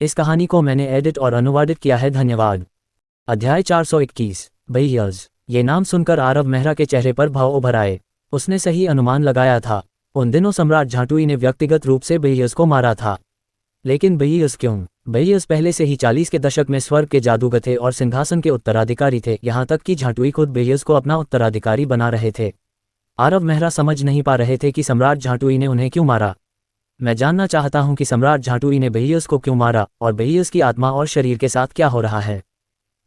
इस कहानी को मैंने एडिट और अनुवादित किया है। धन्यवाद। अध्याय 421 बेयर्स। ये नाम सुनकर आरव मेहरा के चेहरे पर भाव उभर आए। उसने सही अनुमान लगाया था। उन दिनों सम्राट झाटुई ने व्यक्तिगत रूप से बेयर्स को मारा था। लेकिन बेयर्स क्यों? बेयर्स पहले से ही 40 के दशक में स्वर्ग के जादूगर थे और सिंहासन के उत्तराधिकारी थे, यहाँ तक कि झाटुई खुद बेयर्स को अपना उत्तराधिकारी बना रहे थे। आरव मेहरा समझ नहीं पा रहे थे कि सम्राट झाटुई ने उन्हें क्यों मारा। मैं जानना चाहता हूं कि सम्राट झाटुई ने बेयर्स को क्यों मारा और बेयर्स की आत्मा और शरीर के साथ क्या हो रहा है।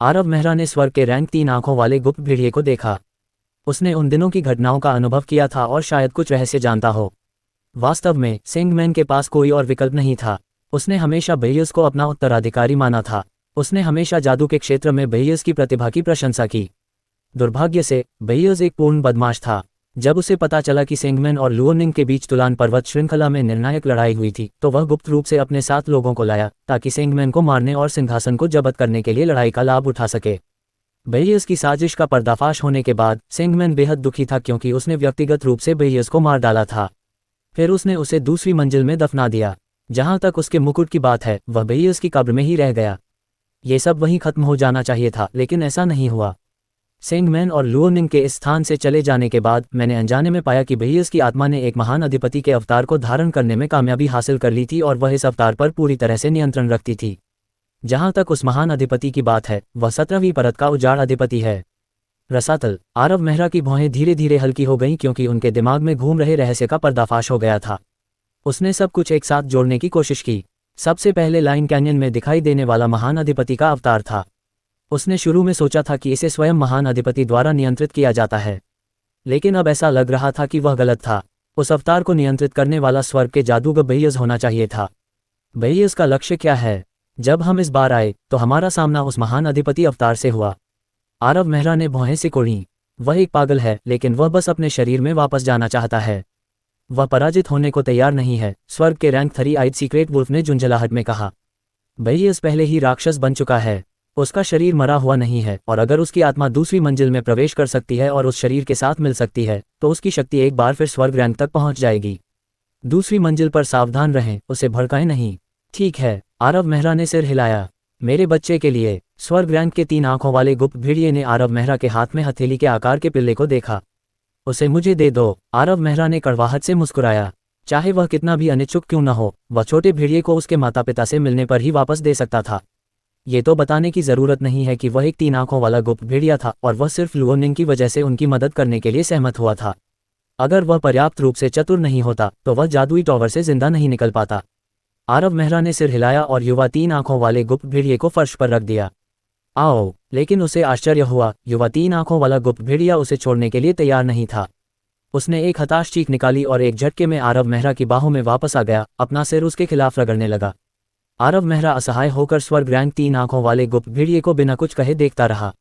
आरव मेहरा ने स्वर्ग के रैंक 3 आंखों वाले गुप्त भेड़िए को देखा। उसने उन दिनों की घटनाओं का अनुभव किया था और शायद कुछ रहस्य जानता हो। वास्तव में सेंगमैन के पास कोई और विकल्प नहीं था। उसने हमेशा बेयर्स को अपना उत्तराधिकारी माना था। उसने हमेशा जादू के क्षेत्र में बेयर्स की प्रतिभा की प्रशंसा की। दुर्भाग्य से बेयर्स एक पूर्ण बदमाश था। जब उसे पता चला कि सेंगमैन और लुओनिंग के बीच तुलान पर्वत श्रृंखला में निर्णायक लड़ाई हुई थी, तो वह गुप्त रूप से अपने 7 लोगों को लाया ताकि सेंगमैन को मारने और सिंहासन को जब्त करने के लिए लड़ाई का लाभ उठा सके। बेयर्स की साजिश का पर्दाफाश होने के बाद सेंगमैन बेहद दुखी था क्योंकि उसने व्यक्तिगत रूप से बेयर्स को मार डाला था। फिर उसने उसे दूसरी मंजिल में दफना दिया। जहां तक उसके मुकुट की बात है, वह बेयर्स की कब्र में ही रह गया। ये सब वहीं खत्म हो जाना चाहिए था, लेकिन ऐसा नहीं हुआ। सेंगमैन और लुओनिंग के इस स्थान से चले जाने के बाद मैंने अनजाने में पाया कि बेयर्स की आत्मा ने एक महान अधिपति के अवतार को धारण करने में कामयाबी हासिल कर ली थी और वह इस अवतार पर पूरी तरह से नियंत्रण रखती थी। जहां तक उस महान अधिपति की बात है, वह 17वीं परत का उजाड़ अधिपति है। रसातल। आरव मेहरा की भौहें धीरे धीरे हल्की हो गईं क्योंकि उनके दिमाग में घूम रहे रहस्य का पर्दाफाश हो गया था। उसने सब कुछ एक साथ जोड़ने की कोशिश की। सबसे पहले लाइन कैनियन में दिखाई देने वाला महान अधिपति का अवतार था। उसने शुरू में सोचा था कि इसे स्वयं महान अधिपति द्वारा नियंत्रित किया जाता है, लेकिन अब ऐसा लग रहा था कि वह गलत था। उस अवतार को नियंत्रित करने वाला स्वर्ग के जादूगर बेयर्स होना चाहिए था। बेयर्स का लक्ष्य क्या है? जब हम इस बार आए तो हमारा सामना उस महान अधिपति अवतार से हुआ। आरव मेहरा ने भौहें सिकोड़ी। वह एक पागल है, लेकिन वह बस अपने शरीर में वापस जाना चाहता है। वह पराजित होने को तैयार नहीं है, स्वर्ग के रैंक 3 आइड सीक्रेट वुल्फ ने झुंझलाहट में कहा। बेयर्स पहले ही राक्षस बन चुका है। उसका शरीर मरा हुआ नहीं है, और अगर उसकी आत्मा दूसरी मंजिल में प्रवेश कर सकती है और उस शरीर के साथ मिल सकती है, तो उसकी शक्ति एक बार फिर स्वर्ग रैंक तक पहुंच जाएगी। दूसरी मंजिल पर सावधान रहें, उसे भड़काएं नहीं। ठीक है, आरव मेहरा ने सिर हिलाया। मेरे बच्चे के लिए। स्वर्ग रैंक के 3 आंखों वाले गुप्त भेड़िए ने आरव मेहरा के हाथ में हथेली के आकार के पिल्ले को देखा। उसे मुझे दे दो, आरव मेहरा ने कड़वाहट से मुस्कुराया। चाहे वह कितना भी अनिच्छुक क्यों न हो, वह छोटे भेड़िए को उसके माता पिता से मिलने पर ही वापस दे सकता था। ये तो बताने की जरूरत नहीं है कि वह एक 3 आंखों वाला गुप्त भेड़िया था और वह सिर्फ लुओनिंग की वजह से उनकी मदद करने के लिए सहमत हुआ था। अगर वह पर्याप्त रूप से चतुर नहीं होता तो वह जादुई टॉवर से जिंदा नहीं निकल पाता। आरव मेहरा ने सिर हिलाया और युवा 3 आंखों वाले गुप्त भेड़िए को फर्श पर रख दिया। आओ। लेकिन उसे आश्चर्य हुआ, युवा 3 आंखों वाला गुप्त भेड़िया उसे छोड़ने के लिए तैयार नहीं था। उसने एक हताश चीख निकाली और एक झटके में आरव मेहरा की बाहों में वापस आ गया, अपना सिर उसके खिलाफ रगड़ने लगा। आरव मेहरा असहाय होकर स्वर्ग रैंक 3 आंखों वाले गुप्त भेड़िए को बिना कुछ कहे देखता रहा।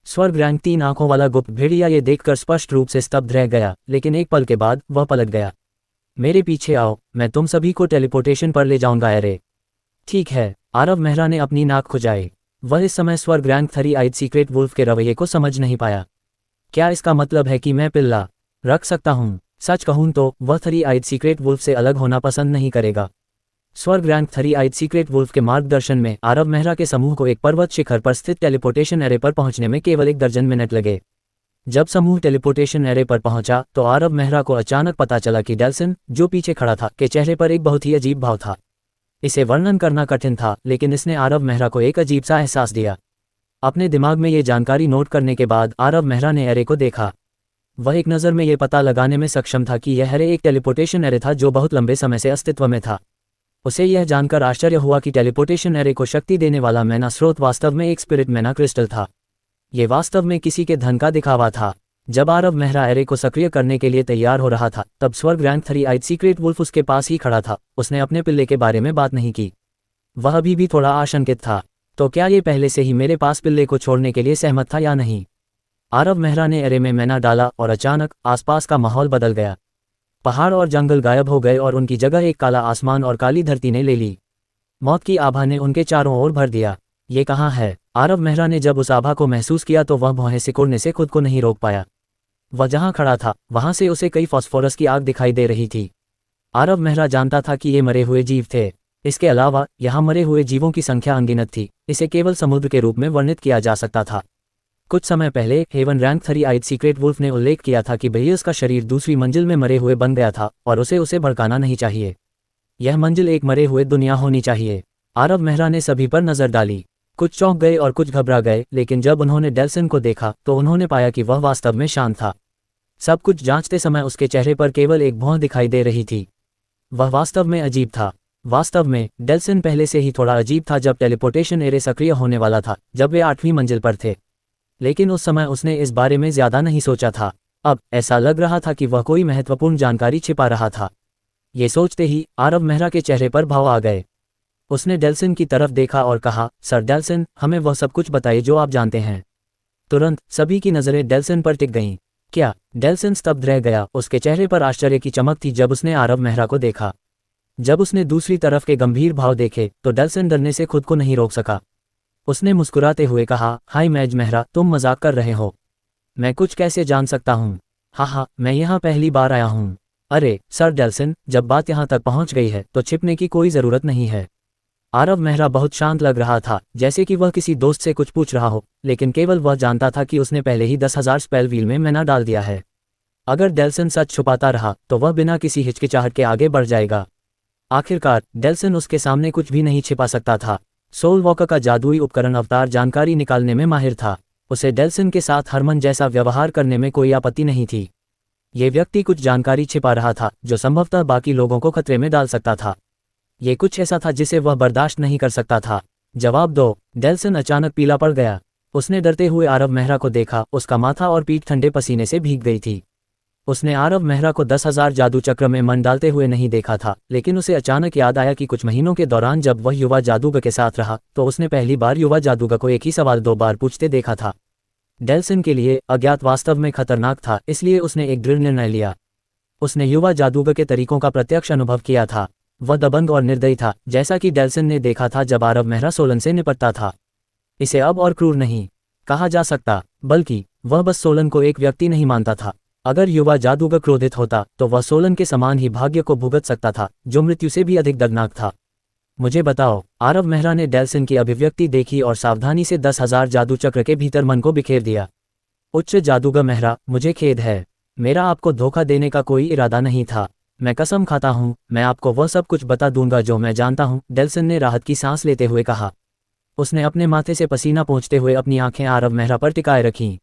स्वर्ग रैंक 3 आंखों वाला गुप्त भेड़िया ये देखकर स्पष्ट रूप से स्तब्ध रह गया, लेकिन एक पल के बाद वह पलट गया। मेरे पीछे आओ, मैं तुम सभी को टेलीपोर्टेशन पर ले जाऊंगा। अरे ठीक है, आरव मेहरा ने अपनी नाक खुजाई। वह इस समय स्वर्ग रैंक 3 आइड सीक्रेट वुल्फ के रवैये को समझ नहीं पाया। क्या इसका मतलब है कि मैं पिल्ला रख सकता हूँ? सच कहूँ तो वह 3 आइड सीक्रेट वुल्फ से अलग होना पसंद नहीं करेगा। स्वर्ग रैंक 3 आइड सीक्रेट वुल्फ के मार्गदर्शन में आरव मेहरा के समूह को एक पर्वत शिखर पर स्थित टेलीपोर्टेशन एरे पर पहुंचने में केवल 1 दर्जन मिनट लगे। जब समूह टेलीपोर्टेशन एरे पर पहुंचा तो आरव मेहरा को अचानक पता चला कि डेल्सन, जो पीछे खड़ा था, के चेहरे पर एक बहुत ही अजीब भाव था। इसे वर्णन करना कठिन था, लेकिन इसने आरव मेहरा को एक अजीब सा एहसास दिया। अपने दिमाग में ये जानकारी नोट करने के बाद आरव मेहरा ने एरे को देखा। वह एक नज़र में ये पता लगाने में सक्षम था कि यह एरे एक टेलीपोर्टेशन एरे था जो बहुत लंबे समय से अस्तित्व में था। उसे यह जानकर आश्चर्य हुआ कि टेलीपोर्टेशन एरे को शक्ति देने वाला मैना स्रोत वास्तव में एक स्पिरिट मैना क्रिस्टल था। ये वास्तव में किसी के धन का दिखावा था। जब आरव मेहरा एरे को सक्रिय करने के लिए तैयार हो रहा था, तब स्वर्ग रैंक 3 आइड सीक्रेट वुल्फ उसके पास ही खड़ा था। उसने अपने पिल्ले के बारे में बात नहीं की। वह अभी भी थोड़ा आशंकित था। तो क्या ये पहले से ही मेरे पास पिल्ले को छोड़ने के लिए सहमत था या नहीं? आरव मेहरा ने एरे में मैना डाला और अचानक आसपास का माहौल बदल गया। पहाड़ और जंगल गायब हो गए और उनकी जगह एक काला आसमान और काली धरती ने ले ली। मौत की आभा ने उनके चारों ओर भर दिया। ये कहाँ है? आरव मेहरा ने जब उस आभा को महसूस किया तो वह भौहें सिकोड़ने से खुद को नहीं रोक पाया। वह जहाँ खड़ा था वहाँ से उसे कई फास्फोरस की आग दिखाई दे रही थी। आरव मेहरा जानता था कि ये मरे हुए जीव थे। इसके अलावा यहाँ मरे हुए जीवों की संख्या अनगिनत थी, इसे केवल समुद्र के रूप में वर्णित किया जा सकता था। कुछ समय पहले हेवन रैंक 3 आइड सीक्रेट वुल्फ ने उल्लेख किया था कि बेयर्स का शरीर दूसरी मंजिल में मरे हुए बन गया था और उसे भड़काना नहीं चाहिए। यह मंजिल एक मरे हुए दुनिया होनी चाहिए। आरव मेहरा ने सभी पर नजर डाली। कुछ चौंक गए और कुछ घबरा गए, लेकिन जब उन्होंने डेल्सन को देखा तो उन्होंने पाया कि वह वास्तव में शांत था। सब कुछ जांचते समय उसके चेहरे पर केवल एक भौं दिखाई दे रही थी। वह वास्तव में अजीब था। वास्तव में डेल्सन पहले से ही थोड़ा अजीब था जब टेलीपोर्टेशन एरे सक्रिय होने वाला था, जब वे 8वीं मंजिल पर थे। लेकिन उस समय उसने इस बारे में ज्यादा नहीं सोचा था। अब ऐसा लग रहा था कि वह कोई महत्वपूर्ण जानकारी छिपा रहा था। ये सोचते ही आरव मेहरा के चेहरे पर भाव आ गए। उसने डेल्सन की तरफ देखा और कहा, सर डेल्सन, हमें वह सब कुछ बताइए जो आप जानते हैं। तुरंत सभी की नजरें डेल्सन पर टिक गईं। क्या? डेल्सन स्तब्ध रह गया। उसके चेहरे पर आश्चर्य की चमक थी जब उसने आरव मेहरा को देखा। जब उसने दूसरी तरफ के गंभीर भाव देखे तो डेल्सन डरने से खुद को नहीं रोक सका। उसने मुस्कुराते हुए कहा, हाय मैज मेहरा, तुम मजाक कर रहे हो। मैं कुछ कैसे जान सकता हूँ? हाँ, मैं यहाँ पहली बार आया हूँ। अरे सर डेल्सन, जब बात यहाँ तक पहुँच गई है तो छिपने की कोई ज़रूरत नहीं है। आरव मेहरा बहुत शांत लग रहा था, जैसे कि वह किसी दोस्त से कुछ पूछ रहा हो, लेकिन केवल वह जानता था कि उसने पहले ही 10,000 स्पेल व्हील में मैना डाल दिया है। अगर डेल्सन सच छुपाता रहा तो वह बिना किसी हिचकिचाहट के आगे बढ़ जाएगा। आखिरकार डेल्सन उसके सामने कुछ भी नहीं छिपा सकता था। सोल वॉकर का जादुई उपकरण अवतार जानकारी निकालने में माहिर था। उसे डेल्सन के साथ हरमन जैसा व्यवहार करने में कोई आपत्ति नहीं थी। ये व्यक्ति कुछ जानकारी छिपा रहा था जो संभवतः बाकी लोगों को खतरे में डाल सकता था। ये कुछ ऐसा था जिसे वह बर्दाश्त नहीं कर सकता था। जवाब दो। डेल्सन अचानक पीला पड़ गया। उसने डरते हुए आरव मेहरा को देखा। उसका माथा और पीठ ठंडे पसीने से भीग गई थी। उसने आरव मेहरा को 10,000 जादू चक्र में मन डालते हुए नहीं देखा था, लेकिन उसे अचानक याद आया कि कुछ महीनों के दौरान जब वह युवा जादूगर के साथ रहा तो उसने पहली बार युवा जादूगर को एक ही सवाल 2 बार पूछते देखा था। डेल्सन के लिए अज्ञात वास्तव में खतरनाक था, इसलिए उसने एक दृढ़ निर्णय लिया। उसने युवा जादूगर के तरीकों का प्रत्यक्ष अनुभव किया था। वह दबंग और निर्दयी था, जैसा कि डेल्सन ने देखा था जब आरव मेहरा सोलन से निपटता था। इसे अब और क्रूर नहीं कहा जा सकता, बल्कि वह बस सोलन को एक व्यक्ति नहीं मानता था। अगर युवा जादूगर क्रोधित होता तो वह सोलन के समान ही भाग्य को भुगत सकता था, जो मृत्यु से भी अधिक दर्दनाक था। मुझे बताओ। आरव मेहरा ने डेल्सन की अभिव्यक्ति देखी और सावधानी से 10,000 जादू चक्र के भीतर मन को बिखेर दिया। उच्च जादूगर मेहरा, मुझे खेद है। मेरा आपको धोखा देने का कोई इरादा नहीं था। मैं कसम खाता हूँ, मैं आपको वह सब कुछ बता दूंगा जो मैं जानता हूँ, डेल्सन ने राहत की सांस लेते हुए कहा। उसने अपने माथे से पसीना पोंछते हुए अपनी आंखें आरव मेहरा पर टिकाए रखीं।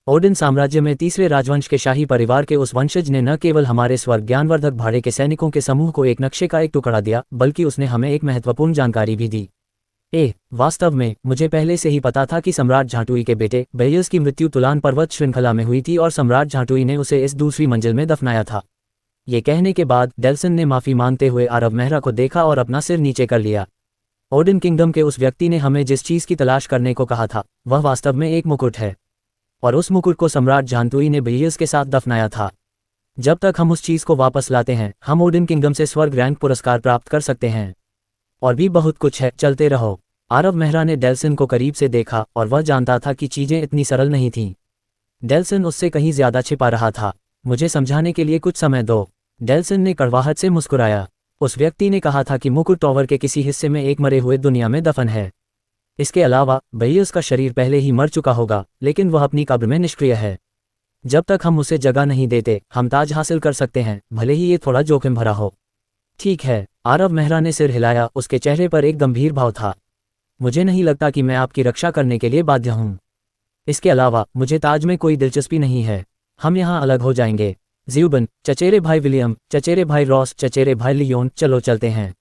ओडिन साम्राज्य में तीसरे राजवंश के शाही परिवार के उस वंशज ने न केवल हमारे स्वर्ग ज्ञानवर्धक भाड़े के सैनिकों के समूह को एक नक्शे का एक टुकड़ा दिया, बल्कि उसने हमें एक महत्वपूर्ण जानकारी भी दी। वास्तव में मुझे पहले से ही पता था कि सम्राट झाटुई के बेटे बेयर्स की मृत्यु तुलान पर्वत श्रृंखला में हुई थी और सम्राट झाटुई ने उसे इस दूसरी मंजिल में दफनाया था। ये कहने के बाद डेल्सन ने माफी मांगते हुए आरव मेहरा को देखा और अपना सिर नीचे कर लिया। ओडिन किंगडम के उस व्यक्ति ने हमें जिस चीज की तलाश करने को कहा था वह वास्तव में एक मुकुट है, और उस मुकुट को सम्राट झांतुई ने बेयर्स के साथ दफनाया था। जब तक हम उस चीज को वापस लाते हैं, हम ओडिन किंगडम से स्वर्ग रैंक पुरस्कार प्राप्त कर सकते हैं। और भी बहुत कुछ है, चलते रहो। आरव मेहरा ने डेल्सन को करीब से देखा और वह जानता था कि चीजें इतनी सरल नहीं थीं। डेल्सन उससे कहीं ज्यादा छिपा रहा था। मुझे समझाने के लिए कुछ समय दो। डेल्सन ने कड़वाहट से मुस्कुराया। उस व्यक्ति ने कहा था कि मुकुट टॉवर के किसी हिस्से में एक मरे हुए दुनिया में दफन है। इसके अलावा बेयर्स का शरीर पहले ही मर चुका होगा, लेकिन वह अपनी कब्र में निष्क्रिय है। जब तक हम उसे जगह नहीं देते, हम ताज हासिल कर सकते हैं, भले ही ये थोड़ा जोखिम भरा हो। ठीक है। आरव मेहरा ने सिर हिलाया। उसके चेहरे पर एक गंभीर भाव था। मुझे नहीं लगता कि मैं आपकी रक्षा करने के लिए बाध्य हूँ। इसके अलावा मुझे ताज में कोई दिलचस्पी नहीं है। हम यहाँ अलग हो जाएंगे। ज़्यूबन, चचेरे भाई विलियम, चचेरे भाई रॉस, चचेरे भाई लियोन, चलो चलते हैं।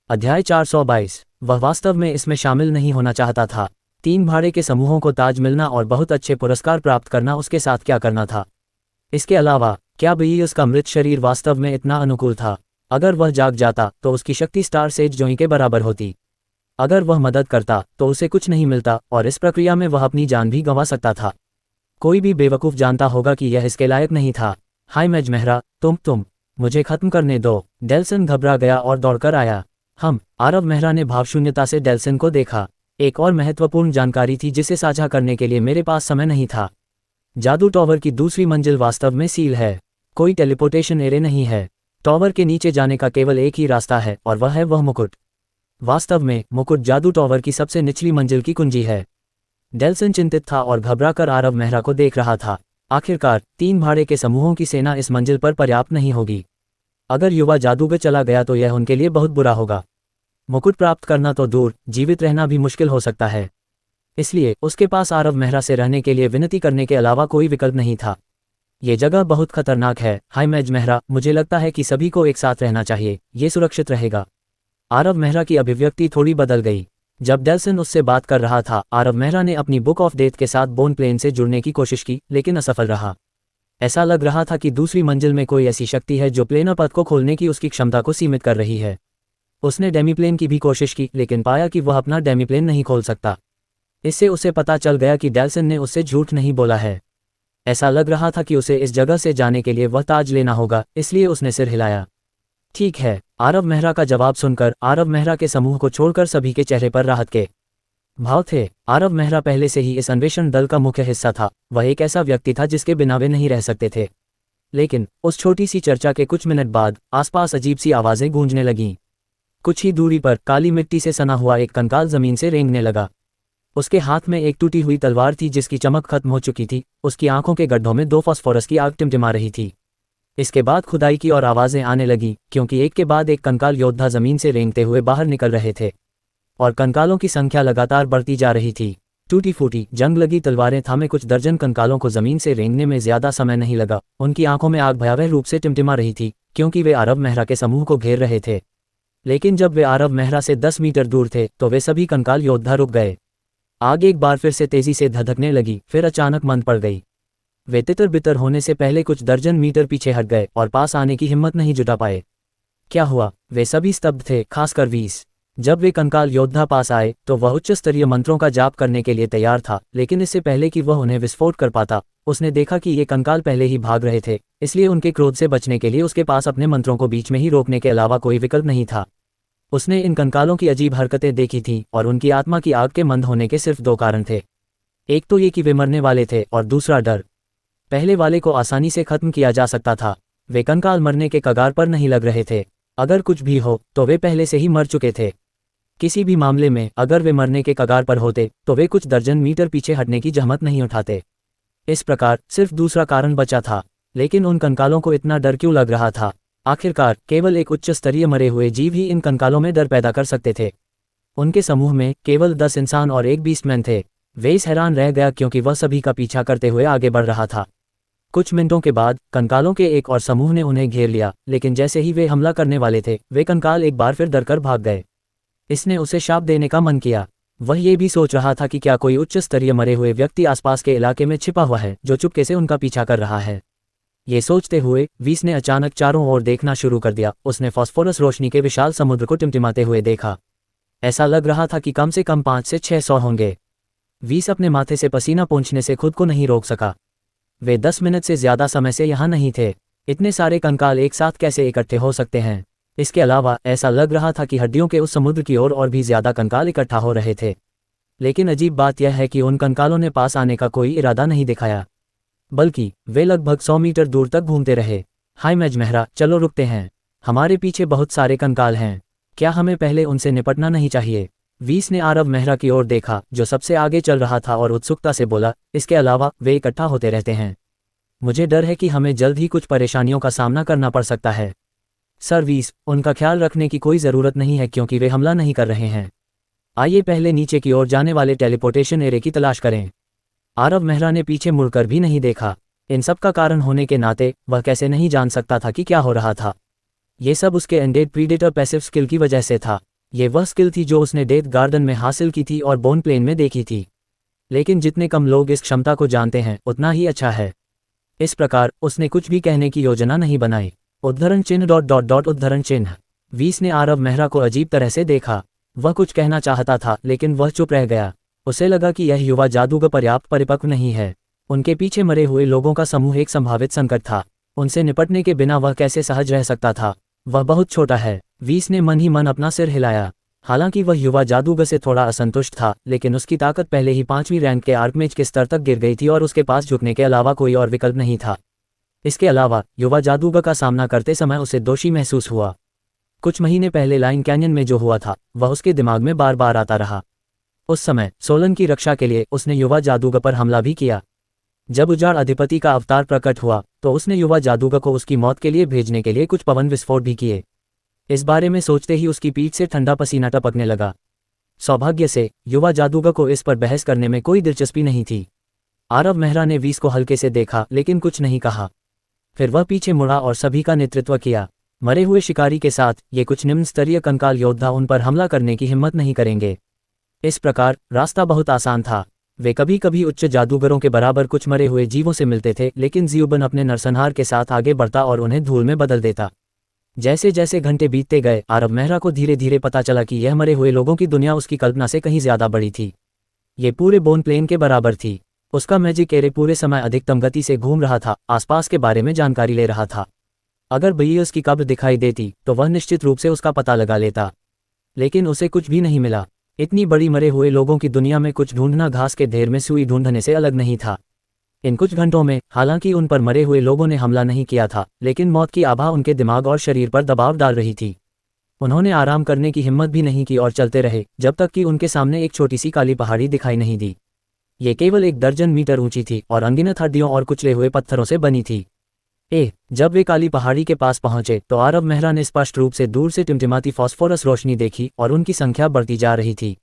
अध्याय 422। वह वास्तव में इसमें शामिल नहीं होना चाहता था। 3 भाड़े के समूहों को ताज मिलना और बहुत अच्छे पुरस्कार प्राप्त करना उसके साथ क्या करना था। इसके अलावा क्या बेयर्स का मृत शरीर वास्तव में इतना अनुकूल था? अगर वह जाग जाता तो उसकी शक्ति स्टार सेज जोई के बराबर होती। अगर वह मदद करता तो उसे कुछ नहीं मिलता और इस प्रक्रिया में वह अपनी जान भी गंवा सकता था। कोई भी बेवकूफ़ जानता होगा कि यह इसके लायक नहीं था। हाय मैज मेहरा, तुम मुझे खत्म करने दो। डेल्सन घबरा गया और दौड़कर आया। आरव मेहरा ने भावशून्यता से डेल्सन को देखा। एक और महत्वपूर्ण जानकारी थी जिसे साझा करने के लिए मेरे पास समय नहीं था। जादू टॉवर की दूसरी मंजिल वास्तव में सील है। कोई टेलीपोर्टेशन एरे नहीं है। टॉवर के नीचे जाने का केवल एक ही रास्ता है और वह है वह मुकुट। वास्तव में मुकुट जादू टॉवर की सबसे निचली मंजिल की कुंजी है। डेल्सन चिंतित था और घबराकर आरव मेहरा को देख रहा था। आखिरकार 3 भाड़े के समूहों की सेना इस मंजिल पर पर्याप्त नहीं होगी। अगर युवा जादूगर चला गया तो यह उनके लिए बहुत बुरा होगा। मुकुट प्राप्त करना तो दूर, जीवित रहना भी मुश्किल हो सकता है। इसलिए उसके पास आरव मेहरा से रहने के लिए विनती करने के अलावा कोई विकल्प नहीं था। ये जगह बहुत खतरनाक है हाय मैज मेहरा, मुझे लगता है कि सभी को एक साथ रहना चाहिए, ये सुरक्षित रहेगा। आरव मेहरा की अभिव्यक्ति थोड़ी बदल गई। जब डेल्सन उससे बात कर रहा था, आरव मेहरा ने अपनी बुक ऑफ डेथ के साथ बोन प्लेन से जुड़ने की कोशिश की, लेकिन असफल रहा। ऐसा लग रहा था कि दूसरी मंजिल में कोई ऐसी शक्ति है जो प्लेनर पथ को खोलने की उसकी क्षमता को सीमित कर रही है। उसने डेमीप्लेन की भी कोशिश की, लेकिन पाया कि वह अपना डेमीप्लेन नहीं खोल सकता। इससे उसे पता चल गया कि डेल्सन ने उससे झूठ नहीं बोला है। ऐसा लग रहा था कि उसे इस जगह से जाने के लिए वह ताज लेना होगा, इसलिए उसने सिर हिलाया। ठीक है, आरव मेहरा का जवाब सुनकर आरव मेहरा के समूह को छोड़कर सभी के चेहरे पर राहत के भाव थे। आरव मेहरा पहले से ही इस अन्वेषण दल का मुख्य हिस्सा था। वह एक ऐसा व्यक्ति था जिसके बिना वे नहीं रह सकते थे। लेकिन उस छोटी सी चर्चा के कुछ मिनट बाद आसपास अजीब सी आवाजें गूंजने लगीं। कुछ ही दूरी पर काली मिट्टी से सना हुआ एक कंकाल जमीन से रेंगने लगा। उसके हाथ में एक टूटी हुई तलवार थी जिसकी चमक खत्म हो चुकी थी। उसकी आंखों के गड्ढों में 2 फास्फोरस की आग टिमटिमा रही थी। इसके बाद खुदाई की और आवाजें आने लगी, क्योंकि एक के बाद एक कंकाल योद्धा जमीन से रेंगते हुए बाहर निकल रहे थे और कंकालों की संख्या लगातार बढ़ती जा रही थी। टूटी फूटी जंग लगी तलवारें थामे कुछ दर्जन कंकालों को जमीन से रेंगने में ज्यादा समय नहीं लगा। उनकी आंखों में आग भयावह रूप से टिमटिमा रही थी, क्योंकि वे आरव मेहरा के समूह को घेर रहे थे। लेकिन जब वे आरव मेहरा से 10 मीटर दूर थे तो वे सभी कंकाल योद्धा रुक गए। आग एक बार फिर से तेजी से धधकने लगी, फिर अचानक मंद पड़ गई। वे तितर बितर होने से पहले कुछ दर्जन मीटर पीछे हट गए और पास आने की हिम्मत नहीं जुटा पाए। क्या हुआ? वे सभी स्तब्ध थे, खासकर वीस। जब वे कंकाल योद्धा पास आए तो वह उच्च स्तरीय मंत्रों का जाप करने के लिए तैयार था, लेकिन इससे पहले कि वह उन्हें विस्फोट कर पाता, उसने देखा कि ये कंकाल पहले ही भाग रहे थे। इसलिए उनके क्रोध से बचने के लिए उसके पास अपने मंत्रों को बीच में ही रोकने के अलावा कोई विकल्प नहीं था। उसने इन कंकालों की अजीब हरकतें देखी थीं और उनकी आत्मा की आग के मंद होने के सिर्फ 2 कारण थे। एक तो ये कि वे मरने वाले थे और दूसरा डर। पहले वाले को आसानी से खत्म किया जा सकता था। वे कंकाल मरने के कगार पर नहीं लग रहे थे। अगर कुछ भी हो तो वे पहले से ही मर चुके थे। किसी भी मामले में अगर वे मरने के कगार पर होते तो वे कुछ दर्जन मीटर पीछे हटने की जहमत नहीं उठाते। इस प्रकार सिर्फ दूसरा कारण बचा था। लेकिन उन कंकालों को इतना डर क्यों लग रहा था? आखिरकार केवल एक उच्च स्तरीय मरे हुए जीव ही इन कंकालों में डर पैदा कर सकते थे। उनके समूह में केवल 10 इंसान और एक बीस्टमैन थे। वेस हैरान रह गया क्योंकि वह सभी का पीछा करते हुए आगे बढ़ रहा था। कुछ मिनटों के बाद कंकालों के एक और समूह ने उन्हें घेर लिया, लेकिन जैसे ही वे हमला करने वाले थे वे कंकाल एक बार फिर डरकर भाग गए। इसने उसे शाप देने का मन किया। वह ये भी सोच रहा था कि क्या कोई उच्च स्तरीय मरे हुए व्यक्ति आसपास के इलाके में छिपा हुआ है जो चुपके से उनका पीछा कर रहा है। ये सोचते हुए वीस ने अचानक चारों ओर देखना शुरू कर दिया। उसने फास्फोरस रोशनी के विशाल समुद्र को टिमटिमाते हुए देखा। ऐसा लग रहा था कि कम से कम 5 से 600 होंगे। वीस अपने माथे से पसीना पोंछने से खुद को नहीं रोक सका। वे 10 मिनट से ज्यादा समय से यहाँ नहीं थे। इतने सारे कंकाल एक साथ कैसे इकट्ठे हो सकते हैं? इसके अलावा ऐसा लग रहा था कि हड्डियों के उस समुद्र की ओर और भी ज्यादा कंकाल इकट्ठा हो रहे थे। लेकिन अजीब बात यह है कि उन कंकालों ने पास आने का कोई इरादा नहीं दिखाया, बल्कि वे लगभग 100 मीटर दूर तक घूमते रहे। हाय मैज मेहरा, चलो रुकते हैं। हमारे पीछे बहुत सारे कंकाल हैं। क्या हमें पहले उनसे निपटना नहीं चाहिए? वीस ने आरव मेहरा की ओर देखा जो सबसे आगे चल रहा था और उत्सुकता से बोला, इसके अलावा वे इकट्ठा होते रहते हैं। मुझे डर है कि हमें जल्द ही कुछ परेशानियों का सामना करना पड़ सकता है। सर वीस, उनका ख्याल रखने की कोई ज़रूरत नहीं है क्योंकि वे हमला नहीं कर रहे हैं। आइए पहले नीचे की ओर जाने वाले टेलीपोर्टेशन एरे की तलाश करें। आरव मेहरा ने पीछे मुड़कर भी नहीं देखा। इन सब का कारण होने के नाते वह कैसे नहीं जान सकता था कि क्या हो रहा था। ये सब उसके अनडेड प्रीडेटर पैसिव स्किल की वजह से था। ये वह स्किल थी जो उसने डेथ गार्डन में हासिल की थी और बोन प्लेन में देखी थी। लेकिन जितने कम लोग इस क्षमता को जानते हैं उतना ही अच्छा है। इस प्रकार उसने कुछ भी कहने की योजना नहीं बनाई। उद्धरण चिन्ह ... उद्धरण चिन्ह। वीस ने आरव मेहरा को अजीब तरह से देखा। वह कुछ कहना चाहता था लेकिन वह चुप रह गया। उसे लगा कि यह युवा जादूगर पर्याप्त परिपक्व नहीं है। उनके पीछे मरे हुए लोगों का समूह एक संभावित संकट था। उनसे निपटने के बिना वह कैसे सहज रह सकता था? वह बहुत छोटा है। वीस ने मन ही मन अपना सिर हिलाया। हालांकि वह युवा जादूगर से थोड़ा असंतुष्ट था, लेकिन उसकी ताकत पहले ही 5वीं रैंक के आर्कमेज के स्तर तक गिर गई थी और उसके पास झुकने के अलावा कोई और विकल्प नहीं था। इसके अलावा युवा जादूगर का सामना करते समय उसे दोषी महसूस हुआ। कुछ महीने पहले लाइन कैनियन में जो हुआ था वह उसके दिमाग में बार बार आता रहा। उस समय सोलन की रक्षा के लिए उसने युवा जादूगर पर हमला भी किया। जब उजाड़ अधिपति का अवतार प्रकट हुआ तो उसने युवा जादूगर को उसकी मौत के लिए भेजने के लिए कुछ पवन विस्फोट भी किए। इस बारे में सोचते ही उसकी पीठ से ठंडा पसीना टपकने लगा। सौभाग्य से युवा जादूगर को इस पर बहस करने में कोई दिलचस्पी नहीं थी। आरव मेहरा ने वीस को हल्के से देखा लेकिन कुछ नहीं कहा। फिर वह पीछे मुड़ा और सभी का नेतृत्व किया। मरे हुए शिकारी के साथ ये कुछ निम्न स्तरीय कंकाल योद्धा उन पर हमला करने की हिम्मत नहीं करेंगे। इस प्रकार रास्ता बहुत आसान था। वे कभी कभी उच्च जादूगरों के बराबर कुछ मरे हुए जीवों से मिलते थे, लेकिन ज़ियुबन अपने नरसंहार के साथ आगे बढ़ता और उन्हें धूल में बदल देता। जैसे जैसे घंटे बीतते गए आरव मेहरा को धीरे धीरे पता चला कि यह मरे हुए लोगों की दुनिया उसकी कल्पना से कहीं ज्यादा बड़ी थी। ये पूरे बोन प्लेन के बराबर थी। उसका मैजिक एरे पूरे समय अधिकतम गति से घूम रहा था, आसपास के बारे में जानकारी ले रहा था। अगर बेयर्स की कब्र दिखाई देती तो वह निश्चित रूप से उसका पता लगा लेता, लेकिन उसे कुछ भी नहीं मिला। इतनी बड़ी मरे हुए लोगों की दुनिया में कुछ ढूंढना घास के ढेर में सुई ढूंढने से अलग नहीं था। इन कुछ घंटों में हालांकि उन पर मरे हुए लोगों ने हमला नहीं किया था, लेकिन मौत की आभा उनके दिमाग और शरीर पर दबाव डाल रही थी। उन्होंने आराम करने की हिम्मत भी नहीं की और चलते रहे जब तक कि उनके सामने एक छोटी सी काली पहाड़ी दिखाई नहीं दी। ये केवल 1 दर्जन मीटर ऊंची थी और अनगिनत हड्डियों और कुचले हुए पत्थरों से बनी थी। जब वे काली पहाड़ी के पास पहुंचे तो आरव मेहरा ने स्पष्ट रूप से दूर से टिमटिमाती फॉस्फोरस रोशनी देखी और उनकी संख्या बढ़ती जा रही थी।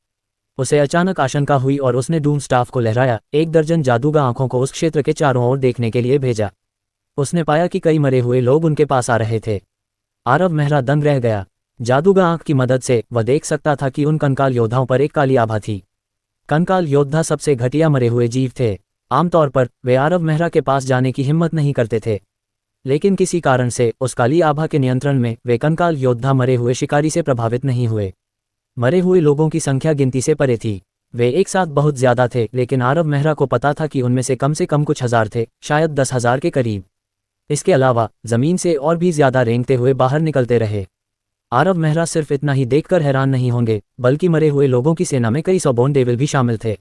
उसे अचानक आशंका हुई और उसने डूम स्टाफ को लहराया। 1 दर्जन जादूगर आंखों को उस क्षेत्र के चारों ओर देखने के लिए भेजा। उसने पाया कि कई मरे हुए लोग उनके पास आ रहे थे। आरव मेहरा दंग रह गया। जादूगर आंख की मदद से वह देख सकता था कि उन कंकाल योद्धाओं पर एक काली आभा थी। कंकाल योद्धा सबसे घटिया मरे हुए जीव थे। आमतौर पर वे आरव मेहरा के पास जाने की हिम्मत नहीं करते थे, लेकिन किसी कारण से उस काली आभा के नियंत्रण में वे कंकाल योद्धा मरे हुए शिकारी से प्रभावित नहीं हुए। मरे हुए लोगों की संख्या गिनती से परे थी। वे एक साथ बहुत ज्यादा थे, लेकिन आरव मेहरा को पता था कि उनमें से कम कुछ हजार थे, शायद 10,000 के करीब। इसके अलावा जमीन से और भी ज्यादा रेंगते हुए बाहर निकलते रहे। आरव मेहरा सिर्फ इतना ही देखकर हैरान नहीं होंगे, बल्कि मरे हुए लोगों की सेना में कई 100 बोन डेविल भी शामिल थे।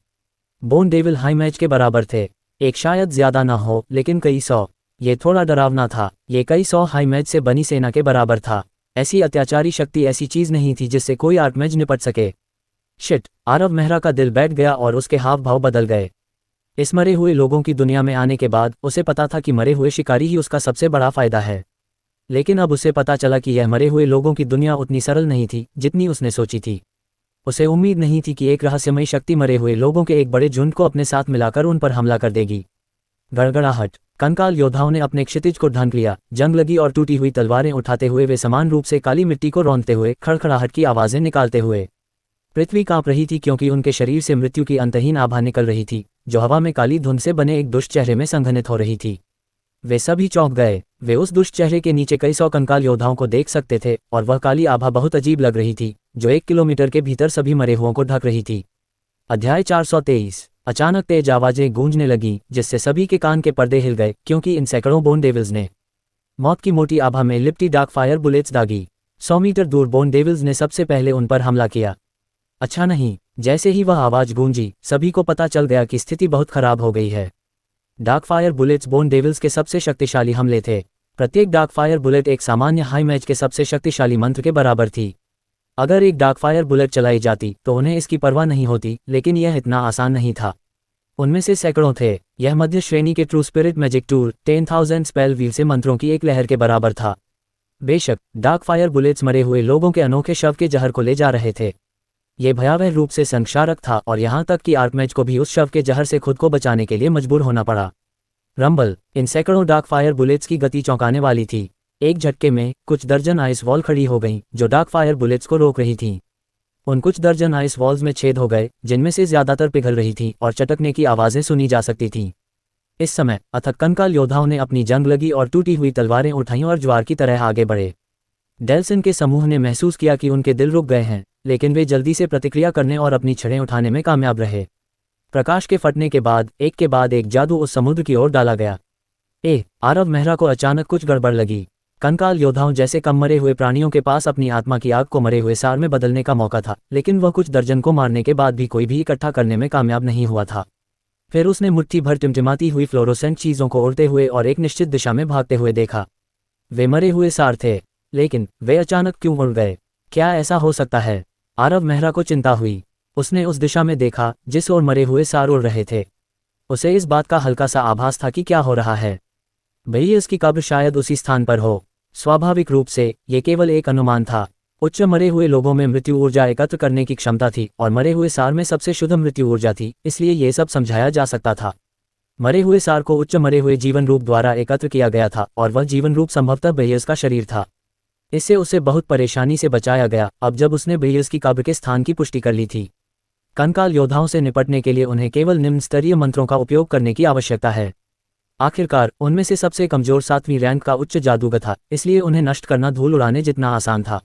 बोन डेविल हाई मैच के बराबर थे। एक शायद ज्यादा ना हो, लेकिन कई 100। ये थोड़ा डरावना था। ये कई 100 हाई मैच से बनी सेना के बराबर था। ऐसी अत्याचारी शक्ति ऐसी चीज नहीं थी जिससे कोई आर्कमेज निपट सके। शिट! आरव मेहरा का दिल बैठ गया और उसके हाव भाव बदल गए। इस मरे हुए लोगों की दुनिया में आने के बाद उसे पता था कि मरे हुए शिकारी ही उसका सबसे बड़ा फायदा है, लेकिन अब उसे पता चला कि यह मरे हुए लोगों की दुनिया उतनी सरल नहीं थी जितनी उसने सोची थी। उसे उम्मीद नहीं थी कि एक रहस्यमयी शक्ति मरे हुए लोगों के एक बड़े झुंड को अपने साथ मिलाकर उन पर हमला कर देगी। गड़गड़ाहट। कंकाल योद्धाओं ने अपने क्षितिज को ढांक लिया। जंग लगी और टूटी हुई तलवारें उठाते हुए वे समान रूप से काली मिट्टी को रौंदते हुए, खड़खड़ाहट की आवाजें निकालते हुए। पृथ्वी कांप रही थी क्योंकि उनके शरीर से मृत्यु की अंतहीन आभा निकल रही थी, जो हवा में काली धुंध से बने एक दुष्ट चेहरे में संघनित हो रही थी। वे सभी चौंक गए। वे उस दुष्ट चेहरे के नीचे कई 100 कंकाल योद्धाओं को देख सकते थे और वह काली आभा बहुत अजीब लग रही थी, जो 1 किलोमीटर के भीतर सभी मरे हुओं को ढक रही थी। अध्याय 423। अचानक तेज आवाजें गूंजने लगी, जिससे सभी के कान के पर्दे हिल गए, क्योंकि इन सैकड़ों बोन डेविल्स ने मौत की मोटी आभा में लिपटी डार्क फायर बुलेट्स दागी। 100 मीटर दूर बोन डेविल्स ने सबसे पहले उन पर हमला किया। अच्छा नहीं, जैसे ही वह आवाज गूंजी सभी को पता चल गया कि स्थिति बहुत खराब हो गई है। Dark fire bullets bone devils के सबसे शक्तिशाली हमले थे। प्रत्येक डार्क फायर बुलेट एक सामान्य हाई मैच के सबसे शक्तिशाली मंत्र के बराबर थी। अगर एक डार्क फायर बुलेट चलाई जाती तो उन्हें इसकी परवाह नहीं होती, लेकिन यह इतना आसान नहीं था। उनमें से सैकड़ों थे। यह मध्य श्रेणी के true spirit magic tool 10,000 spell wheel से मंत्रों की एक लहर के बराबर था। बेशक डार्क फायर बुलेट्स मरे हुए लोगों के अनोखे शव के जहर को ले जा रहे थे। ये भयावह रूप से संक्षारक था और यहाँ तक कि आर्कमेज को भी उस शव के जहर से खुद को बचाने के लिए मजबूर होना पड़ा। रंबल। इन सैकड़ों डार्क फायर बुलेट्स की गति चौंकाने वाली थी। एक झटके में कुछ दर्जन आइस वॉल खड़ी हो गईं, जो डार्क फायर बुलेट्स को रोक रही थीं। उन कुछ दर्जन आइस वॉल्स में छेद हो गए, जिनमें से ज्यादातर पिघल रही थीं और चटकने की आवाजें सुनी जा सकती थीं। इस समय अथक कंकाल योद्धाओं ने अपनी जंग लगी और टूटी हुई तलवारें उठाईं और ज्वार की तरह आगे बढ़े। डेल्सन के समूह ने महसूस किया कि उनके दिल रुक गए हैं, लेकिन वे जल्दी से प्रतिक्रिया करने और अपनी छड़ें उठाने में कामयाब रहे। प्रकाश के फटने के बाद एक जादू उस समुद्र की ओर डाला गया। आरव मेहरा को अचानक कुछ गड़बड़ लगी। कंकाल योद्धाओं जैसे कम मरे हुए प्राणियों के पास अपनी आत्मा की आग को मरे हुए सार में बदलने का मौका था, लेकिन वह कुछ दर्जन को मारने के बाद भी कोई भी इकट्ठा करने में कामयाब नहीं हुआ था। फिर उसने मुट्ठी भर टिमटिमाती हुई फ्लोरोसेंट चीजों को उड़ते हुए और एक निश्चित दिशा में भागते हुए देखा। वे मरे हुए सार थे। लेकिन वे अचानक क्यों उड़ गए? क्या ऐसा हो सकता है? आरव मेहरा को चिंता हुई। उसने उस दिशा में देखा जिस ओर मरे हुए सार उड़ रहे थे। उसे इस बात का हल्का सा आभास था कि क्या हो रहा है। भई इसकी कब्र शायद उसी स्थान पर हो। स्वाभाविक रूप से ये केवल एक अनुमान था। उच्च मरे हुए लोगों में मृत्यु ऊर्जा एकत्र करने की क्षमता थी और मरे हुए सार में सबसे शुद्ध मृत्यु ऊर्जा थी, इसलिए ये सब समझाया जा सकता था। मरे हुए सार को उच्च मरे हुए जीवन रूप द्वारा एकत्र किया गया था और वह जीवन रूप संभवतः बेयस का शरीर था। इससे उसे बहुत परेशानी से बचाया गया। अब जब उसने बेयस की कब्र के स्थान की पुष्टि कर ली थी, कंकाल योद्धाओं से निपटने के लिए उन्हें केवल निम्न स्तरीय मंत्रों का उपयोग करने की आवश्यकता है। आखिरकार उनमें से सबसे कमजोर 7वीं रैंक का उच्च जादूगर था, इसलिए उन्हें नष्ट करना धूल उड़ाने जितना आसान था।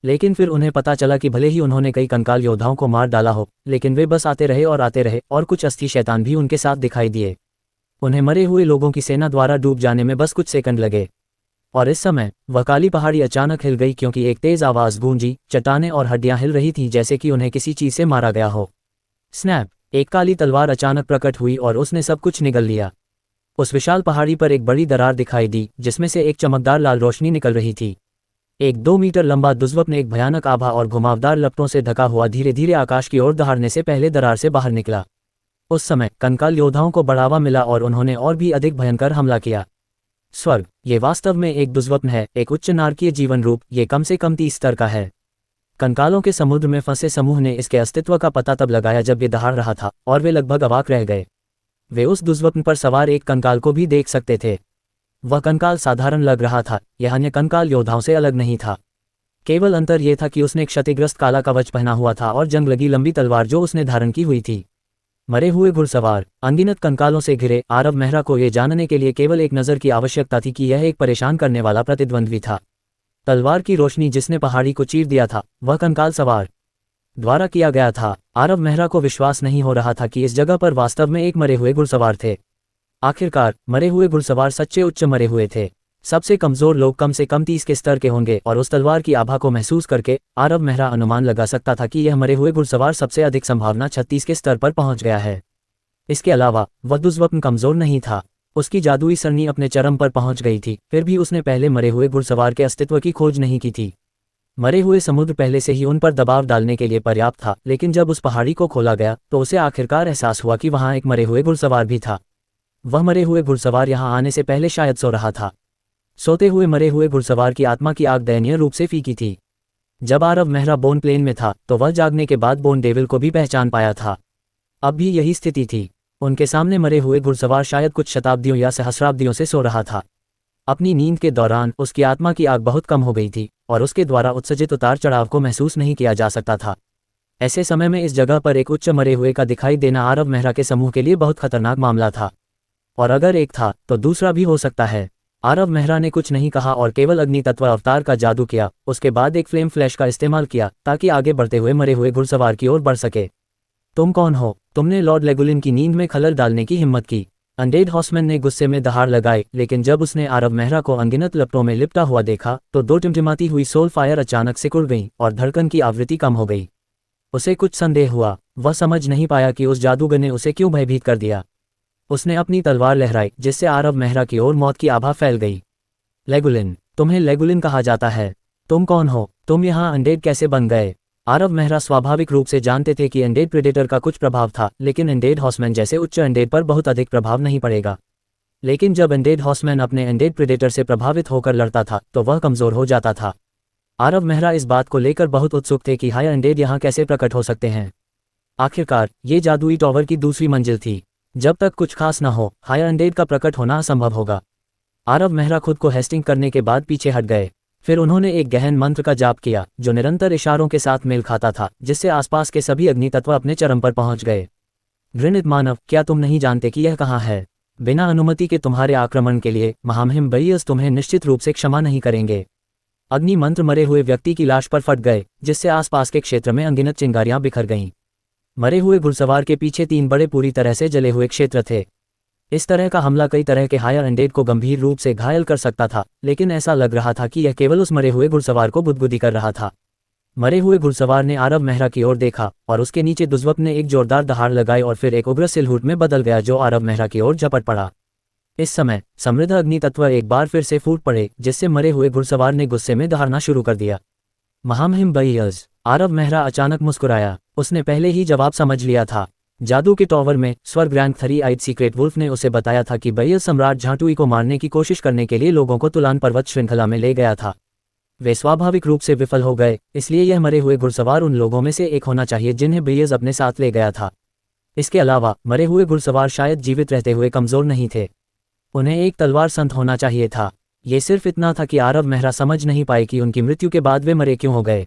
लेकिन फिर उन्हें पता चला कि भले ही उन्होंने कई कंकाल योद्धाओं को मार डाला हो, लेकिन वे बस आते रहे और कुछ अस्थि शैतान भी उनके साथ दिखाई दिए। उन्हें मरे हुए लोगों की सेना द्वारा डूब जाने में बस कुछ सेकंड लगे। और इस समय वह काली पहाड़ी अचानक हिल गई क्योंकि एक तेज आवाज गूंजी। चट्टानें और हड्डियां हिल रही थीं जैसे कि उन्हें किसी चीज से मारा गया हो। स्नैप! एक काली तलवार अचानक प्रकट हुई और उसने सब कुछ निगल लिया। उस विशाल पहाड़ी पर एक बड़ी दरार दिखाई दी जिसमें से एक चमकदार लाल रोशनी निकल रही थी। एक 2 मीटर लंबा दुर्स्वप्न एक भयानक आभा और घुमावदार लपटों से ढका हुआ धीरे धीरे आकाश की ओर दहाड़ने से पहले दरार से बाहर निकला। उस समय कंकाल योद्धाओं को बढ़ावा मिला और उन्होंने और भी अधिक भयंकर हमला किया। स्वर्ग! ये वास्तव में एक दुर्स्वप्न है, एक उच्च नारकीय जीवन रूप। ये कम से कम 30 स्तर का है। कंकालों के समुद्र में फंसे समूह ने इसके अस्तित्व का पता तब लगाया जब ये दहाड़ रहा था और वे लगभग अवाक रह गए। वे उस दुर्स्वप्न पर सवार एक कंकाल को भी देख सकते थे। वह कंकाल साधारण लग रहा था, यह अन्य कंकाल योद्धाओं से अलग नहीं था। केवल अंतर यह था कि उसने क्षतिग्रस्त काला कवच पहना हुआ था और जंग लगी लंबी तलवार जो उसने धारण की हुई थी। मरे हुए घुड़सवार अनगिनत कंकालों से घिरे आरव मेहरा को यह जानने के लिए केवल एक नज़र की आवश्यकता थी कि यह एक परेशान करने वाला प्रतिद्वंद्वी था। तलवार की रोशनी जिसने पहाड़ी को चीर दिया था वह कंकाल सवार द्वारा किया गया था। आरव मेहरा को विश्वास नहीं हो रहा था कि इस जगह पर वास्तव में एक मरे हुए घुड़सवार थे। आखिरकार मरे हुए घुड़सवार सच्चे उच्च मरे हुए थे। सबसे कमजोर लोग कम से कम 30 के स्तर के होंगे और उस तलवार की आभा को महसूस करके आरव मेहरा अनुमान लगा सकता था कि यह मरे हुए घुड़सवार सबसे अधिक संभावना 36 के स्तर पर पहुंच गया है। इसके अलावा वह दुर्स्वप्न कमजोर नहीं था। उसकी जादुई सरणी अपने चरम पर पहुंच गई थी, फिर भी उसने पहले मरे हुए घुड़सवार के अस्तित्व की खोज नहीं की थी। मरे हुए समुद्र पहले से ही उन पर दबाव डालने के लिए पर्याप्त था, लेकिन जब उस पहाड़ी को खोला गया तो उसे आखिरकार एहसास हुआ कि वहां एक मरे हुए घुड़सवार भी था। वह मरे हुए घुड़सवार यहां आने से पहले शायद सो रहा था। सोते हुए मरे हुए घुड़सवार की आत्मा की आग दयनीय रूप से फीकी थी। जब आरव मेहरा बोन प्लेन में था तो वह जागने के बाद बोन डेविल को भी पहचान पाया था। अब भी यही स्थिति थी। उनके सामने मरे हुए घुड़सवार शायद कुछ शताब्दियों या सहस्राब्दियों से सो रहा था। अपनी नींद के दौरान उसकी आत्मा की आग बहुत कम हो गई थी और उसके द्वारा उत्सर्जित उतार चढ़ाव को महसूस नहीं किया जा सकता था। ऐसे समय में इस जगह पर एक उच्च मरे हुए का दिखाई देना आरव मेहरा के समूह के लिए बहुत खतरनाक मामला था। और अगर एक था तो दूसरा भी हो सकता है। आरव मेहरा ने कुछ नहीं कहा और केवल अग्नि तत्व अवतार का जादू किया। उसके बाद एक फ्लेम फ्लैश का इस्तेमाल किया ताकि आगे बढ़ते हुए मरे हुए घुड़सवार की ओर बढ़ सके। तुम कौन हो? तुमने लॉर्ड लेगुलिन की नींद में खलल डालने की हिम्मत की। अनडेड हॉर्समैन ने गुस्से में दहाड़ लगाई, लेकिन जब उसने आरव मेहरा को अनगिनत लपटों में लिपटा हुआ देखा तो 2 टिमटिमाती हुई सोल फायर अचानक सिकुड़ गई और धड़कन की आवृत्ति कम हो गई। उसे कुछ संदेह हुआ। वह समझ नहीं पाया कि उस जादूगर ने उसे क्यों भयभीत कर दिया। उसने अपनी तलवार लहराई जिससे आरव मेहरा की ओर मौत की आभा फैल गई। लेगुलिन! तुम्हें लेगुलिन कहा जाता है। तुम कौन हो? तुम यहाँ अनडेड कैसे बन गए? आरव मेहरा स्वाभाविक रूप से जानते थे कि अनडेड प्रेडेटर का कुछ प्रभाव था, लेकिन अनडेड हॉर्समैन जैसे उच्च अनडेड पर बहुत अधिक प्रभाव नहीं पड़ेगा। लेकिन जब अनडेड हॉर्समैन अपने अनडेड प्रेडेटर से प्रभावित होकर लड़ता था तो वह कमजोर हो जाता था। आरव मेहरा इस बात को लेकर बहुत उत्सुक थे कि हाई अनडेड यहाँ कैसे प्रकट हो सकते हैं। आखिरकार ये जादुई टॉवर की दूसरी मंजिल थी। जब तक कुछ खास न हो हाई अनडेड का प्रकट होना असंभव होगा। आरव मेहरा खुद को हेस्टिंग करने के बाद पीछे हट गए। फिर उन्होंने एक गहन मंत्र का जाप किया जो निरंतर इशारों के साथ मेल खाता था, जिससे आसपास के सभी अग्नि तत्व अपने चरम पर पहुंच गए। घृणित मानव, क्या तुम नहीं जानते कि यह कहाँ है? बिना अनुमति के तुम्हारे आक्रमण के लिए महामहिम बेयस तुम्हें निश्चित रूप से क्षमा नहीं करेंगे। अग्नि मंत्र मरे हुए व्यक्ति की लाश पर फट गए, जिससे आसपास के क्षेत्र में अनगिनत चिंगारियां बिखर गईं। मरे हुए घुड़सवार के पीछे 3 बड़े पूरी तरह से जले हुए क्षेत्र थे। इस तरह का हमला कई तरह के हायर अनडेड को गंभीर रूप से घायल कर सकता था, लेकिन ऐसा लग रहा था कि यह केवल उस मरे हुए घुड़सवार को बुदबुदी कर रहा था। मरे हुए घुड़सवार ने आरव मेहरा की ओर देखा और उसके नीचे दुर्स्वप्न ने एक जोरदार दहाड़ लगाई और फिर एक उग्र सिलहूट में बदल गया जो आरव मेहरा की ओर झपट पड़ा। इस समय समृद्ध अग्नि तत्व एक बार फिर से फूट पड़े, जिससे मरे हुए घुड़सवार ने गुस्से में दहाड़ना शुरू कर दिया। महामहिम बयर्स, आरव मेहरा अचानक मुस्कुराया। उसने पहले ही जवाब समझ लिया था। जादू के टॉवर में स्वर्ग रैंक 3 आइड सीक्रेट वुल्फ ने उसे बताया था कि बयर्स सम्राट झाटुई को मारने की कोशिश करने के लिए लोगों को तुलान पर्वत श्रृंखला में ले गया था। वे स्वाभाविक रूप से विफल हो गए, इसलिए यह मरे हुए घुड़सवार उन लोगों में से एक होना चाहिए जिन्हें बयर्स अपने साथ ले गया था। इसके अलावा मरे हुए घुड़सवार शायद जीवित रहते हुए कमजोर नहीं थे। उन्हें एक तलवार संत होना चाहिए था। ये सिर्फ इतना था कि आरव मेहरा समझ नहीं पाए कि उनकी मृत्यु के बाद वे मरे क्यों हो गए।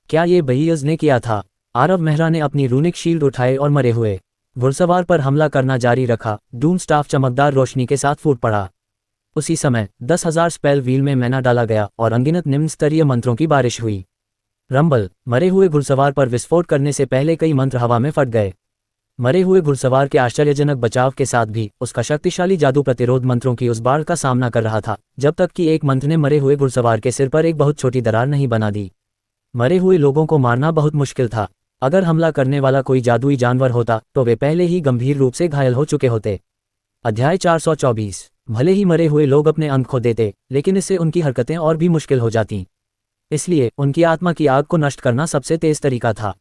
क्या ये बयर्स ने किया था? आरव मेहरा ने अपनी रूनिक शील्ड उठाए और मरे हुए घुड़सवार पर हमला करना जारी रखा। डूम स्टाफ चमकदार रोशनी के साथ फूट पड़ा। उसी समय 10,000 स्पेल व्हील में मैना डाला गया और अनगिनत निम्न स्तरीय मंत्रों की बारिश हुई। रंबल, मरे हुए घुड़सवार पर विस्फोट करने से पहले कई मंत्र हवा में फट गए। मरे हुए घुड़सवार के आश्चर्यजनक बचाव के साथ भी उसका शक्तिशाली जादू प्रतिरोध मंत्रों की उस बाढ़ का सामना कर रहा था, जब तक कि एक मंत्र ने मरे हुए घुड़सवार के सिर पर एक बहुत छोटी दरार नहीं बना दी। मरे हुए लोगों को मारना बहुत मुश्किल था। अगर हमला करने वाला कोई जादुई जानवर होता तो वे पहले ही गंभीर रूप से घायल हो चुके होते। अध्याय 424। भले ही मरे हुए लोग अपने अंग खो देते, लेकिन इससे उनकी हरकतें और भी मुश्किल हो जाती। इसलिए उनकी आत्मा की आग को नष्ट करना सबसे तेज तरीका था।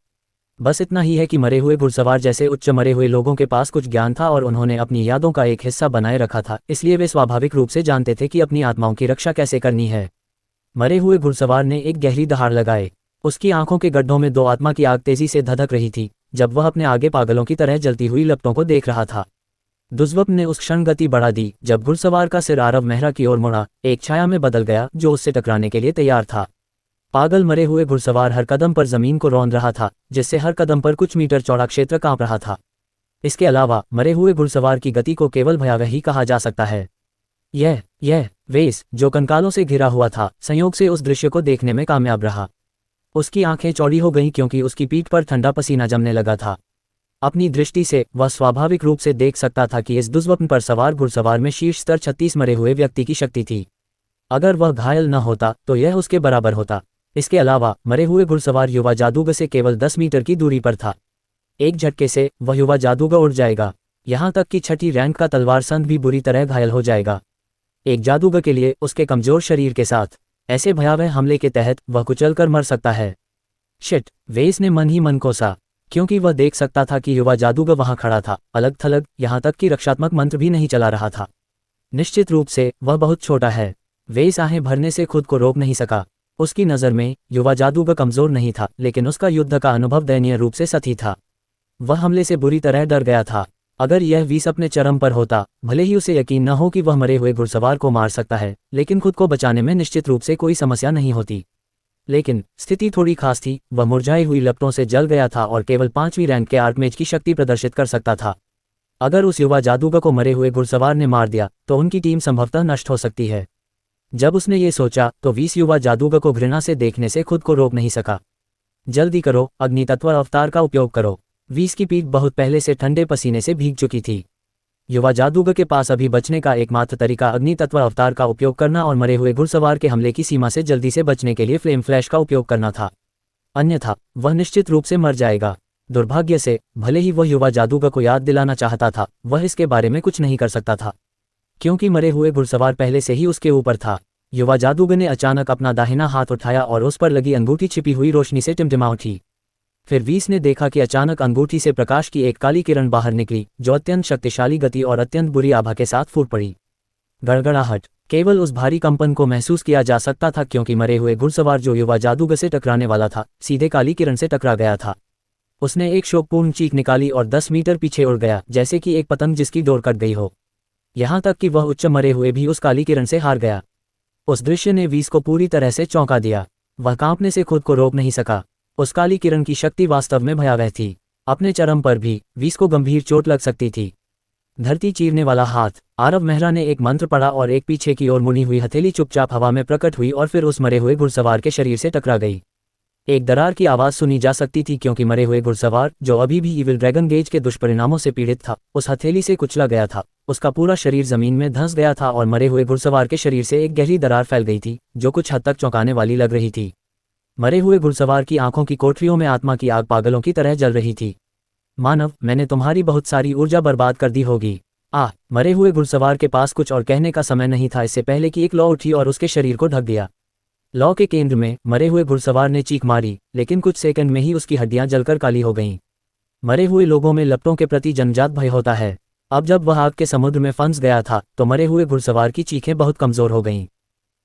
बस इतना ही है कि मरे हुए घुड़सवार जैसे उच्च मरे हुए लोगों के पास कुछ ज्ञान था और उन्होंने अपनी यादों का एक हिस्सा बनाए रखा था, इसलिए वे स्वाभाविक रूप से जानते थे कि अपनी आत्माओं की रक्षा कैसे करनी है। मरे हुए घुड़सवार ने एक गहरी दहाड़ लगाए। उसकी आंखों के गड्ढों में दो आत्मा की आग तेजी से धधक रही थी, जब वह अपने आगे पागलों की तरह जलती हुई लपटों को देख रहा था। दुष्वप्न ने उस क्षण गति बढ़ा दी जब घुड़सवार का सिर आरव मेहरा की ओर मुड़ा, एक छाया में बदल गया जो उससे टकराने के लिए तैयार था। पागल मरे हुए घुड़सवार हर कदम पर जमीन को रौंद रहा था, जिससे हर कदम पर कुछ मीटर चौड़ा क्षेत्र कांप रहा था। इसके अलावा मरे हुए घुड़सवार की गति को केवल भयावह ही कहा जा सकता है। यह वेस, जो कंकालों से घिरा हुआ था, संयोग से उस दृश्य को देखने में कामयाब रहा। उसकी आंखें चौड़ी हो गईं क्योंकि उसकी पीठ पर ठंडा पसीना जमने लगा था। अपनी दृष्टि से वह स्वाभाविक रूप से देख सकता था कि इस दुष्वप्न पर सवार घुड़सवार में शीर्ष स्तर 36 मरे हुए व्यक्ति की शक्ति थी। अगर वह घायल न होता तो यह उसके बराबर होता। इसके अलावा मरे हुए घुड़सवार युवा जादूगर से केवल 10 मीटर की दूरी पर था। एक झटके से वह युवा जादूगर उड़ जाएगा। यहाँ तक कि छठी रैंक का तलवार संत भी बुरी तरह घायल हो जाएगा। एक जादूगर के लिए उसके कमजोर शरीर के साथ ऐसे भयावह हमले के तहत वह कुचलकर मर सकता है। शिट, वेस ने मन ही मन कोसा, क्योंकि वह देख सकता था कि युवा जादूगर वहां खड़ा था, अलग थलग, यहाँ तक कि रक्षात्मक मंत्र भी नहीं चला रहा था। निश्चित रूप से वह बहुत छोटा है। वेस आहें भरने से खुद को रोक नहीं सका। उसकी नज़र में युवा जादूगर कमजोर नहीं था, लेकिन उसका युद्ध का अनुभव दयनीय रूप से सती था। वह हमले से बुरी तरह डर गया था। अगर यह वीस अपने चरम पर होता, भले ही उसे यकीन न हो कि वह मरे हुए घुड़सवार को मार सकता है, लेकिन खुद को बचाने में निश्चित रूप से कोई समस्या नहीं होती। लेकिन स्थिति थोड़ी खास थी। वह मुरझाई हुई लपटों से जल गया था और केवल 5वीं रैंक के आर्कमेज की शक्ति प्रदर्शित कर सकता था। अगर उस युवा जादूगर को मरे हुए घुड़सवार ने मार दिया तो उनकी टीम संभवतः नष्ट हो सकती है। जब उसने ये सोचा तो वीस युवा जादूगर को घृणा से देखने से खुद को रोक नहीं सका। जल्दी करो, अग्नि तत्व अवतार का उपयोग करो। वीस की पीठ बहुत पहले से ठंडे पसीने से भीग चुकी थी। युवा जादूगर के पास अभी बचने का एकमात्र तरीका अग्नि तत्व अवतार का उपयोग करना और मरे हुए घुड़सवार के हमले की सीमा से जल्दी से बचने के लिए फ्लेम फ्लैश का उपयोग करना था। अन्यथा वह निश्चित रूप से मर जाएगा। दुर्भाग्य से, भले ही वह युवा जादूगर को याद दिलाना चाहता था, वह इसके बारे में कुछ नहीं कर सकता था, क्योंकि मरे हुए घुड़सवार पहले से ही उसके ऊपर था। युवा जादूगर ने अचानक अपना दाहिना हाथ उठाया और उस पर लगी अंगूठी छिपी हुई रोशनी से टिमटिमा उठी। फिर वीस ने देखा कि अचानक अंगूठी से प्रकाश की एक काली किरण बाहर निकली, जो अत्यंत शक्तिशाली गति और अत्यंत बुरी आभा के साथ फूट पड़ी। गड़गड़ाहट, केवल उस भारी कंपन को महसूस किया जा सकता था क्योंकि मरे हुए घुड़सवार जो युवा जादूगर से टकराने वाला था, सीधे काली किरण से टकरा गया था। उसने एक शोकपूर्ण चीख निकाली और 10 मीटर पीछे उड़ गया, जैसे कि एक पतंग जिसकी डोर कट गई हो। यहाँ तक कि वह उच्च मरे हुए भी उस काली किरण से हार गया। उस दृश्य ने वीस को पूरी तरह से चौंका दिया। वह कांपने से खुद को रोक नहीं सका। उस काली किरण की शक्ति वास्तव में भयावह थी। अपने चरम पर भी वीस को गंभीर चोट लग सकती थी। धरती चीरने वाला हाथ। आरव मेहरा ने एक मंत्र पढ़ा और एक पीछे की ओर मुड़ी हुई हथेली चुपचाप हवा में प्रकट हुई और फिर उस मरे हुए घुड़सवार के शरीर से टकरा गई। एक दरार की आवाज सुनी जा सकती थी क्योंकि मरे हुए घुड़सवार, जो अभी भी इविल ड्रैगन गेज के दुष्परिणामों से पीड़ित था, उस हथेली से कुचला गया था। उसका पूरा शरीर जमीन में धंस गया था और मरे हुए घुड़सवार के शरीर से एक गहरी दरार फैल गई थी, जो कुछ हद तक चौंकाने वाली लग रही थी। मरे हुए घुड़सवार की आंखों की कोठरियों में आत्मा की आग पागलों की तरह जल रही थी। मानव, मैंने तुम्हारी बहुत सारी ऊर्जा बर्बाद कर दी होगी। मरे हुए घुड़सवार के पास कुछ और कहने का समय नहीं था इससे पहले कि एक लौ उठी और उसके शरीर को ढक दिया। लौ के केंद्र में मरे हुए घुड़सवार ने चीख मारी, लेकिन कुछ सेकंड में ही उसकी हड्डियां जलकर काली हो गईं। मरे हुए लोगों में लपटों के प्रति जन्मजात भय होता है। अब जब वह आग के समुद्र में फंस गया था तो मरे हुए घुड़सवार की चीखें बहुत कमजोर हो गईं।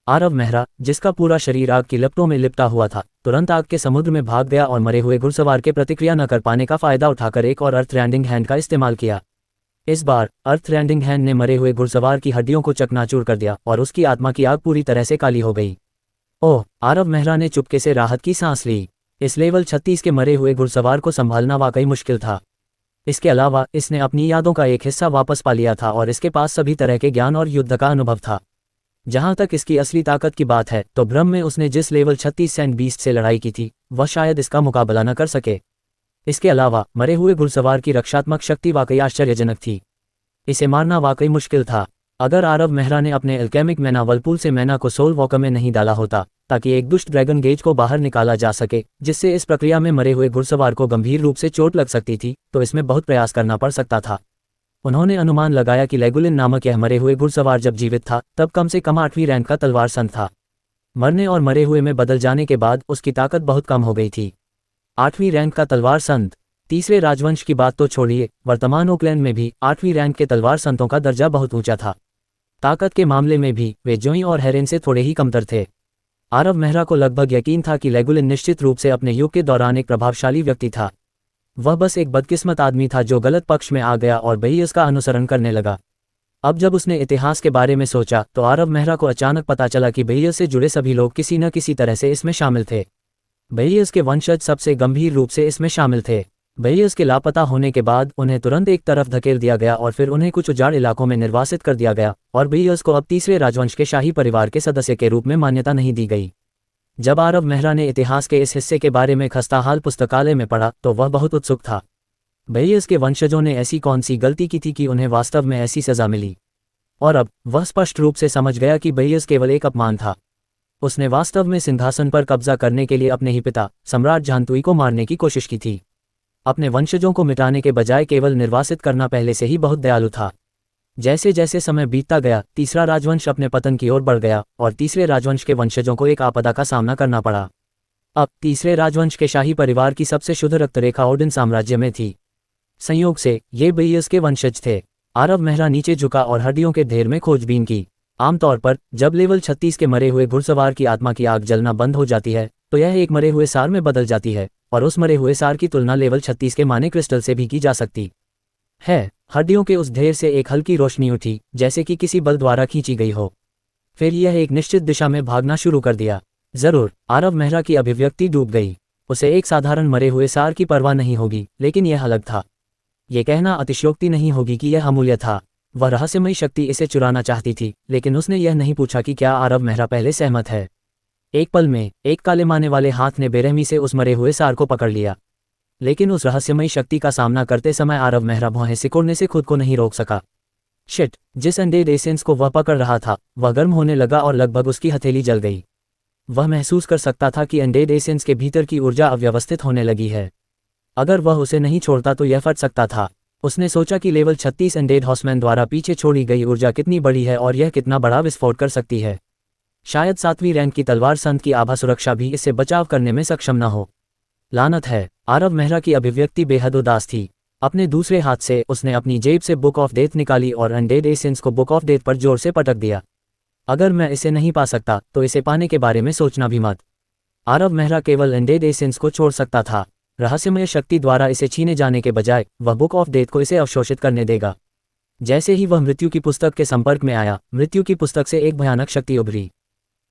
आरव मेहरा, जिसका पूरा शरीर आग की लपटों में लिपटा हुआ था, तुरंत आग के समुद्र में भाग गया और मरे हुए घुड़सवार के प्रतिक्रिया न कर पाने का फायदा उठाकर एक और अर्थ रैंडिंग हैंड का इस्तेमाल किया। इस बार अर्थ रैंडिंग हैंड ने मरे हुए घुड़सवार की हड्डियों को चकनाचूर कर दिया और उसकी आत्मा की आग पूरी तरह से काली हो गई। ओह, आरव मेहरा ने चुपके से राहत की सांस ली। इस लेवल 36 के मरे हुए घुड़सवार को संभालना वाकई मुश्किल था। इसके अलावा इसने अपनी यादों का एक हिस्सा वापस पा लिया था और इसके पास सभी तरह के ज्ञान और युद्ध का अनुभव था। जहां तक इसकी असली ताकत की बात है तो भ्रम में उसने जिस लेवल 36 सैंड बीस्ट से लड़ाई की थी वह शायद इसका मुकाबला न कर सके। इसके अलावा मरे हुए घुड़सवार की रक्षात्मक शक्ति वाकई आश्चर्यजनक थी। इसे मारना वाकई मुश्किल था। अगर आरव मेहरा ने अपने एल्केमिक मैना वर्लपूल से मैना को सोल वॉकर में नहीं डाला होता ताकि एक दुष्ट ड्रैगन गेज को बाहर निकाला जा सके, जिससे इस प्रक्रिया में मरे हुए घुड़सवार को गंभीर रूप से चोट लग सकती थी, तो इसमें बहुत प्रयास करना पड़ सकता था। उन्होंने अनुमान लगाया कि लेगुलिन नामक यह मरे हुए घुड़सवार जब जीवित था तब कम से कम 8वीं रैंक का तलवार संत था। मरने और मरे हुए में बदल जाने के बाद उसकी ताकत बहुत कम हो गई थी। 8वीं रैंक का तलवार संत। तीसरे राजवंश की बात तो छोड़िए, वर्तमान ओकलैंड में भी 8वीं रैंक के तलवार संतों का दर्जा बहुत ऊंचा था। ताकत के मामले में भी वे जोई और हेरेन से थोड़े ही कमतर थे। आरव मेहरा को लगभग यकीन था कि लेगुलिन निश्चित रूप से अपने युग के दौरान एक प्रभावशाली व्यक्ति था। वह बस एक बदकिस्मत आदमी था जो गलत पक्ष में आ गया और बेयस का अनुसरण करने लगा। अब जब उसने इतिहास के बारे में सोचा तो आरव मेहरा को अचानक पता चला कि बेयस से जुड़े सभी लोग किसी न किसी तरह से इसमें शामिल थे। बेयस के वंशज सबसे गंभीर रूप से इसमें शामिल थे। बेयस के लापता होने के बाद उन्हें तुरंत एक तरफ धकेल दिया गया और फिर उन्हें कुछ उजाड़ इलाकों में निर्वासित कर दिया गया और बेयस को अब तीसरे राजवंश के शाही परिवार के सदस्य के रूप में मान्यता नहीं दी गई। जब आरव मेहरा ने इतिहास के इस हिस्से के बारे में खस्ताहाल पुस्तकालय में पढ़ा तो वह बहुत उत्सुक था। बेयस के वंशजों ने ऐसी कौन सी गलती की थी कि उन्हें वास्तव में ऐसी सजा मिली, और अब वह स्पष्ट रूप से समझ गया कि बेयस केवल एक अपमान था। उसने वास्तव में सिंहासन पर कब्जा करने के लिए अपने ही पिता सम्राट झांतुई को मारने की कोशिश की थी। अपने वंशजों को मिटाने के बजाय केवल निर्वासित करना पहले से ही बहुत दयालु था। जैसे जैसे समय बीतता गया तीसरा राजवंश अपने पतन की ओर बढ़ गया और तीसरे राजवंश के वंशजों को एक आपदा का सामना करना पड़ा। अब तीसरे राजवंश के शाही परिवार की सबसे शुद्ध रक्तरेखा ओडिन साम्राज्य में थी। संयोग से ये बेयस के वंशज थे। आरव मेहरा नीचे झुका और हड्डियों के ढेर में खोजबीन की। आमतौर पर जब लेवल 36 के मरे हुए घुड़सवार की आत्मा की आग जलना बंद हो जाती है तो यह एक मरे हुए सार में बदल जाती है और उस मरे हुए सार की तुलना लेवल 36 के माने क्रिस्टल से भी की जा सकती है। हड्डियों के उस ढेर से एक हल्की रोशनी उठी जैसे कि किसी बल द्वारा खींची गई हो। फिर यह एक निश्चित दिशा में भागना शुरू कर दिया। जरूर, आरव मेहरा की अभिव्यक्ति डूब गई। उसे एक साधारण मरे हुए सार की परवाह नहीं होगी, लेकिन यह अलग था। यह कहना अतिशयोक्ति नहीं होगी कि यह अमूल्य था। वह रहस्यमयी शक्ति इसे चुराना चाहती थी, लेकिन उसने यह नहीं पूछा कि क्या आरव मेहरा पहले सहमत है। एक पल में एक काले माने वाले हाथ ने बेरहमी से उस मरे हुए सार को पकड़ लिया, लेकिन उस रहस्यमयी शक्ति का सामना करते समय आरव मेहरा भौहें सिकोड़ने से खुद को नहीं रोक सका। शिट, जिस अनडेड एसेंस को वह पकड़ रहा था वह गर्म होने लगा और लगभग उसकी हथेली जल गई। वह महसूस कर सकता था कि अनडेड एसेंस के भीतर की ऊर्जा अव्यवस्थित होने लगी है। अगर वह उसे नहीं छोड़ता तो यह फट सकता था। उसने सोचा कि लेवल 36 अनडेड हॉर्समैन द्वारा पीछे छोड़ी गई ऊर्जा कितनी बड़ी है और यह कितना बड़ा विस्फोट कर सकती है। शायद 7वीं रैंक की तलवार संत की आभा सुरक्षा भी इससे बचाव करने में सक्षम न हो। लानत है। आरव मेहरा की अभिव्यक्ति बेहद उदास थी। अपने दूसरे हाथ से उसने अपनी जेब से बुक ऑफ डेथ निकाली और अनडेड एसेंस को बुक ऑफ डेथ पर जोर से पटक दिया। अगर मैं इसे नहीं पा सकता तो इसे पाने के बारे में सोचना भी मत। आरव मेहरा केवल अनडेड एसेंस को छोड़ सकता था। रहस्यमय शक्ति द्वारा इसे छीने जाने के बजाय वह बुक ऑफ डेथ को इसे अवशोषित करने देगा। जैसे ही वह मृत्यु की पुस्तक के संपर्क में आया, मृत्यु की पुस्तक से एक भयानक शक्ति उभरी।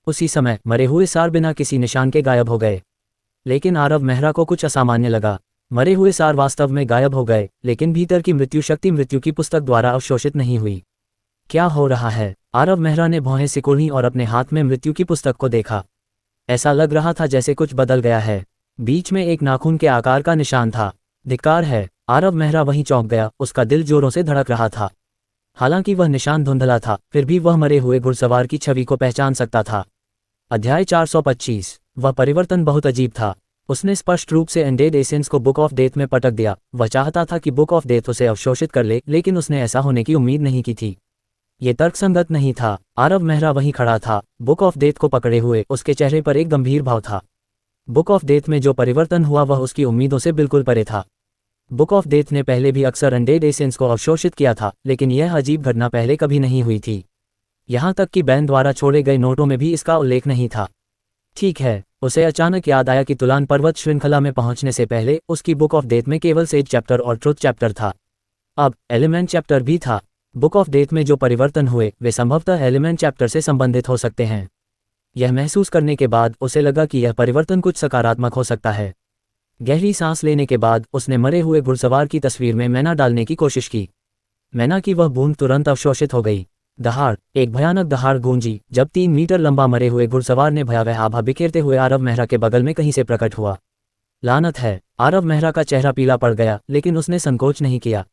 उसी समय मरे हुए सार बिना किसी निशान के गायब हो गए। लेकिन आरव मेहरा को कुछ असामान्य लगा। मरे हुए सार वास्तव में गायब हो गए, लेकिन भीतर की मृत्यु शक्ति मृत्यु की पुस्तक द्वारा अवशोषित नहीं हुई। क्या हो रहा है? आरव मेहरा ने भौहें सिकोड़ी और अपने हाथ में मृत्यु की पुस्तक को देखा। ऐसा लग रहा था जैसे कुछ बदल गया है। बीच में एक नाखून के आकार का निशान था। धिक्कार है। आरव मेहरा वहीं चौंक गया। उसका दिल जोरों से धड़क रहा था। हालांकि वह निशान धुंधला था, फिर भी वह मरे हुए घुड़सवार की छवि को पहचान सकता था। अध्याय 425। वह परिवर्तन बहुत अजीब था। उसने स्पष्ट रूप से अनडेड एसेंस को बुक ऑफ डेथ में पटक दिया। वह चाहता था कि बुक ऑफ डेथ उसे अवशोषित कर ले, लेकिन उसने ऐसा होने की उम्मीद नहीं की थी। ये तर्कसंगत नहीं था। आरव मेहरा वहीं खड़ा था, बुक ऑफ डेथ को पकड़े हुए। उसके चेहरे पर एक गंभीर भाव था। बुक ऑफ डेथ में जो परिवर्तन हुआ वह उसकी उम्मीदों से बिल्कुल परे था। बुक ऑफ डेथ ने पहले भी अक्सर अनडेड एसेंस को अवशोषित किया था, लेकिन यह अजीब घटना पहले कभी नहीं हुई थी। यहाँ तक कि बैन द्वारा छोड़े गए नोटों में भी इसका उल्लेख नहीं था। ठीक है, उसे अचानक याद आया कि तुलान पर्वत श्रृंखला में पहुंचने से पहले उसकी बुक ऑफ डेथ में केवल सेज चैप्टर और ट्रुथ चैप्टर था। अब एलिमेंट चैप्टर भी था। बुक ऑफ डेथ में जो परिवर्तन हुए वे संभवतः एलिमेंट चैप्टर से संबंधित हो सकते हैं। यह महसूस करने के बाद उसे लगा कि यह परिवर्तन कुछ सकारात्मक हो सकता है। गहरी सांस लेने के बाद उसने मरे हुए घुड़सवार की तस्वीर में मैना डालने की कोशिश की। मैना की वह बूंद तुरंत अवशोषित हो गई। दहाड़, एक भयानक दहाड़ गूंजी जब 3 मीटर लंबा मरे हुए घुड़सवार ने भयावह आभा बिखेरते हुए आरव मेहरा के बगल में कहीं से प्रकट हुआ। लानत है! आरव मेहरा का चेहरा पीला पड़ गया, लेकिन उसने संकोच नहीं किया।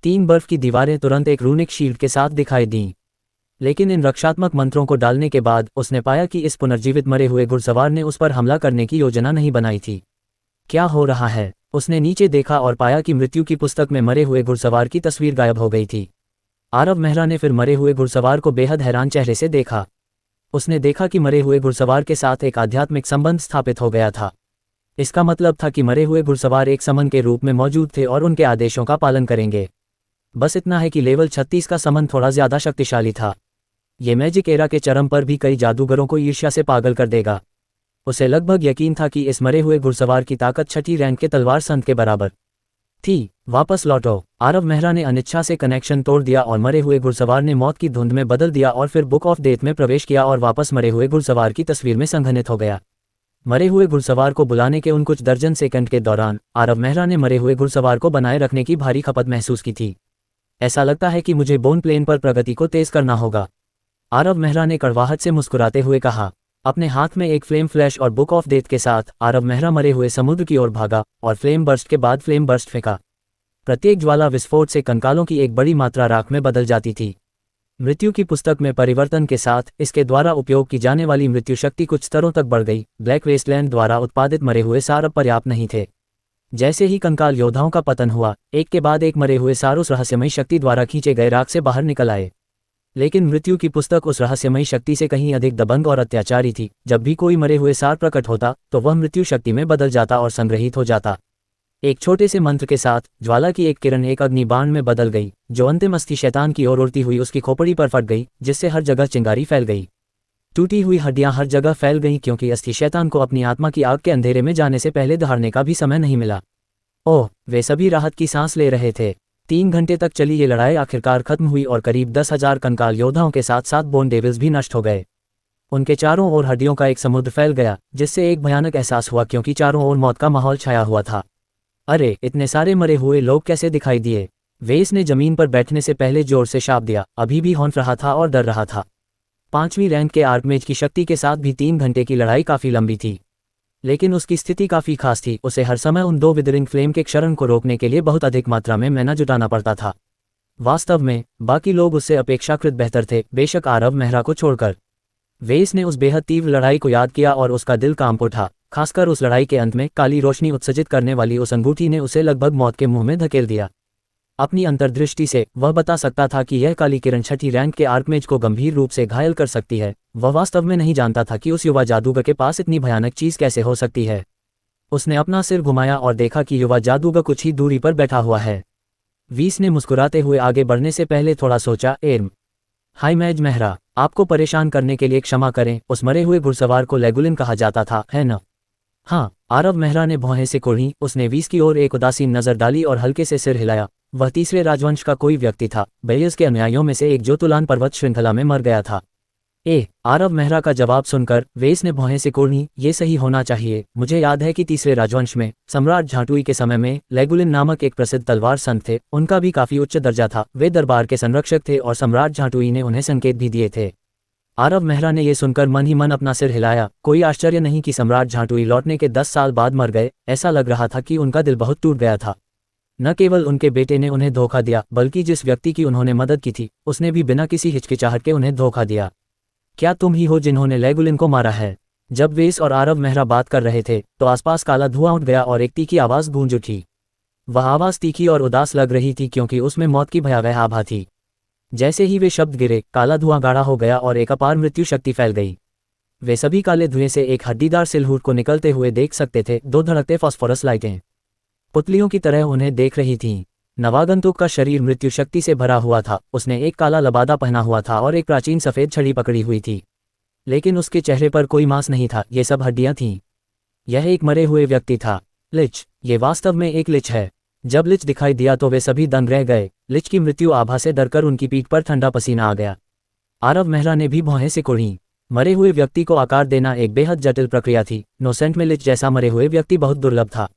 3 बर्फ की दीवारें तुरंत एक रूनिक शील्ड के साथ दिखाई दीं। लेकिन इन रक्षात्मक मंत्रों को डालने के बाद उसने पाया कि इस पुनर्जीवित मरे हुए घुड़सवार ने उस पर हमला करने की योजना नहीं बनाई थी। क्या हो रहा है? उसने नीचे देखा और पाया कि मृत्यु की पुस्तक में मरे हुए घुड़सवार की तस्वीर गायब हो गई थी। आरव मेहरा ने फिर मरे हुए घुड़सवार को बेहद हैरान चेहरे से देखा। उसने देखा कि मरे हुए घुड़सवार के साथ एक आध्यात्मिक संबंध स्थापित हो गया था। इसका मतलब था कि मरे हुए घुड़सवार एक समन के रूप में मौजूद थे और उनके आदेशों का पालन करेंगे। बस इतना है कि लेवल 36 का समन थोड़ा ज्यादा शक्तिशाली था। ये मैजिक एरा के चरम पर भी कई जादूगरों को ईर्ष्या से पागल कर देगा। उसे लगभग यकीन था कि इस मरे हुए घुड़सवार की ताकत 6ठी रैंक के तलवार संत के बराबर थी। वापस लौटो! आरव मेहरा ने अनिच्छा से कनेक्शन तोड़ दिया और मरे हुए घुड़सवार ने मौत की धुंध में बदल दिया और फिर बुक ऑफ डेथ में प्रवेश किया और वापस मरे हुए घुड़सवार की तस्वीर में संघनित हो गया। मरे हुए घुड़सवार को बुलाने के उन कुछ दर्जन सेकंड के दौरान आरव मेहरा ने मरे हुए घुड़सवार को बनाए रखने की भारी खपत महसूस की थी। ऐसा लगता है कि मुझे बोन प्लेन पर प्रगति को तेज करना होगा, आरव मेहरा ने कड़वाहट से मुस्कुराते हुए कहा। अपने हाथ में एक फ्लेम फ्लैश और बुक ऑफ डेथ के साथ आरव मेहरा मरे हुए समुद्र की ओर भागा और फ्लेम बर्स्ट के बाद फ्लेम बर्स्ट फेंका। प्रत्येक ज्वाला विस्फोट से कंकालों की एक बड़ी मात्रा राख में बदल जाती थी। मृत्यु की पुस्तक में परिवर्तन के साथ इसके द्वारा उपयोग की जाने वाली मृत्यु शक्ति कुछ स्तरों तक बढ़ गई। ब्लैक वेस्टलैंड द्वारा उत्पादित मरे हुए सार अब पर्याप्त नहीं थे। जैसे ही कंकाल योद्धाओं का पतन हुआ, एक के बाद एक मरे हुए सार उस रहस्यमयी शक्ति द्वारा खींचे गए राख से बाहर निकल आए। लेकिन मृत्यु की पुस्तक उस रहस्यमयी शक्ति से कहीं अधिक दबंग और अत्याचारी थी। जब भी कोई मरे हुए सार प्रकट होता तो वह मृत्यु शक्ति में बदल जाता और संग्रहित हो जाता। एक छोटे से मंत्र के साथ ज्वाला की एक किरण एक अग्नि बाण में बदल गई, जो अंतिम अस्थि शैतान की ओर उड़ती हुई उसकी खोपड़ी पर फट गई, जिससे हर जगह चिंगारी फैल गई। टूटी हुई हड्डियां हर जगह फैल गईं क्योंकि अस्थि शैतान को अपनी आत्मा की आग के अंधेरे में जाने से पहले दहाड़ने का भी समय नहीं मिला। ओह, वे सभी राहत की सांस ले रहे थे। 3 घंटे तक चली ये लड़ाई आखिरकार खत्म हुई और करीब 10,000 कंकाल योद्धाओं के साथ साथ बोन डेविल्स भी नष्ट हो गए। उनके चारों ओर हड्डियों का एक समुद्र फैल गया, जिससे एक भयानक एहसास हुआ क्योंकि चारों ओर मौत का माहौल छाया हुआ था। अरे, इतने सारे मरे हुए लोग कैसे दिखाई दिए? वेस ने जमीन पर बैठने से पहले जोर से शाप दिया। अभी भी हौंफ रहा था और डर रहा था। 5वीं रैंक के आर्कमेज की शक्ति के साथ भी 3 घंटे की लड़ाई काफी लंबी थी, लेकिन उसकी स्थिति काफी खास थी। उसे हर समय उन 2 विदरिंग फ्लेम के क्षरण को रोकने के लिए बहुत अधिक मात्रा में मैना जुटाना पड़ता था। वास्तव में बाकी लोग उससे अपेक्षाकृत बेहतर थे, बेशक आरव मेहरा को छोड़कर। वेस ने उस बेहद तीव्र लड़ाई को याद किया और उसका दिल कांप उठा। खासकर उस लड़ाई के अंत में काली रोशनी उत्सर्जित करने वाली उस अंगूठी ने उसे लगभग मौत के मुंह में धकेल दिया। अपनी अंतर्दृष्टि से वह बता सकता था कि यह काली किरण 6ठी रैंक के आर्कमेज को गंभीर रूप से घायल कर सकती है। वह वास्तव में नहीं जानता था कि उस युवा जादूगर के पास इतनी भयानक चीज कैसे हो सकती है। उसने अपना सिर घुमाया और देखा कि युवा जादूगर कुछ ही दूरी पर बैठा हुआ है। वीस ने मुस्कुराते हुए आगे बढ़ने से पहले थोड़ा सोचा। एर्म, हाय मैज मेहरा, आपको परेशान करने के लिए क्षमा करें। उस मरे हुए घुड़सवार को लेगुलिन कहा जाता था, है न? हाँ, आरव मेहरा ने भौहें से कुढ़ी। उसने वीस की ओर एक उदासीन नजर डाली और हल्के से सिर हिलाया। वह तीसरे राजवंश का कोई व्यक्ति था, बेयस के अनुयायियों में से एक जो तुलान पर्वत श्रृंखला में मर गया था। आरव मेहरा का जवाब सुनकर वेस ने भौहें से कुढ़ी। ये सही होना चाहिए। मुझे याद है कि तीसरे राजवंश में सम्राट झाटुई के समय में लेगुलिन नामक एक प्रसिद्ध तलवार संत थे। उनका भी काफी उच्च दर्जा था। वे दरबार के संरक्षक थे और सम्राट झाटुई ने उन्हें संकेत भी दिए थे। आरव मेहरा ने यह सुनकर मन ही मन अपना सिर हिलाया। कोई आश्चर्य नहीं कि सम्राट झाटुई लौटने के 10 साल बाद मर गए। ऐसा लग रहा था कि उनका दिल बहुत टूट गया था। न केवल उनके बेटे ने उन्हें धोखा दिया, बल्कि जिस व्यक्ति की उन्होंने मदद की थी उसने भी बिना किसी हिचकिचाहट के उन्हें धोखा दिया। क्या तुम ही हो जिन्होंने लेगुलिन को मारा है? जब वेस और आरव मेहरा बात कर रहे थे तो आसपास काला धुआं उठ गया और एक तीखी आवाज़ गूंज उठी। वह आवाज़ तीखी और उदास लग रही थी क्योंकि उसमें मौत की भयावह आभा थी। जैसे ही वे शब्द गिरे, काला धुआं गाढ़ा हो गया और एक अपार मृत्यु शक्ति फैल गई। वे सभी काले धुएं से एक हड्डीदार सिलहूट को निकलते हुए देख सकते थे। दो धड़कते फास्फोरस लाइटें पुतलियों की तरह उन्हें देख रही थीं। नवागंतुक का शरीर मृत्यु शक्ति से भरा हुआ था। उसने एक काला लबादा पहना हुआ था और एक प्राचीन सफ़ेद छड़ी पकड़ी हुई थी, लेकिन उसके चेहरे पर कोई मांस नहीं था, ये सब हड्डियां थीं। यह एक मरे हुए व्यक्ति था। लिच, ये वास्तव में एक लिच है। जब लिच दिखाई दिया तो वे सभी दंग रह गए। लिच की मृत्यु आभा से डरकर उनकी पीठ पर ठंडा पसीना आ गया। आरव मेहरा ने भी भौहें सिकोड़ी। मरे हुए व्यक्ति को आकार देना एक बेहद जटिल प्रक्रिया थी। नोसेंट में लिच जैसा मरे हुए व्यक्ति बहुत दुर्लभ था।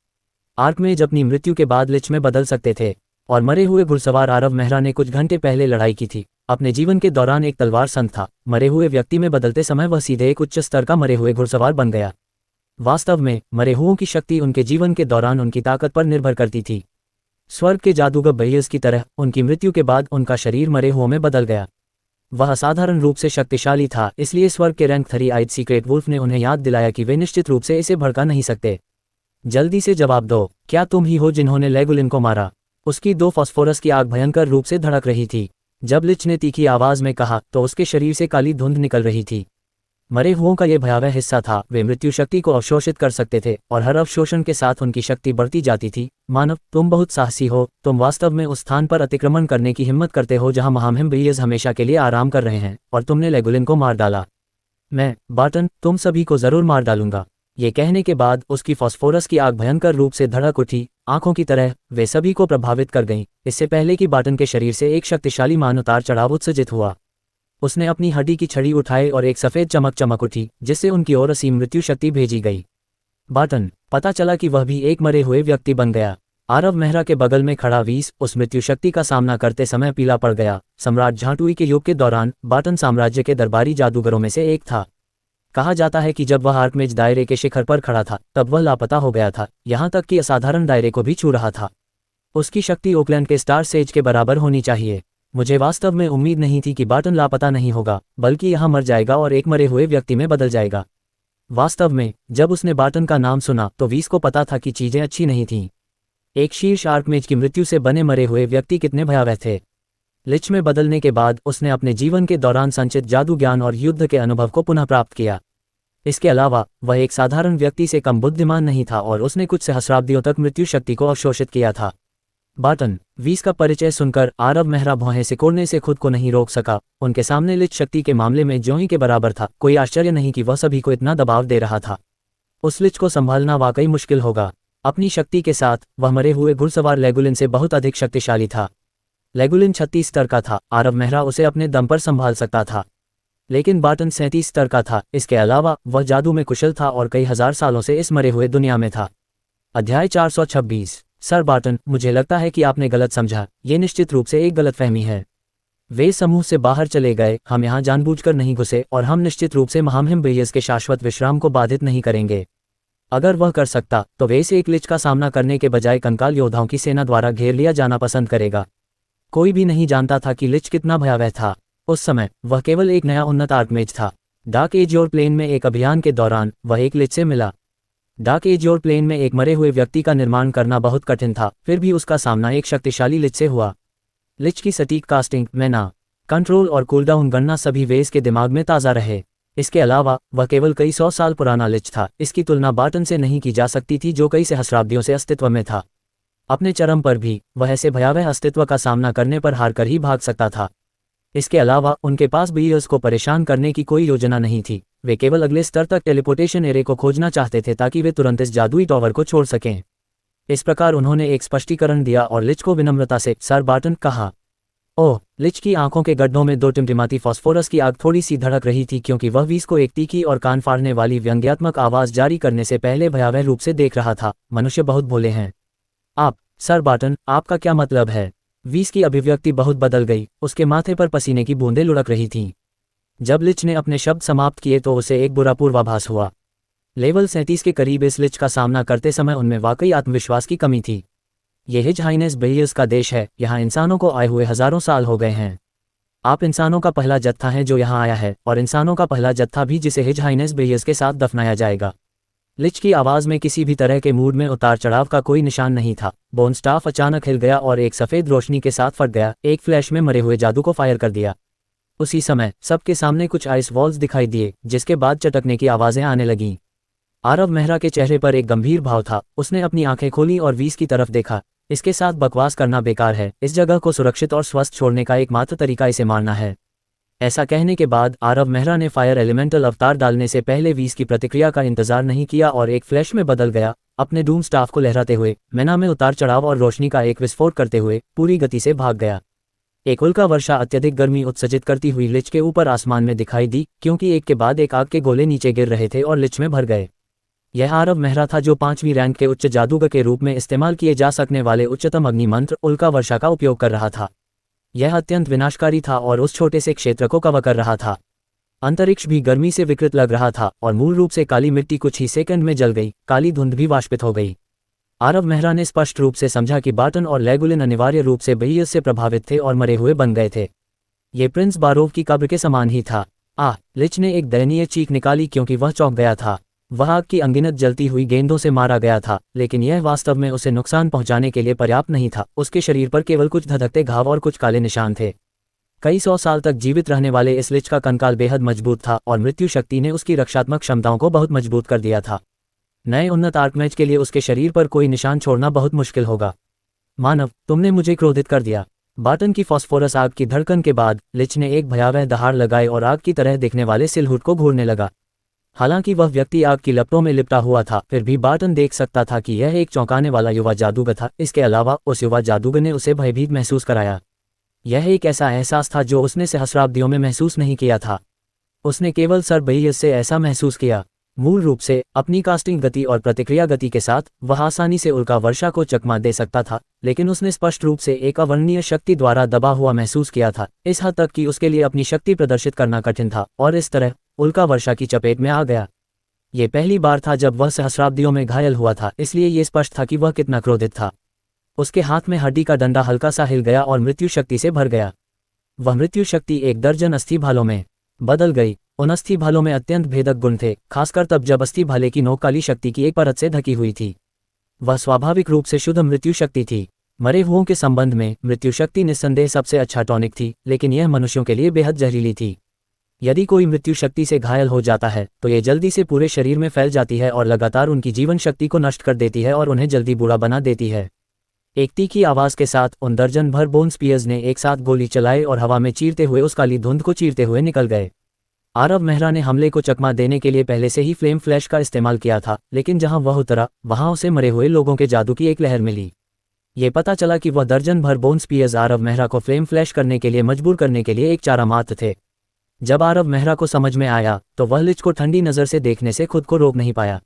आर्कमेज अपनी मृत्यु के बाद लिच में बदल सकते थे, और मरे हुए घुड़सवार आरव मेहरा ने कुछ घंटे पहले लड़ाई की थी। अपने जीवन के दौरान एक तलवार संत था। मरे हुए व्यक्ति में बदलते समय वह सीधे एक उच्च स्तर का मरे हुए घुड़सवार बन गया। वास्तव में मरे हुओं की शक्ति उनके जीवन के दौरान उनकी ताकत पर निर्भर करती थी। स्वर्ग के जादूगर बेयस की तरह उनकी मृत्यु के बाद उनका शरीर मरे हुओं में बदल गया। वह असाधारण रूप से शक्तिशाली था, इसलिए स्वर्ग के रैंक 3 आइड सीक्रेट वुल्फ ने उन्हें याद दिलाया कि वे निश्चित रूप से इसे भड़का नहीं सकते। जल्दी से जवाब दो, क्या तुम ही हो जिन्होंने लेगुलिन को मारा? उसकी दो फास्फोरस की आग भयंकर रूप से धड़क रही थी। जब लिच ने तीखी आवाज में कहा तो उसके शरीर से काली धुंध निकल रही थी। मरे हुओं का यह भयावह हिस्सा था। वे मृत्यु शक्ति को अवशोषित कर सकते थे और हर अवशोषण के साथ उनकी शक्ति बढ़ती जाती थी। मानव, तुम बहुत साहसी हो। तुम वास्तव में उस स्थान पर अतिक्रमण करने की हिम्मत करते हो जहां महामहिम बेयस हमेशा के लिए आराम कर रहे हैं, और तुमने लेगुलिन को मार डाला। मैं, बार्टन, तुम सभी को जरूर मार डालूंगा। ये कहने के बाद उसकी फास्फोरस की आग भयंकर रूप से धड़क उठी। आंखों की तरह वे सभी को प्रभावित कर गईं। इससे पहले कि बार्टन के शरीर से एक शक्तिशाली मान उतार चढ़ाव उत्सर्जित हुआ, उसने अपनी हड्डी की छड़ी उठाई और एक सफ़ेद चमक चमक उठी जिससे उनकी ओर असीम मृत्यु शक्ति भेजी गई। बार्टन, पता चला कि वह भी एक मरे हुए व्यक्ति बन गया। आरव मेहरा के बगल में खड़ा वीस उस मृत्यु शक्ति का सामना करते समय पीला पड़ गया। सम्राट झांटुई के युग के दौरान बार्टन साम्राज्य के दरबारी जादूगरों में से एक था। कहा जाता है कि जब वह आर्कमेज दायरे के शिखर पर खड़ा था तब वह लापता हो गया था, यहाँ तक कि असाधारण दायरे को भी छू रहा था। उसकी शक्ति ओकलैंड के स्टार सेज के बराबर होनी चाहिए। मुझे वास्तव में उम्मीद नहीं थी कि बार्टन लापता नहीं होगा, बल्कि यहाँ मर जाएगा और एक मरे हुए व्यक्ति में बदल जाएगा। वास्तव में जब उसने बार्टन का नाम सुना तो वीस को पता था कि चीजें अच्छी नहीं थीं। एक शीर्ष आर्कमेज की मृत्यु से बने मरे हुए व्यक्ति कितने भयावह थे। लिच में बदलने के बाद उसने अपने जीवन के दौरान संचित जादू ज्ञान और युद्ध के अनुभव को पुनः प्राप्त किया। इसके अलावा वह एक साधारण व्यक्ति से कम बुद्धिमान नहीं था और उसने कुछ सहस्राब्दियों तक मृत्यु शक्ति को अवशोषित किया था। बार्टन, वीस का परिचय सुनकर आरव मेहरा भौहें सिकोड़ने से खुद को नहीं रोक सका। उनके सामने लिच शक्ति के मामले में ज्यों ही के बराबर था। कोई आश्चर्य नहीं कि वह सभी को इतना दबाव दे रहा था। उस लिच को संभालना वाकई मुश्किल होगा। अपनी शक्ति के साथ वह मरे हुए घुड़सवार लेगुलिन से बहुत अधिक शक्तिशाली था। लेगुलिन 36 स्तर का था। आरव मेहरा उसे अपने दम पर संभाल सकता था, लेकिन बार्टन 37 स्तर का था। इसके अलावा वह जादू में कुशल था और कई हजार सालों से इस मरे हुए दुनिया में था। अध्याय 426। सर बार्टन, मुझे लगता है कि आपने गलत समझा। ये निश्चित रूप से एक गलतफहमी है। वे समूह से बाहर चले गए। हम यहाँ जानबूझकर नहीं घुसे और हम निश्चित रूप से महामहिम बेयस के शाश्वत विश्राम को बाधित नहीं करेंगे। अगर वह कर सकता तो वे इस एक लिच का सामना करने के बजाय कंकाल योद्धाओं की सेना द्वारा घेर लिया जाना पसंद करेगा। कोई भी नहीं जानता था कि लिच कितना भयावह था। उस समय वह केवल एक नया उन्नत आर्कमेज था। डार्क एज और प्लेन में एक अभियान के दौरान वह एक लिच से मिला। डार्क एज और प्लेन में एक मरे हुए व्यक्ति का निर्माण करना बहुत कठिन था, फिर भी उसका सामना एक शक्तिशाली लिच से हुआ। लिच की सटीक कास्टिंग, मैना, कंट्रोल और कूलडाउन गणना सभी वेस के दिमाग में ताज़ा रहे। इसके अलावा वह केवल कई 100 साल पुराना लिच था। इसकी तुलना बार्टन से नहीं की जा सकती थी जो कई सहस्राब्दियों से अस्तित्व में था। अपने चरम पर भी वह ऐसे भयावह अस्तित्व का सामना करने पर हार कर ही भाग सकता था। इसके अलावा उनके पास बेयस को परेशान करने की कोई योजना नहीं थी। वे केवल अगले स्तर तक टेलीपोर्टेशन एरे को खोजना चाहते थे ताकि वे तुरंत इस जादुई टॉवर को छोड़ सकें। इस प्रकार उन्होंने एक स्पष्टीकरण दिया और लिच को विनम्रता से सर बार्टन कहा। ओह, लिच की आंखों के गड्ढों में दो टिमटिमाती फास्फोरस की आग थोड़ी सी धड़क रही थी क्योंकि वह वीस को एक तीखी और कान फाड़ने वाली व्यंग्यात्मक आवाज जारी करने से पहले भयावह रूप से देख रहा था। मनुष्य बहुत भोले हैं। आप, सर बार्टन, आपका क्या मतलब है? वीस की अभिव्यक्ति बहुत बदल गई। उसके माथे पर पसीने की बूंदें लुढ़क रही थीं। जब लिच ने अपने शब्द समाप्त किए तो उसे एक बुरा पूर्वाभास हुआ। लेवल 37 के करीब इस लिच का सामना करते समय उनमें वाकई आत्मविश्वास की कमी थी। यह हिज हाइनेस बेयस का देश है। यहाँ इंसानों को आए हुए हजारों साल हो गए हैं। आप इंसानों का पहला जत्था हैं जो यहाँ आया है, और इंसानों का पहला जत्था भी जिसे हिज हाइनेस बेयस के साथ दफनाया जाएगा। लिच की आवाज़ में किसी भी तरह के मूड में उतार चढ़ाव का कोई निशान नहीं था। बोन स्टाफ अचानक हिल गया और एक सफ़ेद रोशनी के साथ फट गया, एक फ्लैश में मरे हुए जादू को फायर कर दिया। उसी समय सबके सामने कुछ आइस वॉल्स दिखाई दिए, जिसके बाद चटकने की आवाज़ें आने लगीं। आरव मेहरा के चेहरे पर एक गंभीर भाव था। उसने अपनी आंखें खोली और वीस की तरफ देखा। इसके साथ बकवास करना बेकार है। इस जगह को सुरक्षित और स्वस्थ छोड़ने का एकमात्र तरीका इसे मारना है। ऐसा कहने के बाद आरव मेहरा ने फायर एलिमेंटल अवतार डालने से पहले वीस की प्रतिक्रिया का इंतजार नहीं किया और एक फ्लैश में बदल गया, अपने डूम स्टाफ को लहराते हुए, मैना में उतार चढ़ाव और रोशनी का एक विस्फोट करते हुए पूरी गति से भाग गया। एक उल्का वर्षा अत्यधिक गर्मी उत्सर्जित करती हुई लिच के ऊपर आसमान में दिखाई दी, क्योंकि एक के बाद एक आग के गोले नीचे गिर रहे थे और लिच में भर गए। यह आरव मेहरा था जो 5वीं रैंक के उच्च जादूगर के रूप में इस्तेमाल किए जा सकने वाले उच्चतम अग्नि मंत्र उल्का वर्षा का उपयोग कर रहा था। यह अत्यंत विनाशकारी था और उस छोटे से क्षेत्र को कवर कर रहा था। अंतरिक्ष भी गर्मी से विकृत लग रहा था और मूल रूप से काली मिट्टी कुछ ही सेकंड में जल गई, काली धुंध भी वाष्पित हो गई। आरव मेहरा ने स्पष्ट रूप से समझा कि बार्टन और लेगुलिन अनिवार्य रूप से बेयस से प्रभावित थे और मरे हुए बन गए थे। ये प्रिंस बारोव की कब्र के समान ही था। लिच ने एक दयनीय चीख निकाली क्योंकि वह चौंक गया था। वह आग की अनगिनत जलती हुई गेंदों से मारा गया था, लेकिन यह वास्तव में उसे नुकसान पहुंचाने के लिए पर्याप्त नहीं था। उसके शरीर पर केवल कुछ धधकते घाव और कुछ काले निशान थे। कई 100 साल तक जीवित रहने वाले इस लिच का कंकाल बेहद मजबूत था और मृत्यु शक्ति ने उसकी रक्षात्मक क्षमताओं को बहुत मजबूत कर दिया था। नए उन्नत आर्कमेज के लिए उसके शरीर पर कोई निशान छोड़ना बहुत मुश्किल होगा। मानव, तुमने मुझे क्रोधित कर दिया। बार्टन की फॉस्फोरस आग की धड़कन के बाद लिच ने एक भयावह दहाड़ लगाई और आग की तरह दिखने वाले सिलहुट को घूरने लगा। हालांकि वह व्यक्ति आग की लपटों में लिपटा हुआ था, फिर भी बार्टन देख सकता था कि यह एक चौंकाने वाला युवा जादूगर था। इसके अलावा उस युवा जादूगर ने उसे भयभीत महसूस कराया। यह एक ऐसा एहसास था जो उसने सहस्राब्दियों में महसूस नहीं किया था। उसने केवल सर बेयस से ऐसा महसूस किया। मूल रूप से अपनी कास्टिंग गति और प्रतिक्रिया गति के साथ वह आसानी से उल्का वर्षा को चकमा दे सकता था, लेकिन उसने स्पष्ट रूप से एक अवर्णनीय शक्ति द्वारा दबा हुआ महसूस किया था, इस हद तक कि उसके लिए अपनी शक्ति प्रदर्शित करना कठिन था और इस तरह उल्का वर्षा की चपेट में आ गया। ये पहली बार था जब वह सहस्राब्दियों में घायल हुआ था, इसलिए ये स्पष्ट था कि वह कितना क्रोधित था। उसके हाथ में हड्डी का डंडा हल्का सा हिल गया और मृत्यु शक्ति से भर गया। वह मृत्यु शक्ति 1 दर्जन अस्थि भालों में बदल गई। उन अस्थि भालों में अत्यंत भेदक गुण थे, खासकर तब जब अस्थि भाले की नोक काली शक्ति की एक परत से ढकी हुई थी। वह स्वाभाविक रूप से शुद्ध मृत्यु शक्ति थी। मरे हुओं के संबंध में मृत्यु शक्ति निस्संदेह सबसे अच्छा टॉनिक थी, लेकिन यह मनुष्यों के लिए बेहद जहरीली थी। यदि कोई मृत्यु शक्ति से घायल हो जाता है तो ये जल्दी से पूरे शरीर में फैल जाती है और लगातार उनकी जीवन शक्ति को नष्ट कर देती है और उन्हें जल्दी बुरा बना देती है। एक तीखी आवाज के साथ उन दर्जन भर बोन स्पीयर्स ने एक साथ गोली चलाई और हवा में चीरते हुए उस काली धुंध को चीरते हुए निकल गए। आरव मेहरा ने हमले को चकमा देने के लिए पहले से ही फ्लेम फ्लैश का इस्तेमाल किया था, लेकिन जहां वह उतरा वहां उसे मरे हुए लोगों के जादू की एक लहर मिली। ये पता चला कि वह दर्जन भर बोन स्पीयर्स आरव मेहरा को फ्लेम फ्लैश करने के लिए मजबूर करने के लिए एक चारा मात्र थे। जब आरव मेहरा को समझ में आया तो वह लिच को ठंडी नज़र से देखने से खुद को रोक नहीं पाया।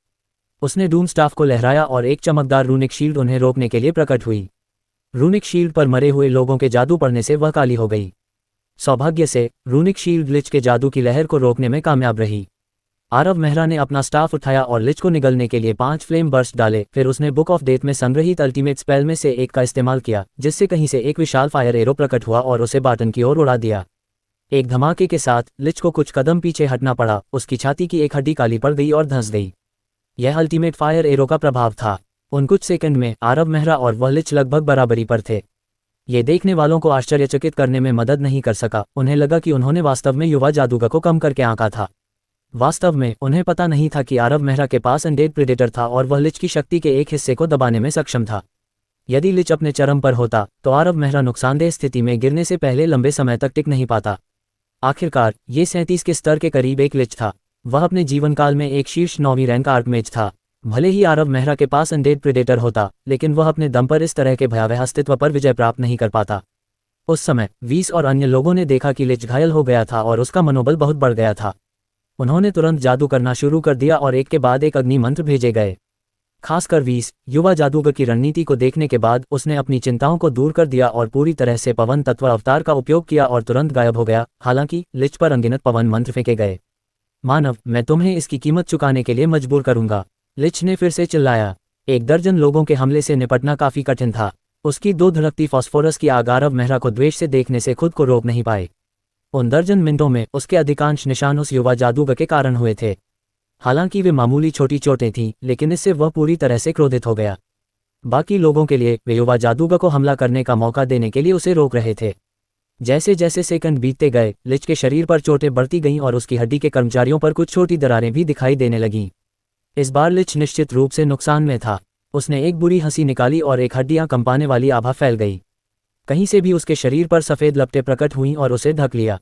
उसने डूम स्टाफ को लहराया और एक चमकदार रूनिक शील्ड उन्हें रोकने के लिए प्रकट हुई। रूनिक शील्ड पर मरे हुए लोगों के जादू पड़ने से वह काली हो गई। सौभाग्य से रूनिक शील्ड लिच के जादू की लहर को रोकने में कामयाब रही। आरव मेहरा ने अपना स्टाफ उठाया और लिच को निगलने के लिए 5 फ्लेम बर्स्ट डाले। फिर उसने बुक ऑफ डेथ में संग्रहित अल्टीमेट स्पेल में से एक का इस्तेमाल किया, जिससे कहीं से एक विशाल फायर एरो प्रकट हुआ और उसे बार्टन की ओर उड़ा दिया। एक धमाके के साथ लिच को कुछ कदम पीछे हटना पड़ा। उसकी छाती की एक हड्डी काली पड़ गई और धंस गई। यह अल्टीमेट फायर एरो का प्रभाव था। उन कुछ सेकंड में आरव मेहरा और वह लिच लगभग बराबरी पर थे। ये देखने वालों को आश्चर्यचकित करने में मदद नहीं कर सका। उन्हें लगा कि उन्होंने वास्तव में युवा जादूगर को कम करके आंका था। वास्तव में उन्हें पता नहीं था कि आरव मेहरा के पास अनडेड प्रेडेटर था और वह लिच की शक्ति के एक हिस्से को दबाने में सक्षम था। यदि लिच अपने चरम पर होता तो आरव मेहरा नुकसानदेह स्थिति में गिरने से पहले लंबे समय तक टिक नहीं पाता। आखिरकार ये 37 के स्तर के करीब एक लिच था। वह अपने जीवनकाल में एक शीर्ष 9वीं रैंक आर्कमेज था। भले ही आरव मेहरा के पास अनडेड प्रेडेटर होता, लेकिन वह अपने दम पर इस तरह के भयावह अस्तित्व पर विजय प्राप्त नहीं कर पाता। उस समय वीस और अन्य लोगों ने देखा कि लिच घायल हो गया था और उसका मनोबल बहुत बढ़ गया था। उन्होंने तुरंत जादू करना शुरू कर दिया और एक के बाद एक अग्नि मंत्र भेजे गए। खासकर वीस युवा जादूगर की रणनीति को देखने के बाद उसने अपनी चिंताओं को दूर कर दिया और पूरी तरह से पवन तत्व अवतार का उपयोग किया और तुरंत गायब हो गया। हालांकि लिच पर अनगिनत पवन मंत्र फेंके गए। मानव, मैं तुम्हें इसकी कीमत चुकाने के लिए मजबूर करूंगा, लिच ने फिर से चिल्लाया। 1 दर्जन लोगों के हमले से निपटना काफी कठिन था। उसकी 2 धड़कती फॉस्फोरस की आग आरव मेहरा को द्वेष से देखने से खुद को रोक नहीं पाए। उन दर्जन मिनटों में उसके अधिकांश निशान उस युवा जादूगर के कारण हुए थे। हालांकि वे मामूली छोटी चोटें थीं, लेकिन इससे वह पूरी तरह से क्रोधित हो गया। बाकी लोगों के लिए वे युवा जादूगर को हमला करने का मौका देने के लिए उसे रोक रहे थे। जैसे जैसे सेकंड बीतते गए, लिच के शरीर पर चोटें बढ़ती गईं और उसकी हड्डी के कर्मचारियों पर कुछ छोटी दरारें भी दिखाई देने लगीं। इस बार लिच निश्चित रूप से नुकसान में था। उसने एक बुरी हंसी निकाली और एक हड्डियां कंपाने वाली आभा फैल गई। कहीं से भी उसके शरीर पर सफ़ेद लपटें प्रकट हुईं और उसे ढक लिया।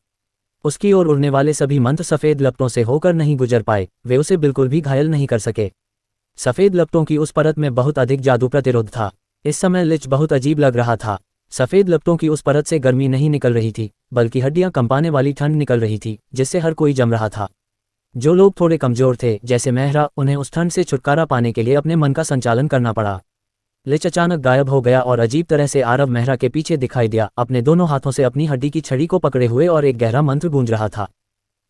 उसकी ओर उड़ने वाले सभी मंत्र सफ़ेद लपटों से होकर नहीं गुजर पाए, वे उसे बिल्कुल भी घायल नहीं कर सके। सफ़ेद लपटों की उस परत में बहुत अधिक जादू प्रतिरोध था। इस समय लिच बहुत अजीब लग रहा था। सफ़ेद लपटों की उस परत से गर्मी नहीं निकल रही थी, बल्कि हड्डियां कंपाने वाली ठंड निकल रही थी, जिससे हर कोई जम रहा था। जो लोग थोड़े कमज़ोर थे, जैसे मेहरा, उन्हें उस ठंड से छुटकारा पाने के लिए अपने मन का संचालन करना पड़ा। लिच अचानक गायब हो गया और अजीब तरह से आरव मेहरा के पीछे दिखाई दिया, अपने दोनों हाथों से अपनी हड्डी की छड़ी को पकड़े हुए और एक गहरा मंत्र गूंज रहा था।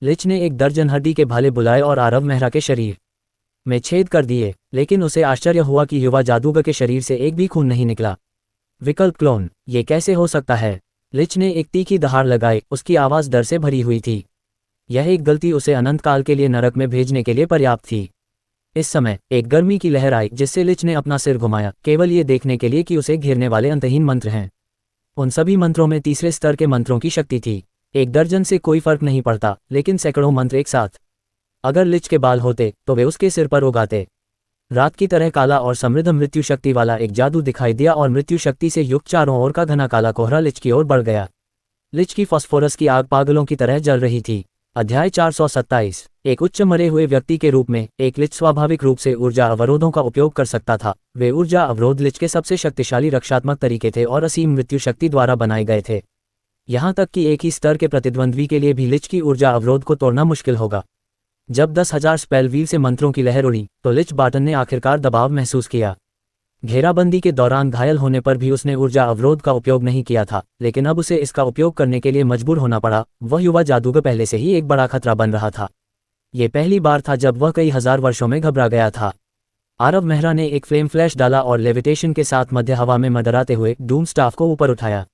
लिच ने एक दर्जन हड्डी के भाले बुलाए और आरव मेहरा के शरीर में छेद कर दिए, लेकिन उसे आश्चर्य हुआ कि युवा जादूगर के शरीर से एक भी खून नहीं निकला। विकल्प क्लोन, ये कैसे हो सकता है? लिच ने एक तीखी दहाड़ लगाई, उसकी आवाज़ डर से भरी हुई थी। यह एक गलती उसे अनंत काल के लिए नरक में भेजने के लिए पर्याप्त थी। इस समय एक गर्मी की लहर आई, जिससे लिच ने अपना सिर घुमाया, केवल ये देखने के लिए कि उसे घेरने वाले अंतहीन मंत्र हैं। उन सभी मंत्रों में तीसरे स्तर के मंत्रों की शक्ति थी। एक दर्जन से कोई फर्क नहीं पड़ता, लेकिन सैकड़ों मंत्र एक साथ। अगर लिच के बाल होते तो वे उसके सिर पर उगाते। रात की तरह काला और समृद्ध मृत्यु शक्ति वाला एक जादू दिखाई दिया और मृत्यु शक्ति से युक्त चारों ओर का घना काला कोहरा लिच की ओर बढ़ गया। लिच की फास्फोरस की आग पागलों की तरह जल रही थी। अध्याय 427। एक उच्च मरे हुए व्यक्ति के रूप में एक लिच स्वाभाविक रूप से ऊर्जा अवरोधों का उपयोग कर सकता था। वे ऊर्जा अवरोध लिच के सबसे शक्तिशाली रक्षात्मक तरीके थे और असीम मृत्यु शक्ति द्वारा बनाए गए थे। यहाँ तक कि एक ही स्तर के प्रतिद्वंद्वी के लिए भी लिच की ऊर्जा अवरोध को तोड़ना मुश्किल होगा। जब 10,000 स्पेल व्हील से मंत्रों की लहर उड़ी, तो लिच बार्टन ने आखिरकार दबाव महसूस किया। घेराबंदी के दौरान घायल होने पर भी उसने ऊर्जा अवरोध का उपयोग नहीं किया था, लेकिन अब उसे इसका उपयोग करने के लिए मजबूर होना पड़ा। वह युवा जादूगर पहले से ही एक बड़ा खतरा बन रहा था। ये पहली बार था जब वह कई हजार वर्षों में घबरा गया था। आरव मेहरा ने एक फ्लेम फ्लैश डाला और लेविटेशन के साथ मध्य हवा में मंडराते हुए डूम स्टाफ को ऊपर उठाया।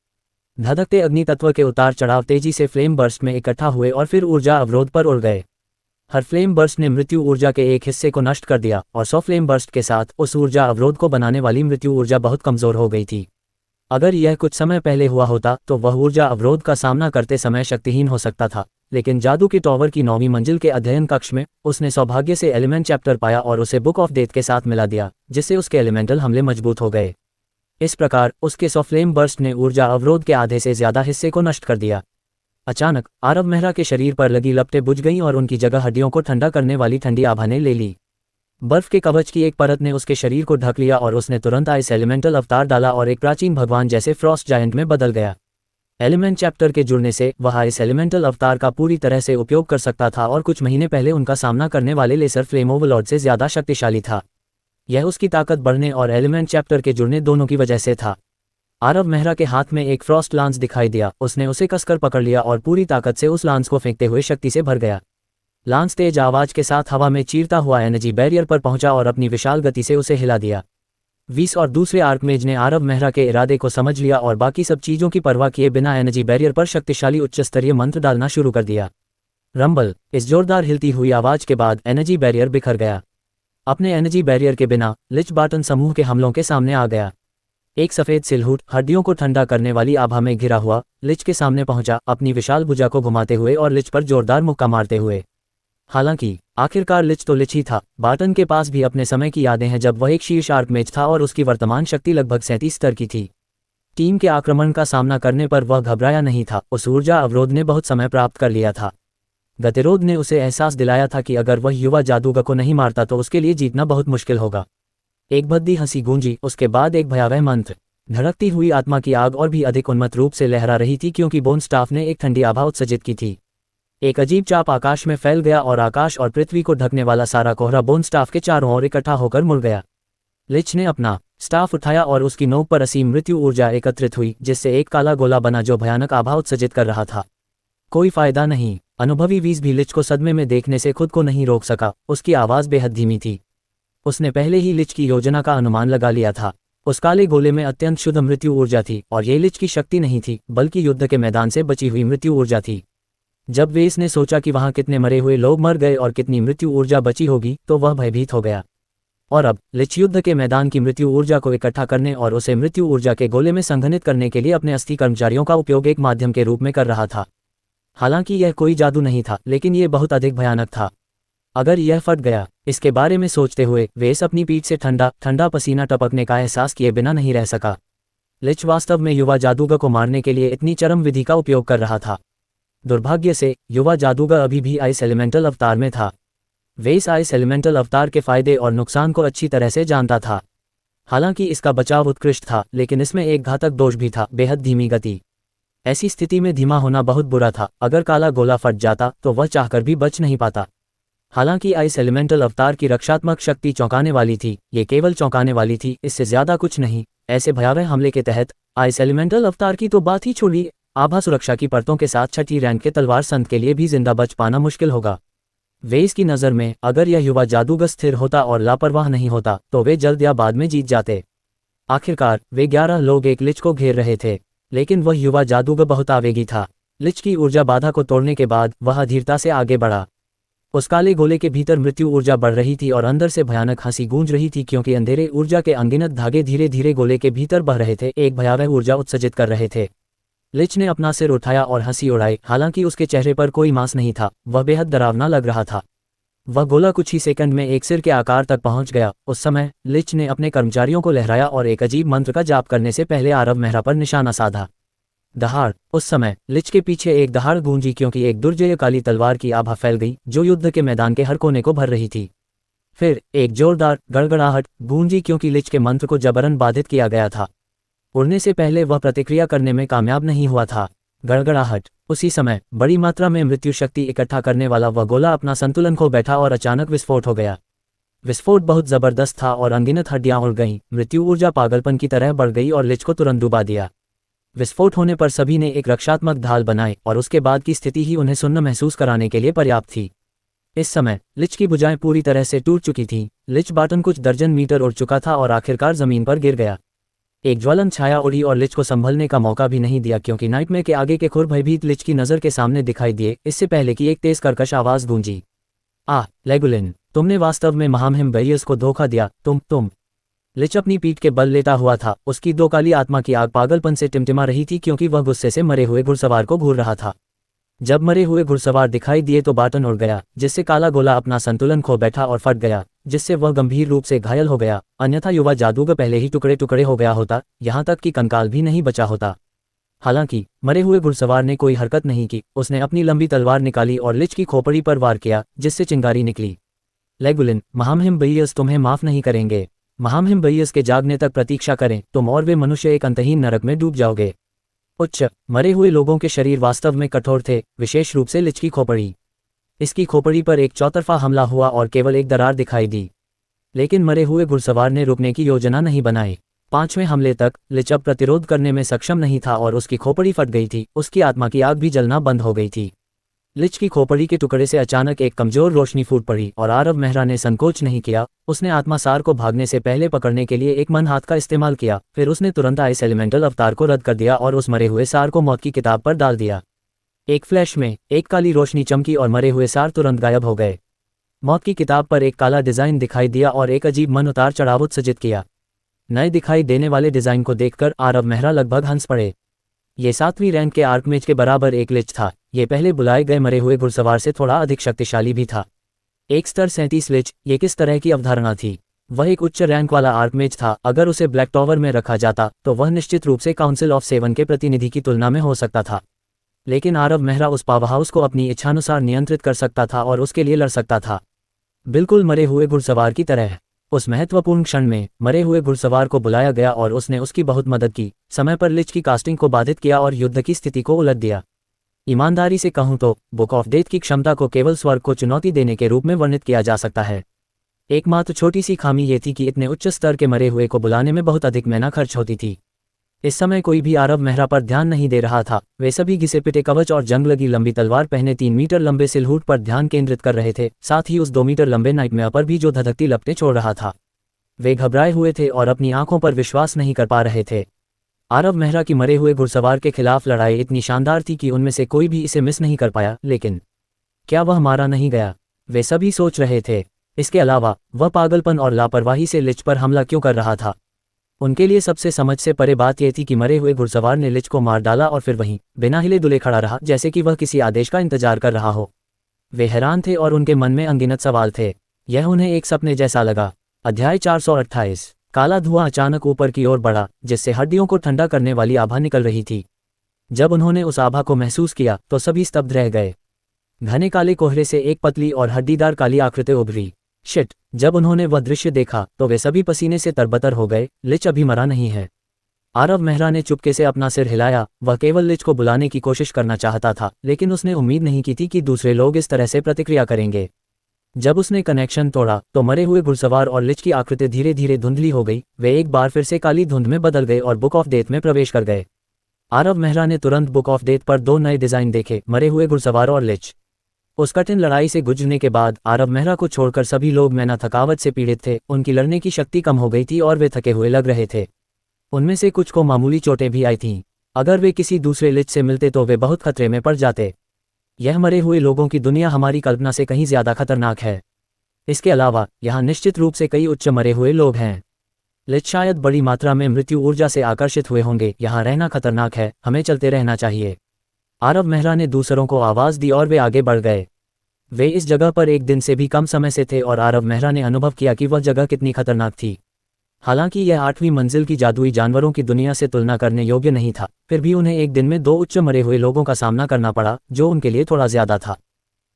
धधकते अग्नि तत्व के उतार चढ़ाव तेजी से फ्लेम बर्स्ट में इकट्ठा हुए और फिर ऊर्जा अवरोध पर उड़ गए। हर फ्लेम बर्स्ट ने मृत्यु ऊर्जा के एक हिस्से को नष्ट कर दिया और 100 फ्लेम बर्स्ट के साथ उस ऊर्जा अवरोध को बनाने वाली मृत्यु ऊर्जा बहुत कमजोर हो गई थी। अगर यह कुछ समय पहले हुआ होता तो वह ऊर्जा अवरोध का सामना करते समय शक्तिहीन हो सकता था, लेकिन जादू के टॉवर की 9वीं मंजिल के अध्ययन कक्ष में उसने सौभाग्य से एलिमेंट चैप्टर पाया और उसे बुक ऑफ डेथ के साथ मिला दिया, जिससे उसके एलिमेंटल हमले मजबूत हो गए। इस प्रकार उसके 100 फ्लेम बर्स्ट ने ऊर्जा अवरोध के आधे से ज्यादा हिस्से को नष्ट कर दिया। अचानक आरव मेहरा के शरीर पर लगी लपटें बुझ गईं और उनकी जगह हड्डियों को ठंडा करने वाली ठंडी आभा ने ले ली। बर्फ के कवच की एक परत ने उसके शरीर को ढक लिया और उसने तुरंत आइस एलिमेंटल अवतार डाला और एक प्राचीन भगवान जैसे फ्रॉस्ट जायंट में बदल गया। एलिमेंट चैप्टर के जुड़ने से वह आइस एलिमेंटल अवतार का पूरी तरह से उपयोग कर सकता था और कुछ महीने पहले उनका सामना करने वाले लेसर फ्लेम ओवरलॉर्ड से ज्यादा शक्तिशाली था। यह उसकी ताकत बढ़ने और एलिमेंट चैप्टर के जुड़ने दोनों की वजह से था। आरव मेहरा के हाथ में एक फ्रॉस्ट लांस दिखाई दिया। उसने उसे कसकर पकड़ लिया और पूरी ताकत से उस लांस को फेंकते हुए शक्ति से भर गया। लांस तेज आवाज के साथ हवा में चीरता हुआ एनर्जी बैरियर पर पहुंचा और अपनी विशाल गति से उसे हिला दिया। वीस और दूसरे आर्कमेज ने आरव मेहरा के इरादे को समझ लिया और बाकी सब चीजों की परवाह किए बिना एनर्जी बैरियर पर शक्तिशाली उच्च स्तरीय मंत्र डालना शुरू कर दिया। रंबल, इस जोरदार हिलती हुई आवाज के बाद एनर्जी बैरियर बिखर गया। अपने एनर्जी बैरियर के बिना लिच बार्टन समूह के हमलों के सामने आ गया। एक सफेद सिलहूट हड्डियों को ठंडा करने वाली आभा में घिरा हुआ लिच के सामने पहुंचा, अपनी विशाल भुजा को घुमाते हुए और लिच पर जोरदार मुक्का मारते हुए। हालांकि आखिरकार लिच तो लिच ही था। बार्टन के पास भी अपने समय की यादें हैं जब वह एक शीर्ष आर्कमेज था और उसकी वर्तमान शक्ति लगभग 37 स्तर की थी। टीम के आक्रमण का सामना करने पर वह घबराया नहीं था। उस ऊर्जा अवरोध ने बहुत समय प्राप्त कर लिया था। गतिरोध ने उसे एहसास दिलाया था कि अगर वह युवा जादूगर को नहीं मारता तो उसके लिए जीतना बहुत मुश्किल होगा। एक भद्दी हंसी गूंजी, उसके बाद एक भयावह मंत्र। धड़कती हुई आत्मा की आग और भी अधिक उन्मत्त रूप से लहरा रही थी क्योंकि बोन स्टाफ ने एक ठंडी आभा उत्सर्जित की थी। एक अजीब चाप आकाश में फैल गया और आकाश और पृथ्वी को ढकने वाला सारा कोहरा बोन स्टाफ के चारों ओर इकट्ठा होकर मुड़ गया। लिच ने अपना स्टाफ उठाया और उसकी नोक पर असीम मृत्यु ऊर्जा एकत्रित हुई, जिससे एक काला गोला बना जो भयानक आभा उत्सर्जित कर रहा था। कोई फायदा नहीं। अनुभवी वीज भी लिच को सदमे में देखने से खुद को नहीं रोक सका। उसकी आवाज बेहद धीमी थी। उसने पहले ही लिच की योजना का अनुमान लगा लिया था। उस काले गोले में अत्यंत शुद्ध मृत्यु ऊर्जा थी और ये लिच की शक्ति नहीं थी, बल्कि युद्ध के मैदान से बची हुई मृत्यु ऊर्जा थी। जब वेस ने सोचा कि वहां कितने मरे हुए लोग मर गए और कितनी मृत्यु ऊर्जा बची होगी तो वह भयभीत हो गया। और अब लिच युद्ध के मैदान की मृत्यु ऊर्जा को इकट्ठा करने और उसे मृत्यु ऊर्जा के गोले में संघनित करने के लिए अपने अस्थि कर्मचारियों का उपयोग एक माध्यम के रूप में कर रहा था। हालांकि यह कोई जादू नहीं था, लेकिन यह बहुत अधिक भयानक था। अगर यह फट गया, इसके बारे में सोचते हुए वेस अपनी पीठ से ठंडा ठंडा पसीना टपकने का एहसास किए बिना नहीं रह सका। लिच वास्तव में युवा जादूगर को मारने के लिए इतनी चरम विधि का उपयोग कर रहा था। दुर्भाग्य से युवा जादूगर अभी भी आइस एलिमेंटल अवतार में था। वेस आइस एलिमेंटल अवतार के फायदे और नुकसान को अच्छी तरह से जानता था। हालांकि इसका बचाव उत्कृष्ट था, लेकिन इसमें एक घातक दोष भी था, बेहद धीमी गति। ऐसी स्थिति में धीमा होना बहुत बुरा था। अगर काला गोला फट जाता तो वह चाहकर भी बच नहीं पाता। हालांकि आइस एलिमेंटल अवतार की रक्षात्मक शक्ति चौंकाने वाली थी, ये केवल चौंकाने वाली थी, इससे ज्यादा कुछ नहीं। ऐसे भयावह हमले के तहत आइस एलिमेंटल अवतार की तो बात ही छोड़िए, आभा सुरक्षा की परतों के साथ छठी रैंक के तलवार संत के लिए भी जिंदा बच पाना मुश्किल होगा। वेस की नज़र में अगर यह युवा जादूगर स्थिर होता और लापरवाह नहीं होता तो वे जल्द या बाद में जीत जाते। आखिरकार वे 11 लोग एक लिच को घेर रहे थे, लेकिन वह युवा जादूगर बहुत आवेगी था। लिच की ऊर्जा बाधा को तोड़ने के बाद वह अधीरता से आगे बढ़ा। उस काले गोले के भीतर मृत्यु ऊर्जा बढ़ रही थी और अंदर से भयानक हंसी गूंज रही थी, क्योंकि अंधेरे ऊर्जा के अनगिनत धागे धीरे धीरे गोले के भीतर बह रहे थे, एक भयावह ऊर्जा उत्सर्जित कर रहे थे। लिच ने अपना सिर उठाया और हंसी उड़ाई। हालांकि उसके चेहरे पर कोई मांस नहीं था, वह बेहद डरावना लग रहा था। वह गोला कुछ ही सेकंड में एक सिर के आकार तक पहुंच गया। उस समय लिच ने अपने कर्मचारियों को लहराया और एक अजीब मंत्र का जाप करने से पहले आरव मेहरा पर निशाना साधा। दहाड़। उस समय लिच के पीछे एक दहाड़ गूंजी, क्योंकि एक दुर्जय काली तलवार की आभा फैल गई जो युद्ध के मैदान के हर कोने को भर रही थी। फिर एक जोरदार गड़गड़ाहट गूंजी, क्योंकि लिच के मंत्र को जबरन बाधित किया गया था। उड़ने से पहले वह प्रतिक्रिया करने में कामयाब नहीं हुआ था। गड़गड़ाहट। उसी समय बड़ी मात्रा में मृत्यु शक्ति इकट्ठा करने वाला वह गोला अपना संतुलन खो बैठा और अचानक विस्फोट हो गया। विस्फोट बहुत जबरदस्त था और अनगिनत हड्डियां उड़ गईं। मृत्यु ऊर्जा पागलपन की तरह बढ़ गई और लिच को तुरंत डुबा दिया। विस्फोट होने पर सभी ने एक रक्षात्मक ढाल बनाई और उसके बाद की स्थिति ही उन्हें सुन्न महसूस कराने के लिए पर्याप्त थी। इस समय लिच की भुजाएं पूरी तरह से टूट चुकी थीं। लिच बाटन कुछ दर्जन मीटर उड़ चुका था और आखिरकार जमीन पर गिर गया। एक ज्वलन छाया उड़ी और लिच को संभलने का मौका भी नहीं दिया, क्योंकि नाइटमेयर के आगे के खुर भयभीत लिच की नज़र के सामने दिखाई दिए, इससे पहले कि एक तेज कर्कश आवाज गूंजी। लेगुलिन, तुमने वास्तव में महामहिम बेरियस को धोखा दिया। तुम। लिच अपनी पीठ के बल लेटा हुआ था। उसकी दो काली आत्मा की आग पागलपन से टिमटिमा रही थी, क्योंकि वह गुस्से से मरे हुए घुड़सवार को घूर रहा था। जब मरे हुए घुड़सवार दिखाई दिए तो बाटन उड़ गया, जिससे काला गोला अपना संतुलन खो बैठा और फट गया, जिससे वह गंभीर रूप से घायल हो गया। अन्यथा युवा जादूगर पहले ही टुकड़े टुकड़े हो गया होता, यहाँ तक कि कंकाल भी नहीं बचा होता। हालांकि मरे हुए घुड़सवार ने कोई हरकत नहीं की। उसने अपनी लंबी तलवार निकाली और लिच की खोपड़ी पर वार किया, जिससे चिंगारी निकली। लेगुलिन, महामहिम बेरियस तुम्हें माफ नहीं करेंगे। महामहिम बेरियस के जागने तक प्रतीक्षा करें, तुम और वे मनुष्य एक अंतहीन नरक में डूब जाओगे। उच्च। मरे हुए लोगों के शरीर वास्तव में कठोर थे, विशेष रूप से लिच की खोपड़ी। इसकी खोपड़ी पर एक चौतरफा हमला हुआ और केवल एक दरार दिखाई दी, लेकिन मरे हुए घुड़सवार ने रुकने की योजना नहीं बनाई। 5वें हमले तक लिच अब प्रतिरोध करने में सक्षम नहीं था और उसकी खोपड़ी फट गई थी। उसकी आत्मा की आग भी जलना बंद हो गई थी। लिच की खोपड़ी के टुकड़े से अचानक एक कमजोर रोशनी फूट पड़ी और आरव मेहरा ने संकोच नहीं किया। उसने आत्मा सार को भागने से पहले पकड़ने के लिए एक मन हाथ का इस्तेमाल किया। फिर उसने तुरंत आइस एलिमेंटल अवतार को रद्द कर दिया और उस मरे हुए सार को मौत की किताब पर डाल दिया। एक फ्लैश में एक काली रोशनी चमकी और मरे हुए सार तुरंत गायब हो गए। मौत की किताब पर एक काला डिजाइन दिखाई दिया और एक अजीब मन उतार चढ़ाव उत्सर्जित किया। नए दिखाई देने वाले डिजाइन को देखकर आरव मेहरा लगभग हंस पड़े। ये 7वीं रैंक के आर्कमेज के बराबर एक लिच था। ये पहले बुलाए गए मरे हुए घुड़सवार से थोड़ा अधिक शक्तिशाली भी था। एक स्तर 37 लिच, ये किस तरह की अवधारणा थी? वह एक उच्च रैंक वाला आर्कमेज था। अगर उसे ब्लैक टॉवर में रखा जाता तो वह निश्चित रूप से काउंसिल ऑफ 7 के प्रतिनिधि की तुलना में हो सकता था। लेकिन आरव मेहरा उस पावर हाउस को अपनी इच्छानुसार नियंत्रित कर सकता था और उसके लिए लड़ सकता था, बिल्कुल मरे हुए घुड़सवार की तरह। उस महत्वपूर्ण क्षण में मरे हुए घुड़सवार को बुलाया गया और उसने उसकी बहुत मदद की, समय पर लिच की कास्टिंग को बाधित किया और युद्ध की स्थिति को उलट दिया। ईमानदारी से कहूं तो बुक ऑफ डेथ की क्षमता को केवल स्वर्ग को चुनौती देने के रूप में वर्णित किया जा सकता है। एकमात्र छोटी सी खामी ये थी कि इतने उच्च स्तर के मरे हुए को बुलाने में बहुत अधिक मेहनत खर्च होती थी। इस समय कोई भी आरव मेहरा पर ध्यान नहीं दे रहा था। वे सभी घिसे पिटे कवच और जंग लगी लंबी तलवार पहने 3 मीटर लंबे सिलहूट पर ध्यान केंद्रित कर रहे थे, साथ ही उस 2 मीटर लंबे नाइटमेयर पर भी जो धधकती लपटें छोड़ रहा था। वे घबराए हुए थे और अपनी आंखों पर विश्वास नहीं कर पा रहे थे। आरव मेहरा की मरे हुए घुड़सवार के खिलाफ लड़ाई इतनी शानदार थी कि उनमें से कोई भी इसे मिस नहीं कर पाया, लेकिन क्या वह मारा नहीं गया? वे सभी सोच रहे थे। इसके अलावा वह पागलपन और लापरवाही से लिच पर हमला क्यों कर रहा था? उनके लिए सबसे समझ से परे बात यह थी कि मरे हुए घुड़सवार ने लिच को मार डाला और फिर वहीं बिना हिले डुले खड़ा रहा, जैसे कि वह किसी आदेश का इंतजार कर रहा हो। वे हैरान थे और उनके मन में अनगिनत सवाल थे। यह उन्हें एक सपने जैसा लगा। अध्याय 428। काला धुआं अचानक ऊपर की ओर बढ़ा, जिससे हड्डियों को ठंडा करने वाली आभा निकल रही थी। जब उन्होंने उस आभा को महसूस किया तो सभी स्तब्ध रह गए। घने काले कोहरे से एक पतली और हड्डीदार काली आकृति उभरी। शिट! जब उन्होंने वह दृश्य देखा तो वे सभी पसीने से तरबतर हो गए। लिच अभी मरा नहीं है। आरव मेहरा ने चुपके से अपना सिर हिलाया। वह केवल लिच को बुलाने की कोशिश करना चाहता था, लेकिन उसने उम्मीद नहीं की थी कि दूसरे लोग इस तरह से प्रतिक्रिया करेंगे। जब उसने कनेक्शन तोड़ा तो मरे हुए घुड़सवार और लिच की आकृति धीरे धीरे धुंधली हो गई। वे एक बार फिर से काली धुंध में बदल गए और बुक ऑफ डेथ में प्रवेश कर गए। आरव मेहरा ने तुरंत बुक ऑफ डेथ पर 2 नए डिजाइन देखे, मरे हुए घुड़सवार और लिच। उस कठिन लड़ाई से गुजरने के बाद आरव मेहरा को छोड़कर सभी लोग मैना थकावट से पीड़ित थे। उनकी लड़ने की शक्ति कम हो गई थी और वे थके हुए लग रहे थे। उनमें से कुछ को मामूली चोटें भी आई थीं। अगर वे किसी दूसरे लिच से मिलते तो वे बहुत खतरे में पड़ जाते। यह मरे हुए लोगों की दुनिया हमारी कल्पना से कहीं ज्यादा खतरनाक है। इसके अलावा यहाँ निश्चित रूप से कई उच्च मरे हुए लोग हैं। लिच शायद बड़ी मात्रा में मृत्यु ऊर्जा से आकर्षित हुए होंगे। यहाँ रहना खतरनाक है, हमें चलते रहना चाहिए। आरव मेहरा ने दूसरों को आवाज़ दी और वे आगे बढ़ गए। वे इस जगह पर एक दिन से भी कम समय से थे और आरव मेहरा ने अनुभव किया कि वह जगह कितनी खतरनाक थी। हालांकि यह 8वीं मंजिल की जादुई जानवरों की दुनिया से तुलना करने योग्य नहीं था, फिर भी उन्हें एक दिन में 2 उच्च मरे हुए लोगों का सामना करना पड़ा, जो उनके लिए थोड़ा ज्यादा था।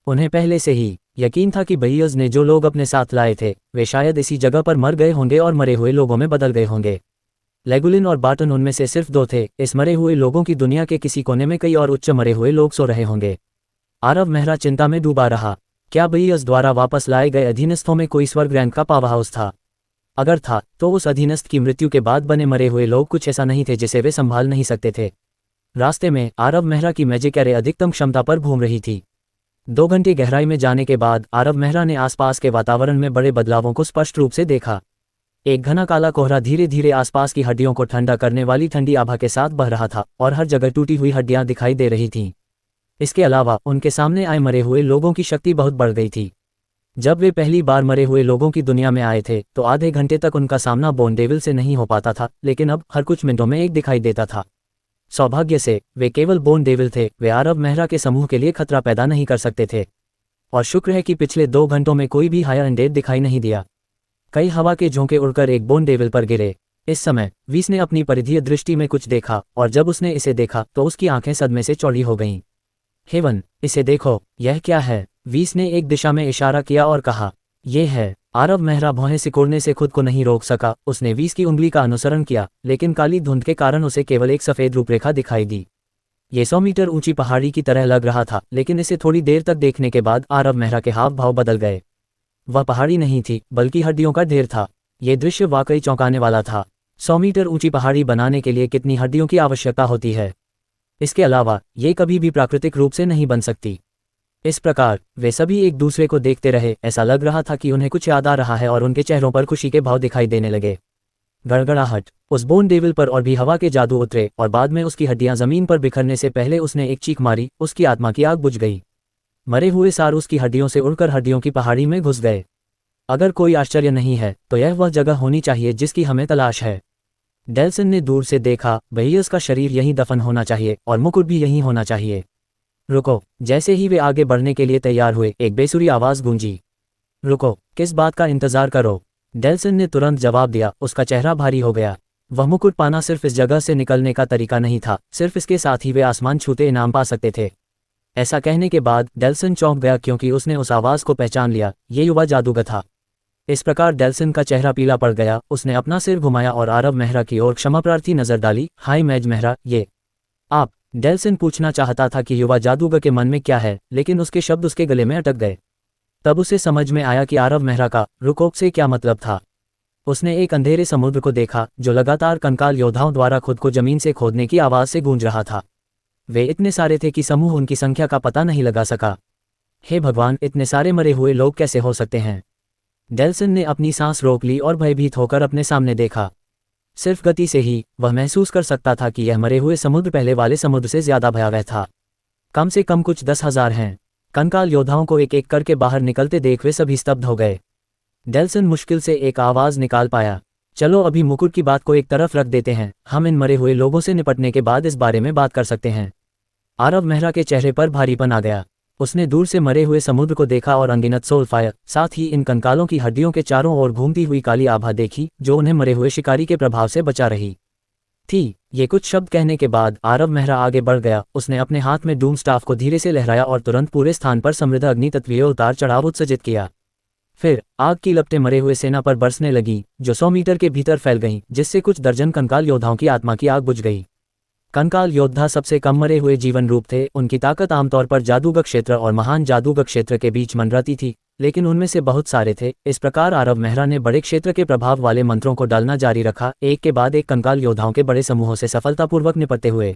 उन्हें पहले से ही यकीन था कि बहियर्स ने जो लोग अपने साथ लाए थे वे शायद इसी जगह पर मर गए होंगे और मरे हुए लोगों में बदल गए होंगे। लेगुलिन और बाटन उनमें से सिर्फ 2 थे। इस मरे हुए लोगों की दुनिया के किसी कोने में कई और उच्च मरे हुए लोग सो रहे होंगे। आरव मेहरा चिंता में डूबा रहा। क्या बहियर्स द्वारा वापस लाए गए अधीनस्थों में कोई स्वर्ग रैंक का पावर हाउस था? अगर था तो उस अधीनस्थ की मृत्यु के बाद बने मरे हुए लोग कुछ ऐसा नहीं थे जिसे वे संभाल नहीं सकते थे। रास्ते में आरव मेहरा की मैजिक एरे अधिकतम क्षमता पर घूम रही थी। 2 घंटे गहराई में जाने के बाद आरव मेहरा ने आसपास के वातावरण में बड़े बदलावों को स्पष्ट रूप से देखा। एक घना काला कोहरा धीरे धीरे आसपास की हड्डियों को ठंडा करने वाली ठंडी आभा के साथ बह रहा था और हर जगह टूटी हुई हड्डियां दिखाई दे रही थीं। इसके अलावा उनके सामने आए मरे हुए लोगों की शक्ति बहुत बढ़ गई थी। जब वे पहली बार मरे हुए लोगों की दुनिया में आए थे तो आधे घंटे तक उनका सामना बोन डेविल से नहीं हो पाता था, लेकिन अब हर कुछ मिनटों में एक दिखाई देता था। सौभाग्य से वे केवल बोन डेविल थे। वे आरव मेहरा के समूह के लिए खतरा पैदा नहीं कर सकते थे। और शुक्र है कि पिछले 2 घंटों में कोई भी हायर अनडेड दिखाई नहीं दिया। कई हवा के झोंके उड़कर एक बोन डेविल पर गिरे। इस समय वीस ने अपनी परिधीय दृष्टि में कुछ देखा और जब उसने इसे देखा तो उसकी आंखें सदमे से चौड़ी हो गईं। हेवन, इसे देखो, यह क्या है? वीस ने एक दिशा में इशारा किया और कहा, ये है। आरव मेहरा भौहें सिकोड़ने से खुद को नहीं रोक सका। उसने वीस की उंगली का अनुसरण किया, लेकिन काली धुंध के कारण उसे केवल एक सफेद रूपरेखा दिखाई दी। ये 100 मीटर ऊंची पहाड़ी की तरह लग रहा था, लेकिन इसे थोड़ी देर तक देखने के बाद आरव मेहरा के हाव भाव बदल गए। वह पहाड़ी नहीं थी, बल्कि हड्डियों का ढेर था। ये दृश्य वाकई चौंकाने वाला था। 100 मीटर ऊंची पहाड़ी बनाने के लिए कितनी हड्डियों की आवश्यकता होती है? इसके अलावा ये कभी भी प्राकृतिक रूप से नहीं बन सकती। इस प्रकार वे सभी एक दूसरे को देखते रहे। ऐसा लग रहा था कि उन्हें कुछ याद आ रहा है और उनके चेहरों पर खुशी के भाव दिखाई देने लगे। गड़गड़ाहट। उस बोन डेविल पर और भी हवा के जादू उतरे और बाद में उसकी हड्डियां जमीन पर बिखरने से पहले उसने एक चीख मारी। उसकी आत्मा की आग बुझ गई। मरे हुए सार उसकी हड्डियों से उड़कर हड्डियों की पहाड़ी में घुस गए। अगर कोई आश्चर्य नहीं है तो यह वह जगह होनी चाहिए जिसकी हमें तलाश है। डेल्सन ने दूर से देखा। बहियर्स का शरीर यहीं दफन होना चाहिए और मुकुट भी यहीं होना चाहिए। रुको। जैसे ही वे आगे बढ़ने के लिए तैयार हुए, एक बेसुरी आवाज गूंजी, रुको, किस बात का इंतजार करो? डेल्सन ने तुरंत जवाब दिया। उसका चेहरा भारी हो गया। वह मुकुट पाना सिर्फ इस जगह से निकलने का तरीका नहीं था, सिर्फ इसके साथ ही वे आसमान छूते इनाम पा सकते थे। ऐसा कहने के बाद डेल्सन चौंक गया क्योंकि उसने उस आवाज को पहचान लिया। ये युवा जादूगर था। इस प्रकार डेल्सन का चेहरा पीला पड़ गया। उसने अपना सिर घुमाया और आरव मेहरा की ओर क्षमाप्रार्थी नजर डाली। हाय मैज मेहरा, ये आप? डेल्सन पूछना चाहता था कि युवा जादूगर के मन में क्या है, लेकिन उसके शब्द उसके गले में अटक गए। तब उसे समझ में आया कि आरव मेहरा का रुको से क्या मतलब था। उसने एक अंधेरे समुद्र को देखा जो लगातार कंकाल योद्धाओं द्वारा खुद को जमीन से खोदने की आवाज से गूंज रहा था। वे इतने सारे थे कि समूह उनकी संख्या का पता नहीं लगा सका। हे भगवान, इतने सारे मरे हुए लोग कैसे हो सकते हैं? डेल्सन ने अपनी सांस रोक ली और भयभीत होकर अपने सामने देखा। सिर्फ गति से ही वह महसूस कर सकता था कि यह मरे हुए समुद्र पहले वाले समुद्र से ज्यादा भयावह था। कम से कम कुछ 10,000 हैं। कंकाल योद्धाओं को एक एक करके बाहर निकलते देख वे सभी स्तब्ध हो गए। डेल्सन मुश्किल से एक आवाज निकाल पाया, चलो अभी मुकुट की बात को एक तरफ रख देते हैं, हम इन मरे हुए लोगों से निपटने के बाद इस बारे में बात कर सकते हैं। आरव मेहरा के चेहरे पर भारीपन आ गया। उसने दूर से मरे हुए समुद्र को देखा और अनगिनत सोलफायर, साथ ही इन कंकालों की हड्डियों के चारों ओर घूमती हुई काली आभा देखी जो उन्हें मरे हुए शिकारी के प्रभाव से बचा रही थी। ये कुछ शब्द कहने के बाद आरव मेहरा आगे बढ़ गया। उसने अपने हाथ में डूम स्टाफ को धीरे से लहराया और तुरंत पूरे स्थान पर समृद्ध अग्नि तत्वीय उतार चढ़ाव उत्सर्जित किया। फिर आग की लपटें मरे हुए सेना पर बरसने लगी जो 100 मीटर के भीतर फैल गईं, जिससे कुछ दर्जन कंकाल योद्धाओं की आत्मा की आग बुझ गई। कंकाल योद्धा सबसे कम मरे हुए जीवन रूप थे। उनकी ताकत आमतौर पर जादूगर क्षेत्र और महान जादूगर क्षेत्र के बीच मंडराती थी, लेकिन उनमें से बहुत सारे थे। इस प्रकार आरव मेहरा ने बड़े क्षेत्र के प्रभाव वाले मंत्रों को डालना जारी रखा, एक के बाद एक कंकाल योद्धाओं के बड़े समूहों से सफलतापूर्वक निपटते हुए।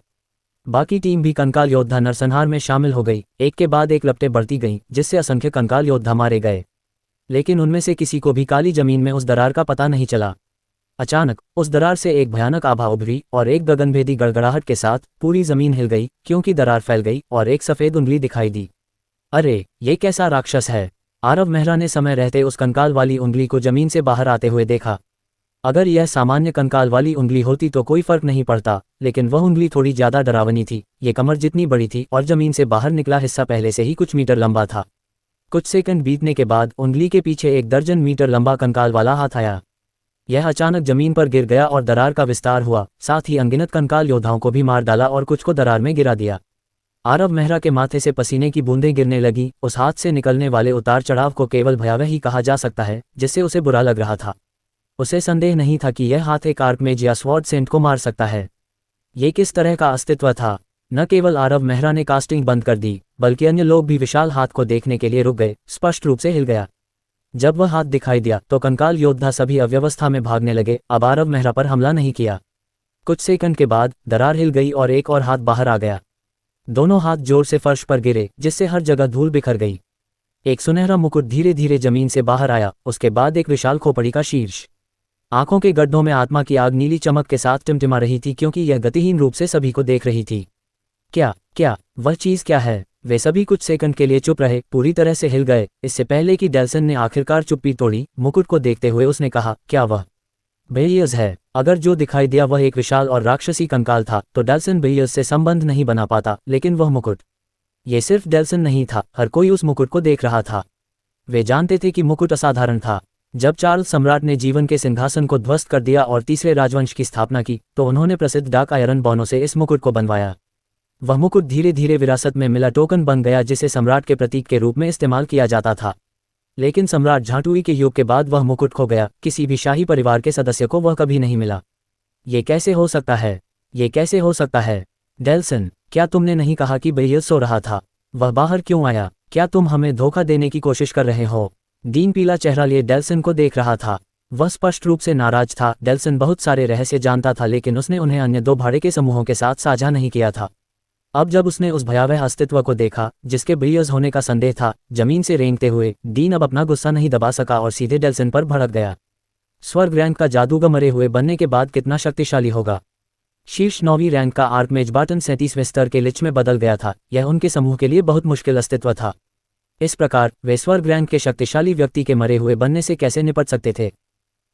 बाकी टीम भी कंकाल योद्धा नरसंहार में शामिल हो गई। एक के बाद एक लपटें बढ़ती गईं, जिससे असंख्य कंकाल योद्धा मारे गए, लेकिन उनमें से किसी को भी काली जमीन में उस दरार का पता नहीं चला। अचानक उस दरार से एक भयानक आभा उभरी और एक गगनभेदी गड़गड़ाहट के साथ पूरी जमीन हिल गई, क्योंकि दरार फैल गई और एक सफेद उंगली दिखाई दी। अरे ये कैसा राक्षस है? आरव मेहरा ने समय रहते उस कंकाल वाली उंगली को जमीन से बाहर आते हुए देखा। अगर यह सामान्य कंकाल वाली उंगली होती तो कोई फर्क नहीं पड़ता, लेकिन वह उंगली थोड़ी ज्यादा डरावनी थी। ये कमर जितनी बड़ी थी और जमीन से बाहर निकला हिस्सा पहले से ही कुछ मीटर लंबा था। कुछ सेकंड बीतने के बाद उंगली के पीछे 1 दर्जन मीटर लंबा कंकाल वाला हाथ आया। यह अचानक जमीन पर गिर गया और दरार का विस्तार हुआ, साथ ही अनगिनत कंकाल योद्धाओं को भी मार डाला और कुछ को दरार में गिरा दिया। आरव मेहरा के माथे से पसीने की बूंदें गिरने लगी। उस हाथ से निकलने वाले उतार चढ़ाव को केवल भयावह ही कहा जा सकता है, जिससे उसे बुरा लग रहा था। उसे संदेह नहीं था कि यह हाथ एक आर्कमेज या स्वॉर्ड सेंट को मार सकता है। ये किस तरह का अस्तित्व था? न केवल आरव मेहरा ने कास्टिंग बंद कर दी, बल्कि अन्य लोग भी विशाल हाथ को देखने के लिए रुक गए। स्पष्ट रूप से हिल गया। जब वह हाथ दिखाई दिया तो कंकाल योद्धा सभी अव्यवस्था में भागने लगे। अब आरव मेहरा पर हमला नहीं किया। कुछ सेकंड के बाद दरार हिल गई और एक और हाथ बाहर आ गया। दोनों हाथ जोर से फर्श पर गिरे, जिससे हर जगह धूल बिखर गई। एक सुनहरा मुकुट धीरे धीरे जमीन से बाहर आया। उसके बाद एक विशाल खोपड़ी का शीर्ष। आंखों के गड्ढों में आत्मा की आग नीली चमक के साथ टिमटिमा रही थी, क्योंकि यह गतिहीन रूप से सभी को देख रही थी। क्या वह चीज क्या है? वे सभी कुछ सेकंड के लिए चुप रहे, पूरी तरह से हिल गए। इससे पहले कि डेल्सन ने आखिरकार चुप्पी तोड़ी, मुकुट को देखते हुए उसने कहा, क्या वह बेयस है? अगर जो दिखाई दिया वह एक विशाल और राक्षसी कंकाल था तो डेल्सन बेयस से संबंध नहीं बना पाता, लेकिन वह मुकुट, ये सिर्फ डेल्सन नहीं था, हर कोई उस मुकुट को देख रहा था। वे जानते थे कि मुकुट असाधारण था। जब चार्ल्स सम्राट ने जीवन के सिंहासन को ध्वस्त कर दिया और तीसरे राजवंश की स्थापना की, तो उन्होंने प्रसिद्ध डार्क आयरन बॉनों से इस मुकुट को बनवाया। वह मुकुट धीरे धीरे विरासत में मिला टोकन बन गया, जिसे सम्राट के प्रतीक के रूप में इस्तेमाल किया जाता था। लेकिन सम्राट झांटुई के युग के बाद वह मुकुट खो गया। किसी भी शाही परिवार के सदस्य को वह कभी नहीं मिला। ये कैसे हो सकता है? ये कैसे हो सकता है? डेल्सन, क्या तुमने नहीं कहा कि बेयस सो रहा था? वह बाहर क्यों आया? क्या तुम हमें धोखा देने की कोशिश कर रहे हो? डीन पीला चेहरा लिए डेल्सन को देख रहा था। वह स्पष्ट रूप से नाराज था। डेल्सन बहुत सारे रहस्य जानता था, लेकिन उसने उन्हें अन्य 2 भाड़े के समूहों के साथ साझा नहीं किया था। अब जब उसने उस भयावह अस्तित्व को देखा जिसके बेयस होने का संदेह था, जमीन से रेंगते हुए, डीन अब अपना गुस्सा नहीं दबा सका और सीधे डेल्सन पर भड़क गया। स्वर्ग रैंक का जादूगर मरे हुए बनने के बाद कितना शक्तिशाली होगा? शीर्ष 9वीं रैंक का आर्कमेज बाटन 37वें स्तर के लिच में बदल गया था। यह उनके समूह के लिए बहुत मुश्किल अस्तित्व था। इस प्रकार वे स्वर्ग रैंक के शक्तिशाली व्यक्ति के मरे हुए बनने से कैसे निपट सकते थे?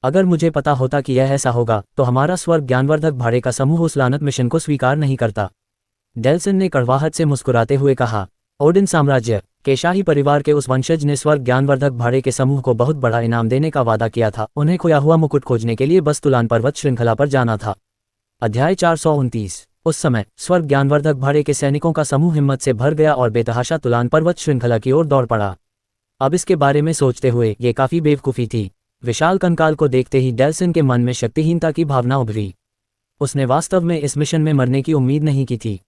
अगर मुझे पता होता कि यह ऐसा होगा तो हमारा स्वर्ग ज्ञानवर्धक भाड़े का समूह उस लानत मिशन को स्वीकार नहीं करता। डेल्सन ने कड़वाहट से मुस्कुराते हुए कहा, ओडिन साम्राज्य के शाही परिवार के उस वंशज ने स्वर्ग ज्ञानवर्धक भाड़े के समूह को बहुत बड़ा इनाम देने का वादा किया था। उन्हें खोया हुआ मुकुट खोजने के लिए बस तुलान पर्वत श्रृंखला पर जाना था। अध्याय 429। उस समय स्वर्ग ज्ञानवर्धक भाड़े के सैनिकों का समूह हिम्मत से भर गया और बेतहाशा तुलान पर्वत श्रृंखला की ओर दौड़ पड़ा। अब इसके बारे में सोचते हुए ये काफी बेवकूफ़ी थी। विशाल कंकाल को देखते ही डेल्सन के मन में शक्तिहीनता की भावना उभरी। उसने वास्तव में इस मिशन में मरने की उम्मीद नहीं की थी।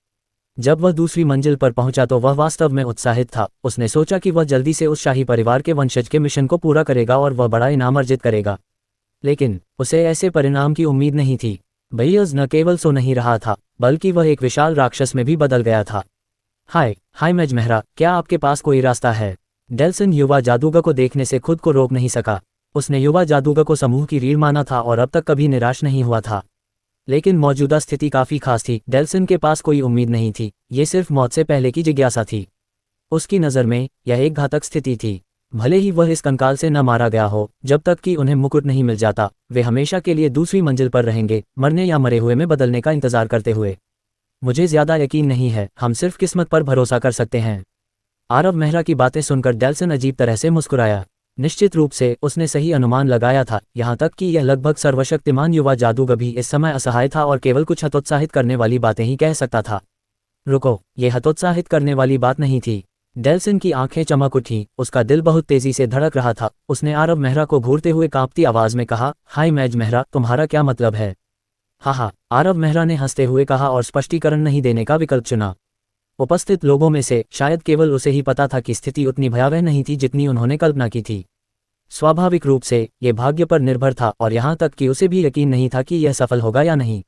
जब वह दूसरी मंजिल पर पहुंचा तो वह वास्तव में उत्साहित था। उसने सोचा कि वह जल्दी से उस शाही परिवार के वंशज के मिशन को पूरा करेगा और वह बड़ा इनाम अर्जित करेगा। लेकिन उसे ऐसे परिणाम की उम्मीद नहीं थी। बेयस न केवल सो नहीं रहा था, बल्कि वह एक विशाल राक्षस में भी बदल गया था। हाय मेज मेहरा, क्या आपके पास कोई रास्ता है? डेल्सन युवा जादूगर को देखने से खुद को रोक नहीं सका। उसने युवा जादूगर को समूह की रीढ़ माना था और अब तक कभी निराश नहीं हुआ था। लेकिन मौजूदा स्थिति काफी खास थी। डेल्सन के पास कोई उम्मीद नहीं थी, ये सिर्फ मौत से पहले की जिज्ञासा थी। उसकी नज़र में यह एक घातक स्थिति थी। भले ही वह इस कंकाल से न मारा गया हो, जब तक कि उन्हें मुकुट नहीं मिल जाता, वे हमेशा के लिए दूसरी मंजिल पर रहेंगे, मरने या मरे हुए में बदलने का इंतजार करते हुए। मुझे ज्यादा यकीन नहीं है, हम सिर्फ किस्मत पर भरोसा कर सकते हैं। आरव मेहरा की बातें सुनकर डेल्सन अजीब तरह से मुस्कुराया। निश्चित रूप से उसने सही अनुमान लगाया था, यहाँ तक कि यह लगभग सर्वशक्तिमान युवा जादूगर भी इस समय असहाय था और केवल कुछ हतोत्साहित करने वाली बातें ही कह सकता था। रुको, यह हतोत्साहित करने वाली बात नहीं थी। डेल्सन की आंखें चमक उठी, उसका दिल बहुत तेजी से धड़क रहा था। उसने आरव मेहरा को घूरते हुए कांपती आवाज में कहा, हाय मैज मेहरा, तुम्हारा क्या मतलब है? हाँ, आरव मेहरा ने हंसते हुए कहा और स्पष्टीकरण नहीं देने का विकल्प चुना। उपस्थित लोगों में से शायद केवल उसे ही पता था कि स्थिति उतनी भयावह नहीं थी जितनी उन्होंने कल्पना की थी। स्वाभाविक रूप से ये भाग्य पर निर्भर था और यहाँ तक कि उसे भी यकीन नहीं था कि यह सफल होगा या नहीं।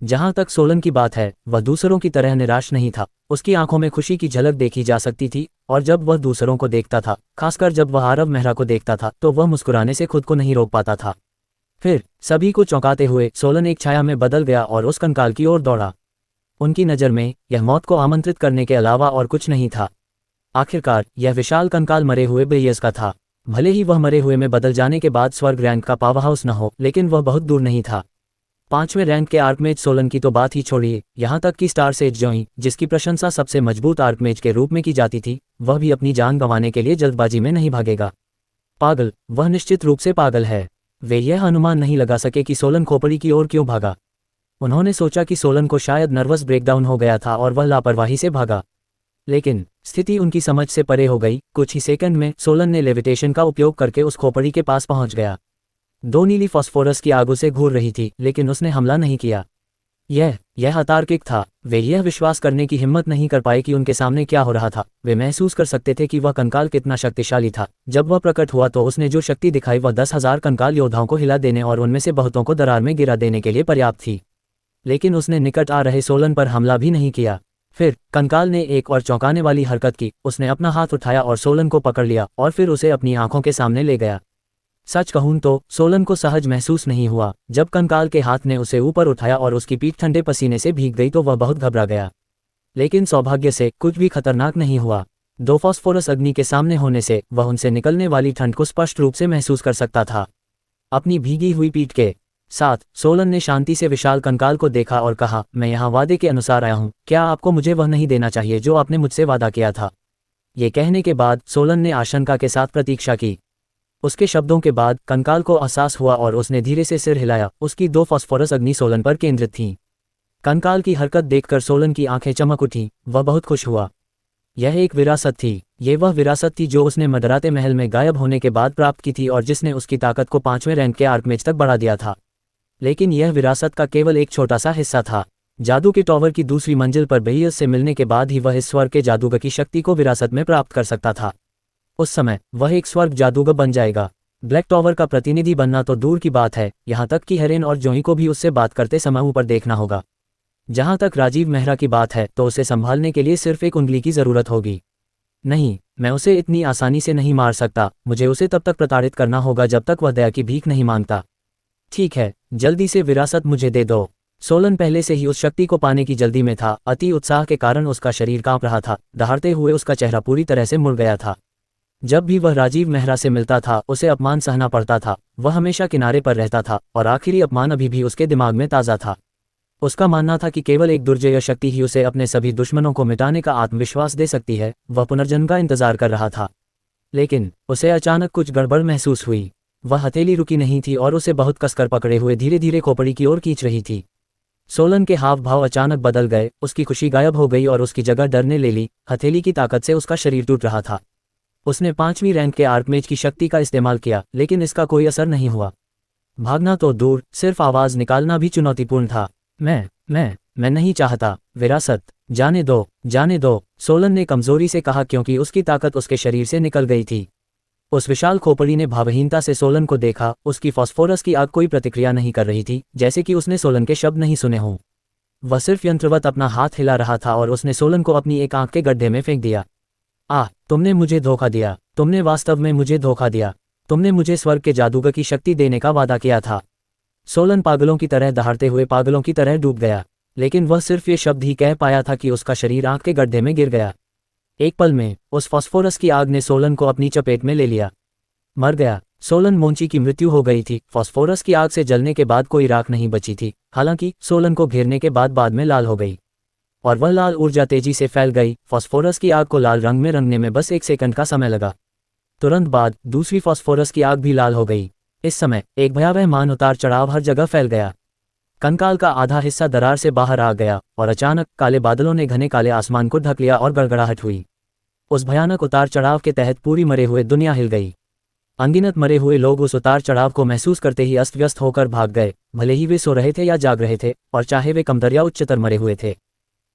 जहाँ तक सोलन की बात है, वह दूसरों की तरह निराश नहीं था। उसकी आंखों में खुशी की झलक देखी जा सकती थी, और जब वह दूसरों को देखता था, खासकर जब वह आरव मेहरा को देखता था, तो वह मुस्कुराने से खुद को नहीं रोक पाता था। फिर सभी को चौंकाते हुए सोलन एक छाया में बदल गया और उस कंकाल की ओर दौड़ा। उनकी नज़र में यह मौत को आमंत्रित करने के अलावा और कुछ नहीं था। आखिरकार यह विशाल कंकाल मरे हुए बेयस का था। भले ही वह मरे हुए में बदल जाने के बाद स्वर्ग रैंक का पावर हाउस न हो, लेकिन वह बहुत दूर नहीं था। 5वें रैंक के आर्कमेज सोलन की तो बात ही छोड़िए, यहाँ तक कि स्टार सेज जोई, जिसकी प्रशंसा सबसे मजबूत आर्कमेज के रूप में की जाती थी, वह भी अपनी जान गंवाने के लिए जल्दबाजी में नहीं भागेगा। पागल, वह निश्चित रूप से पागल है। वे यह अनुमान नहीं लगा सके कि सोलन खोपड़ी की ओर क्यों भागा। उन्होंने सोचा कि सोलन को शायद नर्वस ब्रेकडाउन हो गया था और वह लापरवाही से भागा, लेकिन स्थिति उनकी समझ से परे हो गई। कुछ ही सेकंड में सोलन ने लेविटेशन का उपयोग करके उस खोपड़ी के पास पहुंच गया। 2 नीली फॉस्फोरस की आग उसे घूर रही थी, लेकिन उसने हमला नहीं किया। यह अतार्किक था। वे यह विश्वास करने की हिम्मत नहीं कर पाए कि उनके सामने क्या हो रहा था। वे महसूस कर सकते थे कि वह कंकाल कितना शक्तिशाली था। जब वह प्रकट हुआ तो उसने जो शक्ति दिखाई वह 10,000 कंकाल योद्धाओं को हिला देने और उनमें से बहुतों को दरार में गिरा देने के लिए पर्याप्त थी। लेकिन उसने निकट आ रहे सोलन पर हमला भी नहीं किया। फिर कंकाल ने एक और चौंकाने वाली हरकत की। उसने अपना हाथ उठाया और सोलन को पकड़ लिया और फिर उसे अपनी आंखों के सामने ले गया। सच कहूं तो सोलन को सहज महसूस नहीं हुआ। जब कंकाल के हाथ ने उसे ऊपर उठाया और उसकी पीठ ठंडे पसीने से भीग गई तो वह बहुत घबरा गया। लेकिन सौभाग्य से कुछ भी खतरनाक नहीं हुआ। 2 फॉस्फोरस अग्नि के सामने होने से वह उनसे निकलने वाली ठंड को स्पष्ट रूप से महसूस कर सकता था। अपनी भीगी हुई पीठ के साथ सोलन ने शांति से विशाल कंकाल को देखा और कहा, मैं यहाँ वादे के अनुसार आया हूँ। क्या आपको मुझे वह नहीं देना चाहिए जो आपने मुझसे वादा किया था? ये कहने के बाद सोलन ने आशंका के साथ प्रतीक्षा की। उसके शब्दों के बाद कंकाल को एहसास हुआ और उसने धीरे से सिर हिलाया। उसकी 2 फॉस्फोरस अग्नि सोलन पर केंद्रित थीं। कंकाल की हरकत देखकर सोलन की आंखें चमक उठीं। वह बहुत खुश हुआ। यह एक विरासत थी। ये वह विरासत थी जो उसने मदराते महल में गायब होने के बाद प्राप्त की थी और जिसने उसकी ताकत को 5वें रैंक के आर्कमेज तक बढ़ा दिया था। लेकिन यह विरासत का केवल एक छोटा सा हिस्सा था। जादू के टॉवर की दूसरी मंजिल पर बेयस से मिलने के बाद ही वह इस स्वर्ग के जादूगर की शक्ति को विरासत में प्राप्त कर सकता था। उस समय वह एक स्वर्ग जादूगर बन जाएगा। ब्लैक टॉवर का प्रतिनिधि बनना तो दूर की बात है, यहाँ तक कि हेरेन और जोई को भी उससे बात करते समय ऊपर देखना होगा। जहाँ तक राजीव मेहरा की बात है तो उसे संभालने के लिए सिर्फ एक उंगली की जरूरत होगी। नहीं, मैं उसे इतनी आसानी से नहीं मार सकता। मुझे उसे तब तक प्रताड़ित करना होगा जब तक वह दया की भीख नहीं मांगता। ठीक है, जल्दी से विरासत मुझे दे दो। सोलन पहले से ही उस शक्ति को पाने की जल्दी में था। अति उत्साह के कारण उसका शरीर कांप रहा था। दहाड़ते हुए उसका चेहरा पूरी तरह से मुड़ गया था। जब भी वह राजीव मेहरा से मिलता था उसे अपमान सहना पड़ता था। वह हमेशा किनारे पर रहता था और आखिरी अपमान अभी भी उसके दिमाग में ताज़ा था। उसका मानना था कि केवल एक दुर्जय शक्ति ही उसे अपने सभी दुश्मनों को मिटाने का आत्मविश्वास दे सकती है। वह पुनर्जन्म का इंतजार कर रहा था, लेकिन उसे अचानक कुछ गड़बड़ महसूस हुई। वह हथेली रुकी नहीं थी और उसे बहुत कसकर पकड़े हुए धीरे धीरे खोपड़ी की ओर खींच रही थी। सोलन के हाव भाव अचानक बदल गए। उसकी खुशी गायब हो गई और उसकी जगह डर ने ले ली। हथेली की ताकत से उसका शरीर टूट रहा था। उसने 5वीं रैंक के आर्कमेज की शक्ति का इस्तेमाल किया, लेकिन इसका कोई असर नहीं हुआ। भागना तो दूर, सिर्फ आवाज निकालना भी चुनौतीपूर्ण था। मैं नहीं चाहता। विरासत जाने दो, जाने दो, सोलन ने कमजोरी से कहा, क्योंकि उसकी ताकत उसके शरीर से निकल गई थी। उस विशाल खोपड़ी ने भावहीनता से सोलन को देखा। उसकी फॉस्फोरस की आग कोई प्रतिक्रिया नहीं कर रही थी, जैसे कि उसने सोलन के शब्द नहीं सुने हों। वह सिर्फ यंत्रवत अपना हाथ हिला रहा था और उसने सोलन को अपनी एक आंख के गड्ढे में फेंक दिया। तुमने मुझे धोखा दिया। तुमने वास्तव में मुझे धोखा दिया। तुमने मुझे स्वर्ग के जादूगर की शक्ति देने का वादा किया था। सोलन पागलों की तरह दहाड़ते हुए पागलों की तरह डूब गया, लेकिन वह सिर्फ ये शब्द ही कह पाया था कि उसका शरीर आग के गड्ढे में गिर गया। एक पल में उस फास्फोरस की आग ने सोलन को अपनी चपेट में ले लिया। मर गया। सोलन मोंची की मृत्यु हो गई थी। फास्फोरस की आग से जलने के बाद कोई राख नहीं बची थी। हालांकि सोलन को घेरने के बाद में लाल हो गई, और वह लाल ऊर्जा तेजी से फैल गई। फास्फोरस की आग को लाल रंग में रंगने में बस 1 सेकंड का समय लगा। तुरंत बाद दूसरी फास्फोरस की आग भी लाल हो गई। इस समय एक भयावह मान उतार चढ़ाव हर जगह फैल गया। कंकाल का आधा हिस्सा दरार से बाहर आ गया और अचानक काले बादलों ने घने काले आसमान को ढक लिया और गड़गड़ाहट हुई। उस भयानक उतार चढ़ाव के तहत पूरी मरे हुए दुनिया हिल गई। अनगिनत मरे हुए लोग उस उतार चढ़ाव को महसूस करते ही अस्त व्यस्त होकर भाग गए, भले ही वे सो रहे थे या जाग रहे थे, और चाहे वे कमतर या उच्चतर मरे हुए थे।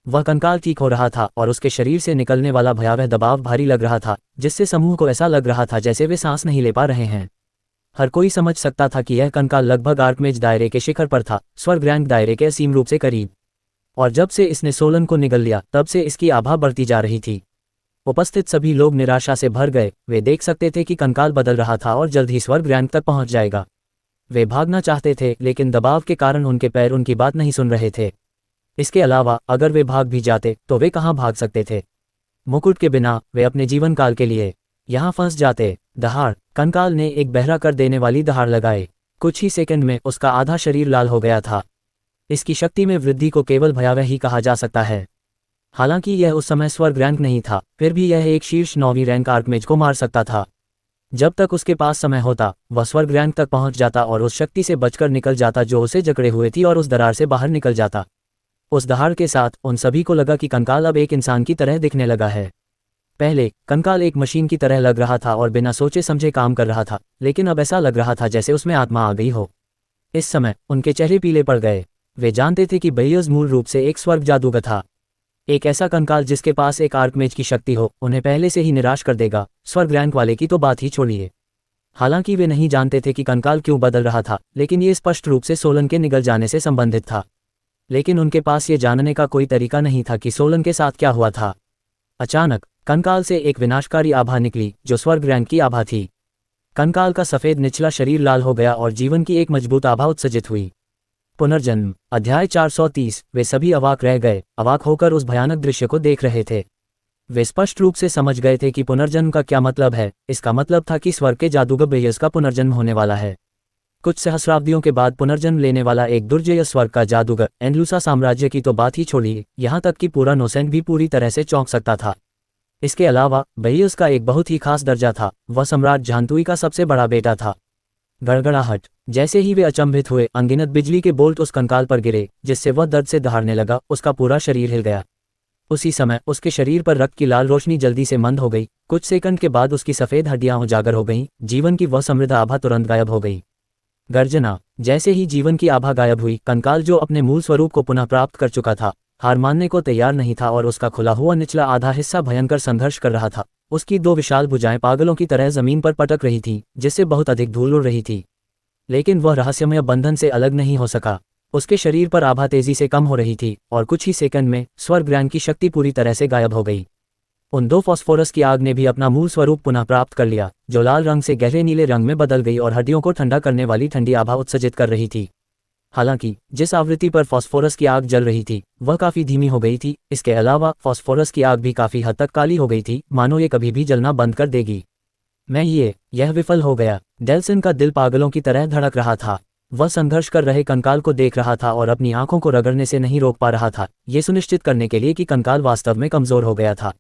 वह कंकाल ठीक हो रहा था और उसके शरीर से निकलने वाला भयावह दबाव भारी लग रहा था, जिससे समूह को ऐसा लग रहा था जैसे वे सांस नहीं ले पा रहे हैं। हर कोई समझ सकता था कि यह कंकाल लगभग आर्कमेज दायरे के शिखर पर था, स्वर्ग रैंक दायरे के असीम रूप से करीब। और जब से इसने सोलन को निगल लिया तब से इसकी आभा बढ़ती जा रही थी। उपस्थित सभी लोग निराशा से भर गए। वे देख सकते थे कि कंकाल बदल रहा था और जल्द ही स्वर्ग रैंक तक पहुंच जाएगा। वे भागना चाहते थे, लेकिन दबाव के कारण उनके पैर उनकी बात नहीं सुन रहे थे। इसके अलावा अगर वे भाग भी जाते तो वे कहाँ भाग सकते थे। मुकुट के बिना वे अपने जीवन काल के लिए यहाँ फंस जाते। दहाड़। कंकाल ने एक बहरा कर देने वाली दहाड़ लगाई। कुछ ही सेकंड में उसका आधा शरीर लाल हो गया था। इसकी शक्ति में वृद्धि को केवल भयावह ही कहा जा सकता है। हालांकि यह उस समय स्वर्ग रैंक नहीं था, फिर भी यह एक शीर्ष 9वीं रैंक आर्कमेज को मार सकता था। जब तक उसके पास समय होता वह स्वर्ग रैंक तक पहुंच जाता और उस शक्ति से बचकर निकल जाता जो उसे जकड़े हुए थी, और उस दरार से बाहर निकल जाता। उस दहाड़ के साथ उन सभी को लगा कि कंकाल अब एक इंसान की तरह दिखने लगा है। पहले कंकाल एक मशीन की तरह लग रहा था और बिना सोचे समझे काम कर रहा था, लेकिन अब ऐसा लग रहा था जैसे उसमें आत्मा आ गई हो। इस समय उनके चेहरे पीले पड़ गए। वे जानते थे कि बेयर्स मूल रूप से एक स्वर्ग जादूगर था। एक ऐसा कंकाल जिसके पास एक आर्कमेज की शक्ति हो उन्हें पहले से ही निराश कर देगा। स्वर्ग रैंक वाले की तो बात ही छोड़िए। हालांकि वे नहीं जानते थे कि कंकाल क्यों बदल रहा था, लेकिन ये स्पष्ट रूप से सोलन के निगल जाने से संबंधित था। लेकिन उनके पास ये जानने का कोई तरीका नहीं था कि सोलन के साथ क्या हुआ था। अचानक कंकाल से एक विनाशकारी आभा निकली जो स्वर्ग रैंक की आभा थी। कंकाल का सफेद निचला शरीर लाल हो गया और जीवन की एक मजबूत आभा उत्सर्जित हुई। पुनर्जन्म। अध्याय 430। वे सभी अवाक रह गए, अवाक होकर उस भयानक दृश्य को देख रहे थे। वे स्पष्ट रूप से समझ गए थे कि पुनर्जन्म का क्या मतलब है। इसका मतलब था कि स्वर्ग के जादूगर बेयर्स का पुनर्जन्म होने वाला है। कुछ सहस्राब्दियों के बाद पुनर्जन्म लेने वाला एक दुर्जय स्वर्ग का जादूगर। एंडलूसा साम्राज्य की तो बात ही छोड़िए, यहाँ तक कि पूरा नोसेंट भी पूरी तरह से चौंक सकता था। इसके अलावा बेयर्स का एक बहुत ही खास दर्जा था। वह सम्राट झांतुई का सबसे बड़ा बेटा था। गड़गड़ाहट। जैसे ही वे अचंभित हुए, अनगिनत बिजली के बोल्ट उस कंकाल पर गिरे, जिससे वह दर्द से दहाड़ने लगा। उसका पूरा शरीर हिल गया। उसी समय उसके शरीर पर रक्त की लाल रोशनी जल्दी से मंद हो गई। कुछ सेकंड के बाद उसकी सफेद हड्डियां उजागर हो गईं। जीवन की वह समृद्ध आभा तुरंत गायब हो गई। गर्जना। जैसे ही जीवन की आभा गायब हुई, कंकाल जो अपने मूल स्वरूप को पुनः प्राप्त कर चुका था, हार मानने को तैयार नहीं था और उसका खुला हुआ निचला आधा हिस्सा भयंकर संघर्ष कर रहा था। उसकी 2 विशाल भुजाएं पागलों की तरह जमीन पर पटक रही थीं, जिससे बहुत अधिक धूल उड़ रही थी। लेकिन वह रहस्यमय बंधन से अलग नहीं हो सका। उसके शरीर पर आभा तेजी से कम हो रही थी और कुछ ही सेकंड में स्वर्ग रैंक की शक्ति पूरी तरह से गायब हो गई। उन 2 फास्फोरस की आग ने भी अपना मूल स्वरूप पुनः प्राप्त कर लिया, जो लाल रंग से गहरे नीले रंग में बदल गई और हड्डियों को ठंडा करने वाली ठंडी आभा उत्सर्जित कर रही थी। हालांकि जिस आवृत्ति पर फास्फोरस की आग जल रही थी वह काफी धीमी हो गई थी। इसके अलावा फास्फोरस की आग भी काफी हद तक काली हो गई थी, मानो ये कभी भी जलना बंद कर देगी। यह विफल हो गया। डेल्सन का दिल पागलों की तरह धड़क रहा था। वह संघर्ष कर रहे कंकाल को देख रहा था और अपनी आंखों को रगड़ने से नहीं रोक पा रहा था, ये सुनिश्चित करने के लिए कि कंकाल वास्तव में कमजोर हो गया था।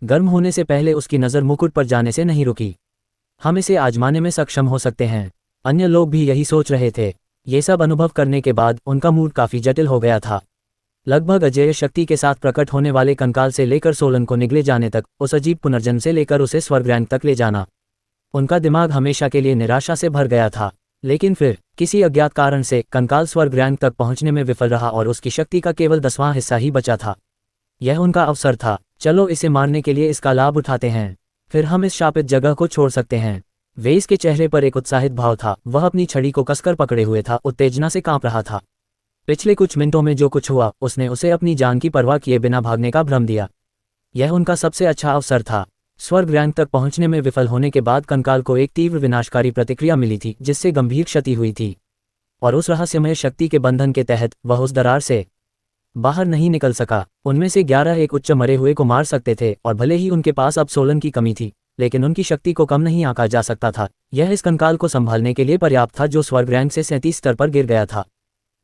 गर्म होने से पहले उसकी नज़र मुकुट पर जाने से नहीं रुकी। हम इसे आजमाने में सक्षम हो सकते हैं। अन्य लोग भी यही सोच रहे थे। ये सब अनुभव करने के बाद उनका मूड काफी जटिल हो गया था। लगभग अजेय शक्ति के साथ प्रकट होने वाले कंकाल से लेकर सोलन को निगले जाने तक, उस अजीब पुनर्जन्म से लेकर उसे स्वर्ग रैंक तक ले जाना, उनका दिमाग हमेशा के लिए निराशा से भर गया था। लेकिन फिर किसी अज्ञात कारण से कंकाल स्वर्ग रैंक तक पहुंचने में विफल रहा और उसकी शक्ति का केवल 10वां हिस्सा ही बचा था। यह उनका अवसर था। चलो इसे मारने के लिए इसका लाभ उठाते हैं, फिर हम इस शापित जगह को छोड़ सकते हैं। वेस के चेहरे पर एक उत्साहित भाव था। वह अपनी छड़ी को कसकर पकड़े हुए था, उत्तेजना से कांप रहा था। पिछले कुछ मिनटों में जो कुछ हुआ उसने उसे अपनी जान की परवाह किए बिना भागने का भ्रम दिया। यह उनका सबसे अच्छा अवसर था। स्वर्ग रैंक तक पहुंचने में विफल होने के बाद कंकाल को एक तीव्र विनाशकारी प्रतिक्रिया मिली थी, जिससे गंभीर क्षति हुई थी। और उस रहस्यमय शक्ति के बंधन के तहत वह उस दरार से बाहर नहीं निकल सका। उनमें से 11 एक उच्च मरे हुए को मार सकते थे और भले ही उनके पास अब 16 की कमी थी, लेकिन उनकी शक्ति को कम नहीं आंका जा सकता था। यह इस कंकाल को संभालने के लिए पर्याप्त था जो स्वर्ग रैंक से 37 स्तर पर गिर गया था।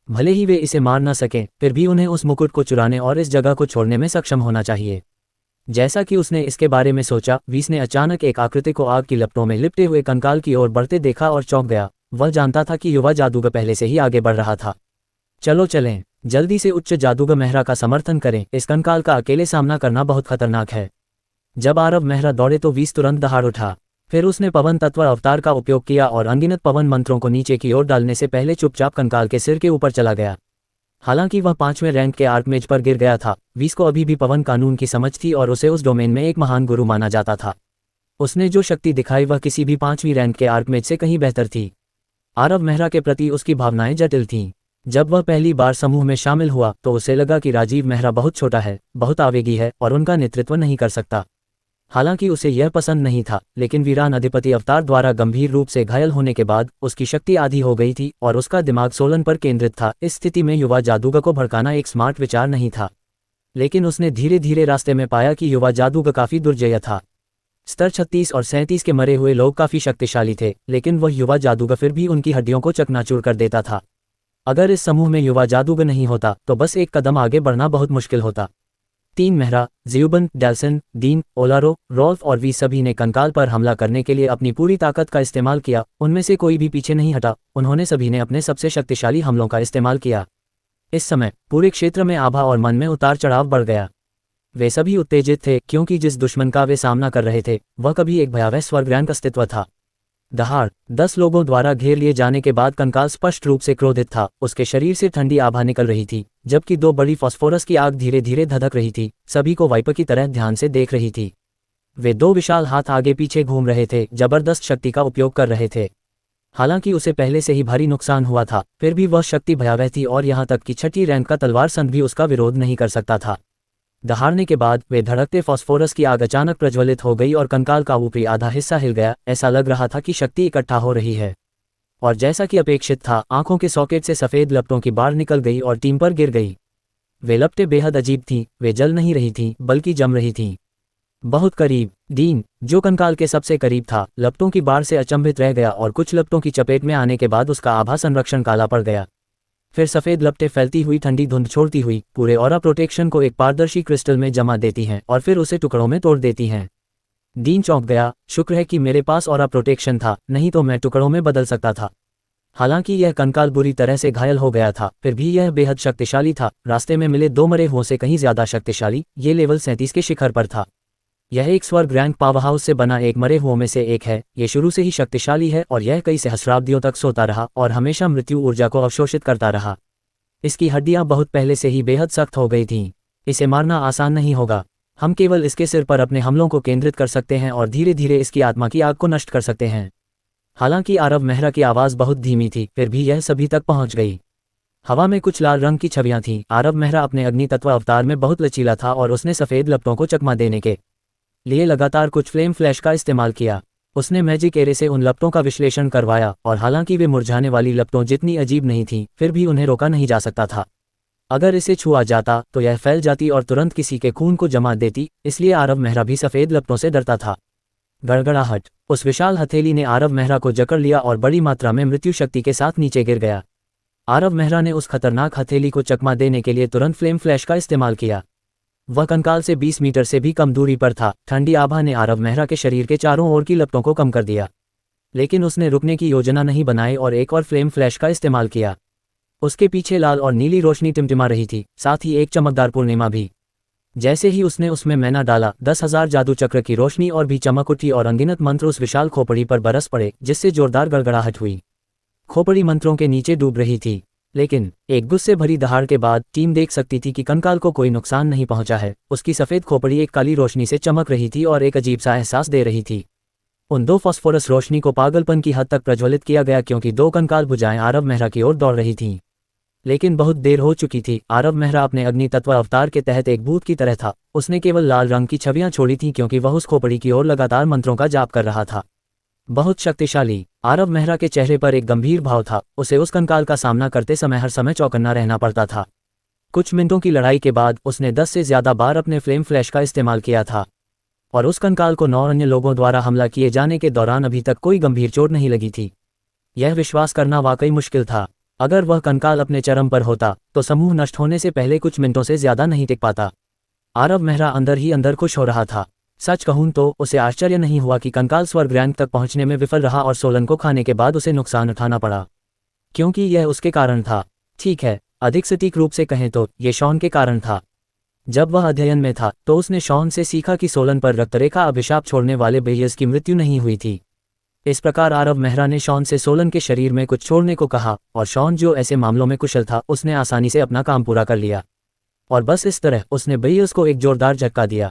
भले ही वे इसे मार न सकें, फिर भी उन्हें उस मुकुट को चुराने और इस जगह को छोड़ने में सक्षम होना चाहिए। जैसा कि उसने इसके बारे में सोचा, वीस ने अचानक एक आकृति को आग की लपटों में लिपटे हुए कंकाल की ओर बढ़ते देखा और चौंक गया। वह जानता था कि युवा जादूगर पहले से ही आगे बढ़ रहा था। चलो चलें, जल्दी से उच्च जादूगर मेहरा का समर्थन करें। इस कंकाल का अकेले सामना करना बहुत खतरनाक है। जब आरव मेहरा दौड़े तो वीस तुरंत दहाड़ उठा। फिर उसने पवन तत्व अवतार का उपयोग किया और अनगिनत पवन मंत्रों को नीचे की ओर डालने से पहले चुपचाप कंकाल के सिर के ऊपर चला गया। हालांकि वह 5वें रैंक के आर्कमेज पर गिर गया था, वीस को अभी भी पवन कानून की समझ थी और उसे उस डोमेन में एक महान गुरु माना जाता था। उसने जो शक्ति दिखाई वह किसी भी 5वीं रैंक के आर्कमेज से कहीं बेहतर थी। आरव मेहरा के प्रति उसकी भावनाएं जटिल थीं। जब वह पहली बार समूह में शामिल हुआ तो उसे लगा कि राजीव मेहरा बहुत छोटा है, बहुत आवेगी है और उनका नेतृत्व नहीं कर सकता। हालांकि उसे यह पसंद नहीं था, लेकिन वीरान अधिपति अवतार द्वारा गंभीर रूप से घायल होने के बाद उसकी शक्ति आधी हो गई थी और उसका दिमाग सोलन पर केंद्रित था। इस स्थिति में युवा जादूगर को भड़काना एक स्मार्ट विचार नहीं था, लेकिन उसने धीरे धीरे रास्ते में पाया कि युवा जादूगर काफी दुर्जय था। स्तर 36 और 37 के मरे हुए लोग काफी शक्तिशाली थे, लेकिन वह युवा जादूगर फिर भी उनकी हड्डियों को चकनाचूर कर देता था। अगर इस समूह में युवा जादूगर नहीं होता तो बस एक कदम आगे बढ़ना बहुत मुश्किल होता। 3 मेहरा, ज़्यूबन, डेल्सन, डीन, ओलारो, रोल्फ और वी सभी ने कंकाल पर हमला करने के लिए अपनी पूरी ताकत का इस्तेमाल किया। उनमें से कोई भी पीछे नहीं हटा। उन्होंने सभी ने अपने सबसे शक्तिशाली हमलों का इस्तेमाल किया। इस समय पूरे क्षेत्र में आभा और मन में उतार चढ़ाव बढ़ गया। वे सभी उत्तेजित थे क्योंकि जिस दुश्मन का वे सामना कर रहे थे वह कभी एक भयावह स्वर्ग रैंक अस्तित्व था। दहाड़ 10 लोगों द्वारा घेर लिए जाने के बाद कंकाल स्पष्ट रूप से क्रोधित था। उसके शरीर से ठंडी आभा निकल रही थी, जबकि 2 बड़ी फास्फोरस की आग धीरे धीरे धधक रही थी। सभी को वाइपर की तरह ध्यान से देख रही थी। वे 2 विशाल हाथ आगे पीछे घूम रहे थे, जबरदस्त शक्ति का उपयोग कर रहे थे। हालांकि उसे पहले से ही भारी नुकसान हुआ था, फिर भी वह शक्ति भयावह थी और यहाँ तक कि 6ठी रैंक का तलवार संत भी उसका विरोध नहीं कर सकता था। दहाड़ने के बाद वे धड़कते फास्फोरस की आग अचानक प्रज्वलित हो गई और कंकाल का ऊपरी आधा हिस्सा हिल गया। ऐसा लग रहा था कि शक्ति इकट्ठा हो रही है, और जैसा कि अपेक्षित था, आंखों के सॉकेट से सफेद लपटों की बाढ़ निकल गई और टीम पर गिर गई। वे लपटें बेहद अजीब थीं। वे जल नहीं रही थीं, बल्कि जम रही थीं। बहुत करीब। डीन, जो कंकाल के सबसे करीब था, लपटों की बाढ़ से अचंभित रह गया और कुछ लपटों की चपेट में आने के बाद उसका आभा संरक्षण काला पड़ गया। फिर सफ़ेद लपटें फैलती हुई ठंडी धुंध छोड़ती हुई पूरे ऑरा प्रोटेक्शन को एक पारदर्शी क्रिस्टल में जमा देती हैं और फिर उसे टुकड़ों में तोड़ देती हैं। डीन चौंक गया। शुक्र है कि मेरे पास ऑरा प्रोटेक्शन था, नहीं तो मैं टुकड़ों में बदल सकता था। हालांकि यह कंकाल बुरी तरह से घायल हो गया था, फिर भी यह बेहद शक्तिशाली था। रास्ते में मिले 2 मरे हुओं से कहीं ज्यादा शक्तिशाली। ये लेवल 37 के शिखर पर था। यह एक स्वर्ग रैंक पावरहाउस से बना एक मरे हुओं में से एक है। ये शुरू से ही शक्तिशाली है और यह कई सहस्राब्दियों तक सोता रहा और हमेशा मृत्यु ऊर्जा को अवशोषित करता रहा। इसकी हड्डियां बहुत पहले से ही बेहद सख्त हो गई थीं। इसे मारना आसान नहीं होगा। हम केवल इसके सिर पर अपने हमलों को केंद्रित कर सकते हैं और धीरे धीरे इसकी आत्मा की आग को नष्ट कर सकते हैं। हालांकि आरव मेहरा की आवाज़ बहुत धीमी थी, फिर भी यह सभी तक पहुंच गई। हवा में कुछ लाल रंग की छवियां थीं। आरव मेहरा अपने अग्नि तत्व अवतार में बहुत लचीला था और उसने सफ़ेद लपटों को चकमा देने के लिए लगातार कुछ फ्लेम फ्लैश का इस्तेमाल किया। उसने मैजिक एरे से उन लपटों का विश्लेषण करवाया और हालांकि वे मुरझाने वाली लपटों जितनी अजीब नहीं थीं, फिर भी उन्हें रोका नहीं जा सकता था। अगर इसे छुआ जाता तो यह फैल जाती और तुरंत किसी के खून को जमा देती, इसलिए आरव मेहरा भी सफ़ेद लपटों से डरता था। गड़गड़ाहट। उस विशाल हथेली ने आरव मेहरा को जकड़ लिया और बड़ी मात्रा में मृत्यु शक्ति के साथ नीचे गिर गया। आरव मेहरा ने उस खतरनाक हथेली को चकमा देने के लिए तुरंत फ्लेम फ्लैश का इस्तेमाल किया। वह कंकाल से 20 मीटर से भी कम दूरी पर था। ठंडी आभा ने आरव मेहरा के शरीर के चारों ओर की लपटों को कम कर दिया, लेकिन उसने रुकने की योजना नहीं बनाई और एक और फ्लेम फ्लैश का इस्तेमाल किया। उसके पीछे लाल और नीली रोशनी टिमटिमा रही थी, साथ ही एक चमकदार पूर्णिमा भी। जैसे ही उसने उसमें मैना डाला, 10,000 जादू चक्र की रोशनी और भी चमक उठी और अनगिनत मंत्र उस विशाल खोपड़ी पर बरस पड़े, जिससे जोरदार गड़गड़ाहट हुई। खोपड़ी मंत्रों के नीचे डूब रही थी, लेकिन एक गुस्से भरी दहाड़ के बाद टीम देख सकती थी कि कंकाल को कोई नुकसान नहीं पहुंचा है। उसकी सफ़ेद खोपड़ी एक काली रोशनी से चमक रही थी और एक अजीब सा एहसास दे रही थी। उन 2 फास्फोरस रोशनी को पागलपन की हद तक प्रज्वलित किया गया क्योंकि 2 कंकाल भुजाएं आरव मेहरा की ओर दौड़ रही थीं। लेकिन बहुत देर हो चुकी थी। आरव मेहरा अपने अग्नि तत्व अवतार के तहत एक भूत की तरह था। उसने केवल लाल रंग की छवियां छोड़ी थीं क्योंकि वह उस खोपड़ी की ओर लगातार मंत्रों का जाप कर रहा था। बहुत शक्तिशाली। आरव मेहरा के चेहरे पर एक गंभीर भाव था, उसे उस कंकाल का सामना करते समय हर समय चौकन्ना रहना पड़ता था। कुछ मिनटों की लड़ाई के बाद उसने 10 से ज़्यादा बार अपने फ्लेम फ्लैश का इस्तेमाल किया था, और उस कंकाल को 9 अन्य लोगों द्वारा हमला किए जाने के दौरान अभी तक कोई गंभीर चोट नहीं लगी थी। यह विश्वास करना वाकई मुश्किल था। अगर वह कंकाल अपने चरम पर होता तो समूह नष्ट होने से पहले कुछ मिनटों से ज़्यादा नहीं टिक पाता। आरव मेहरा अंदर ही अंदर खुश हो रहा था। सच कहूं तो उसे आश्चर्य नहीं हुआ कि कंकाल स्वर्ग रैंक तक पहुंचने में विफल रहा और सोलन को खाने के बाद उसे नुकसान उठाना पड़ा, क्योंकि यह उसके कारण था। ठीक है, अधिक सटीक रूप से कहें तो ये शॉन के कारण था। जब वह अध्ययन में था तो उसने शॉन से सीखा कि सोलन पर रक्तरेखा अभिशाप छोड़ने वाले बेयस की मृत्यु नहीं हुई थी। इस प्रकार आरव मेहरा ने शॉन से सोलन के शरीर में कुछ छोड़ने को कहा, और शॉन जो ऐसे मामलों में कुशल था उसने आसानी से अपना काम पूरा कर लिया। और बस इस तरह उसने बेयस को एक जोरदार झटका दिया।